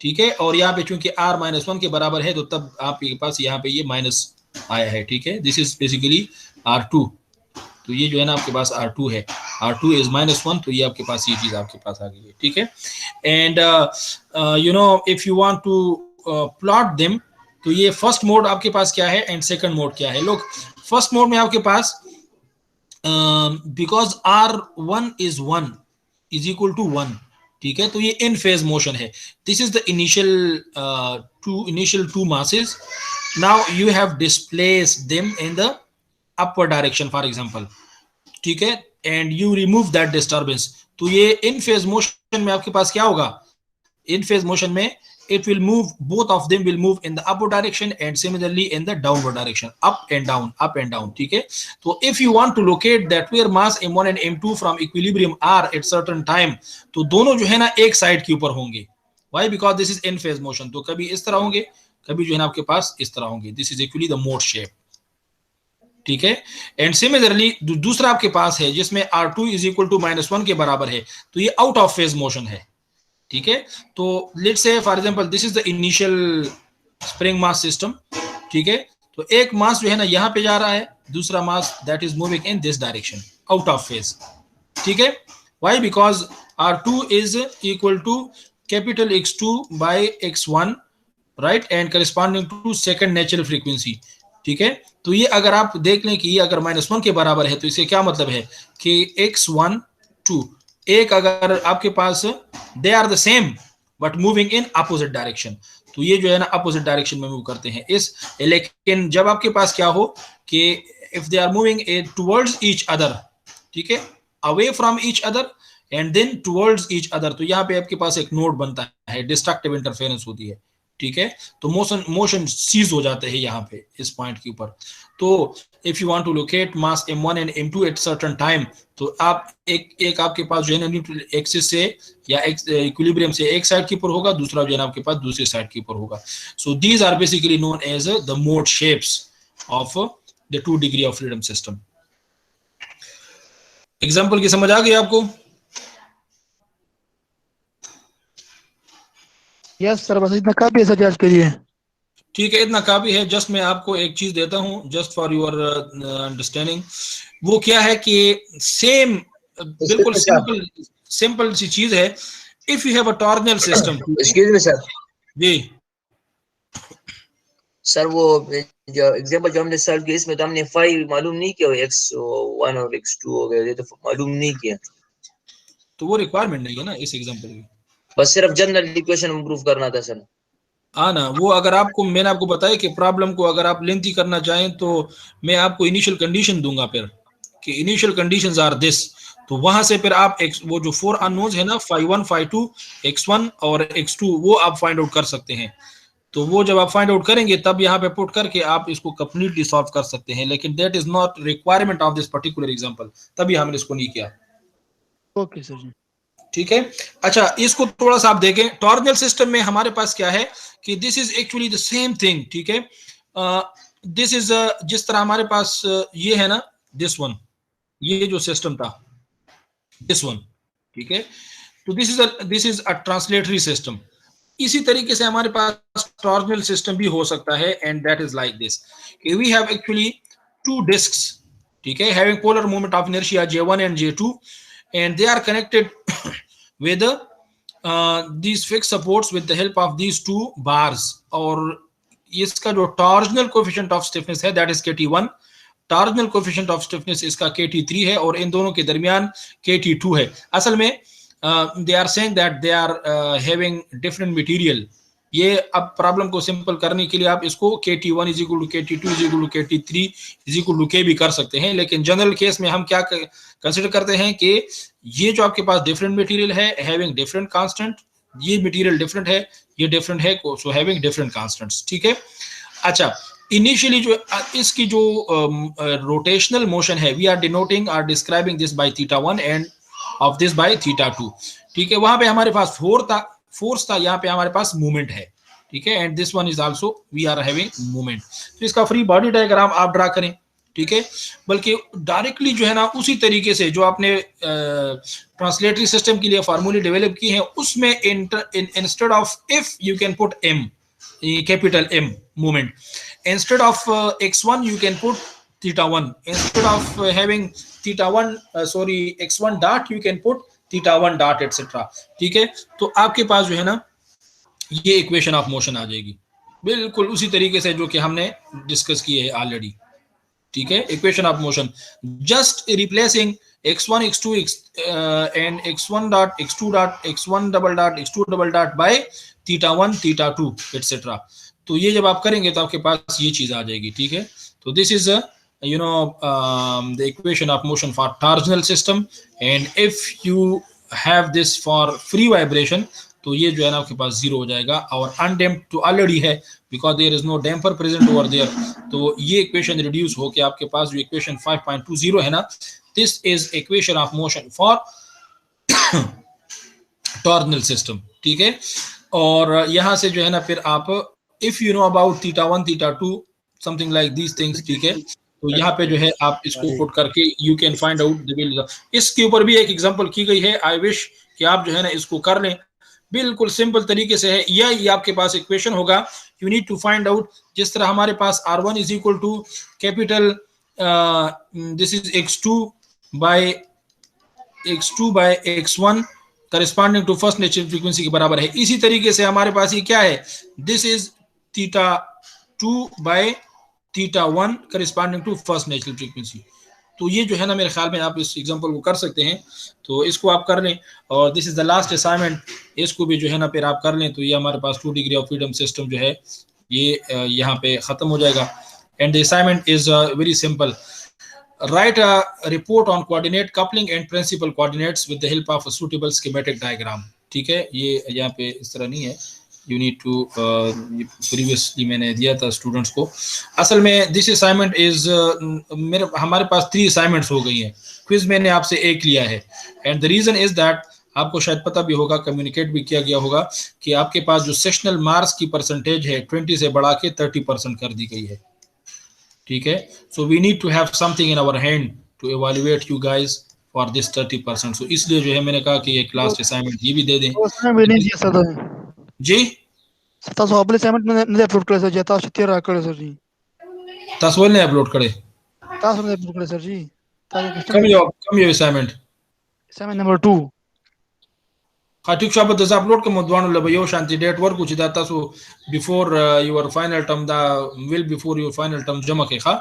ठीक है। और यहाँ पे चूंकि r-1 के बराबर है, तो तब आपके पास यहाँ पे ये माइनस आया है, ठीक है। दिस इज बेसिकली R2, तो ये जो है ना आपके पास R2 है, R2 इज -1, तो ये आपके पास ये चीज आपके पास आ गई है, ठीक है। And you know if you want to plot them, तो ये फर्स्ट मोड आपके पास क्या है एंड सेकंड मोड क्या है। लोग फर्स्ट मोड में आपके पास because R1 is 1 is equal to 1, ठीक है, तो ये इन फेज मोशन है। This is the initial to masses. Now you have displaced them in the upward direction for example, ठीक है, and you remove that disturbance, तो ये इन फेज मोशन में आपके पास क्या होगा, इन फेज मोशन में it will move, both of them will move in the upward direction and similarly in the downward direction, up and down, up and down. ठीक है, तो if you want to locate that where mass m1 and m2 from equilibrium are at certain time, तो दोनों जो है ना एक साइड के ऊपर होंगे. Why? Because this is in phase motion. तो कभी इस तरह होंगे, कभी जो है ना आपके पास इस तरह होंगे. This is actually the mode shape. ठीक है, एंड सिमिलरली दूसरा आपके पास है जिसमें r2 इज इक्वल टू -1 के बराबर है, तो ये आउट ऑफ फेज मोशन है. ठीक है, तो let's say for example this is the initial spring mass system. ठीक है, तो एक मास जो है ना यहाँ पे जा रहा है, दूसरा mass that is moving in this direction out of phase. ठीक है, why? Because r2 is equal to capital x2 by x1, right, and corresponding to second natural frequency. ठीक है, तो ये अगर आप देख लें कि ये अगर -1 के बराबर है, तो इससे क्या मतलब है कि x1 2 एक अगर आपके पास they are the same but moving in opposite direction, तो ये जो है ना अपोजिट डायरेक्शन में मूव करते हैं इस. लेकिन जब आपके पास क्या हो कि if they are moving towards each other, ठीक है, away from each other and then towards each other, तो यहाँ पे आपके पास एक नोड बनता है, डिस्ट्रक्टिव इंटरफेरेंस होती है. ठीक है, तो मोशन सीज हो जाते हैं यहाँ पे इस पॉइंट के ऊपर. तो if you want to locate mass m1 and m2 at certain time, तो आप एक आपके पास जो है ना न्यूट्रल एक्सिस से या इक्विलिब्रियम से एक साइड के ऊपर होगा, दूसरा जो है ना आपके पास दूसरी साइड के ऊपर होगा. So these are basically known as the mode shapes of the 2 degree of freedom system. Example की समझ आ गई आपको? यस सर, बस इतना काफी है सर आज के लिए. ठीक है, इतना काफी है. जस्ट मैं आपको एक चीज देता हूं जस्ट फॉर योर अंडरस्टैंडिंग. वो क्या है कि सेम बिल्कुल सिंपल सी चीज है. If you have a torsional system. Excuse me sir. जी सर, वो जो एग्जांपल जो हमने सॉल्व किया इसमें तो हमने 5 मालूम नहीं किया, x1 और x2 हो गए, ये तो मालूम नहीं किया. तो वो रिक्वायरमेंट नहीं है ना इस एग्जांपल की, बस सिर्फ जनरल इक्वेशन इंप्रूव करना था सर. हाँ ना, वो अगर आपको मैंने आपको बताया कि प्रॉब्लम को अगर आप लेंथी करना चाहें तो मैं आपको इनिशियल कंडीशन दूंगा फिर कि इनिशियल कंडीशंस आर दिस, तो वहां से फिर आप वो जो 4 अननोन्स है ना phi1 phi2 x1 और x2 वो आप फाइंड आउट कर सकते हैं. तो वो जब आप फाइंड आउट करेंगे तब यहाँ पे पुट करके आप इसको कंप्लीटली सॉल्व कर सकते हैं, लेकिन that is not requirement of this particular example, तभी हमने इसको नहीं किया. ओके सर जी. ठीक है, अच्छा इसको थोड़ा सा आप देखें. टॉर्जनल सिस्टम में हमारे पास क्या है कि this is actually the same thing. ठीक है, दिस इज जिस तरह हमारे पास ये है ना, दिस वन, ये जो सिस्टम था दिस वन. ठीक है, तो this is a translatory system. इसी तरीके से हमारे पास टॉर्जनल सिस्टम भी हो सकता है, and that is like this कि वी हैव एक्चुअली 2 डिस्क्स. ठीक है, having polar moment of inertia J1 and J2, and they are connected with these fixed supports with the help of these 2 bars. और इसका जो torsional coefficient of stiffness है that is KT1, torsional coefficient of stiffness इसका KT3 है, और इन दोनों के दरमियान KT2 है. असल में they are saying that they are having different material. ये अब प्रॉब्लम को सिंपल करने के लिए आप इसको KT1 is equal to KT2 is equal to KT3 is equal to K भी कर सकते हैं, लेकिन जनरल केस में हम क्या कंसिडर करते हैं कि ये जो आपके पास डिफरेंट मटेरियल है हैविंग डिफरेंट कांस्टेंट, ये मटेरियल डिफरेंट है, ये डिफरेंट है, सो हैविंग डिफरेंट कांस्टेंट्स. ठीक है, अच्छा इनिशियली जो इसकी जो रोटेशनल मोशन है we are denoting or describing this by θ1 and of this by θ2. ठीक है, वहां पे हमारे पास फोर्स था, यहाँ पे हमारे पास मूवमेंट है. ठीक है, and this one is also we are having movement. तो इसका फ्री बॉडी डायग्राम आप ड्रा करें. ठीक है, बल्कि डायरेक्टली जो है ना उसी तरीके से जो आपने ट्रांसलेटरी सिस्टम के लिए फार्मूले डेवलप की हैं उसमें instead of if you can put m, capital M movement, instead of x1 you can put θ1, instead of having θ1 x1 dot you can put θ1 dot et cetera. ठीक है, तो आपके पास जो है ना ये इक्वेशन ऑफ मोशन आ जाएगी बिल्कुल उसी तरीके से जो कि हमने डिस्कस किए है ऑलरेडी. ठीक है, equation of motion just replacing x1 x2 and x1 dot x2 dot x1 double dot x2 double dot by θ1 θ2 et cetera. तो ये जब आप करेंगे तो आपके पास ये चीज आ जाएगी. ठीक है, तो this is the equation of motion for torsional system, and if you have this for free vibration तो ये जो है ना आपके पास 0 हो जाएगा। और अनडैम्प्ड तो ऑलरेडी है because there is no damper present over there, तो ये इक्वेशन रिड्यूस होके आपके पास जो इक्वेशन 5.20 है ना, this is equation of motion for torsional system, ठीक है। और यहाँ से जो है ना फिर आप if you know about θ1 θ2 something like these things, ठीक है, तो यहाँ पे जो है आप इसको पुट करके you can find out the value. इसके ऊपर भी एक एग्जांपल की गई है, आई विश कि आप जो है ना इसको कर लें, बिल्कुल सिंपल तरीके से है। ये आपके पास इक्वेशन होगा, you need to find out, जिस तरह हमारे पास R1 is equal to capital this is x2 by x1 corresponding to first natural frequency के बराबर है। इसी तरीके से हमारे पास ये क्या है, this is θ2 by θ1 corresponding to first natural frequency. तो ये जो है ना मेरे ख्याल में आप इस एग्जांपल को कर सकते हैं, तो इसको आप कर लें। और this is the last assignment, इसको भी जो है ना फिर आप कर लें, तो ये हमारे पास 2 डिग्री ऑफ फ्रीडम सिस्टम जो है ये यहाँ पे खत्म हो जाएगा। And the assignment is very simple, write a report on coordinate coupling and principal coordinates with the help of a suitable schematic diagram, ठीक है। ये यहाँ पे इस तरह नहीं है, you need to previously मैंने दिया था स्टूडेंट्स को। असल में दिस असाइनमेंट इज हमारे पास 3 असाइनमेंट्स हो गई हैं, क्विज मैंने आपसे एक लिया है। And the reason is that आपको शायद पता भी होगा, कम्युनिकेट भी किया गया होगा कि आपके पास जो सेक्शनल मार्क्स की परसेंटेज है 20 से बढ़ा के 30% कर दी गई है, ठीक है। So we need to have something in our hand to evaluate you guys for this 30%। So इसलिए जो है मैंने कहा कि एक लास्ट असाइनमेंट ये भी दे दें। जी तासो आपले असाइनमेंट ने अपलोड करे सर, जता तेरा करे सर जी, तासो ने अपलोड करे, तासो ने अपलोड करे सर जी, कम यो असाइनमेंट नंबर 2 ठीक शाबत दस अपलोड के मदवान लब यो शांति डेट वर्क कुछ दाता so before your final term दा will before your final term जमा के खा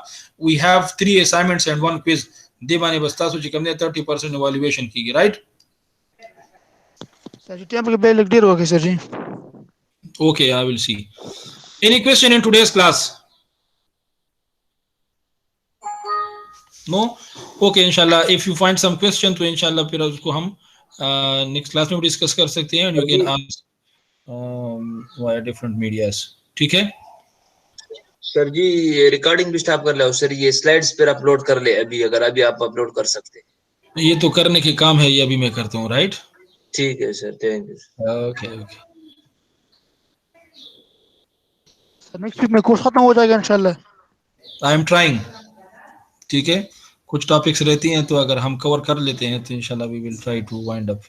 we have 3 assignments and 1 quiz दे बाने बस्ता सो चिकम ने 30% इवैल्यूएशन की, राइट सर जी। टेम्पल के बेल क्लियर हो गए sir ji. Okay, I will see. Any question in today's class? No? Okay, इंशाल्लाह if you find some question तो इंशाल्लाह फिर उसको हम नेक्स्ट क्लास में डिस्कस कर सकते हैं। You can ask via different medias, ठीक है सर जी। रिकॉर्डिंग भी स्टॉप कर लो सर, ये स्लाइड्स पर अपलोड कर ले अभी, अगर अभी आप अपलोड कर सकते हैं। ये तो करने के काम है, ये अभी मैं करता हूँ, राइट। ठीक है sir, thank you. Okay okay sir next week में कोर्स खत्म हो जाएगा इंशाल्लाह। आई एम ट्राइंग, ठीक है। कुछ टॉपिक्स रहती हैं तो अगर हम कवर कर लेते हैं तो इंशाल्लाह we will try to wind up.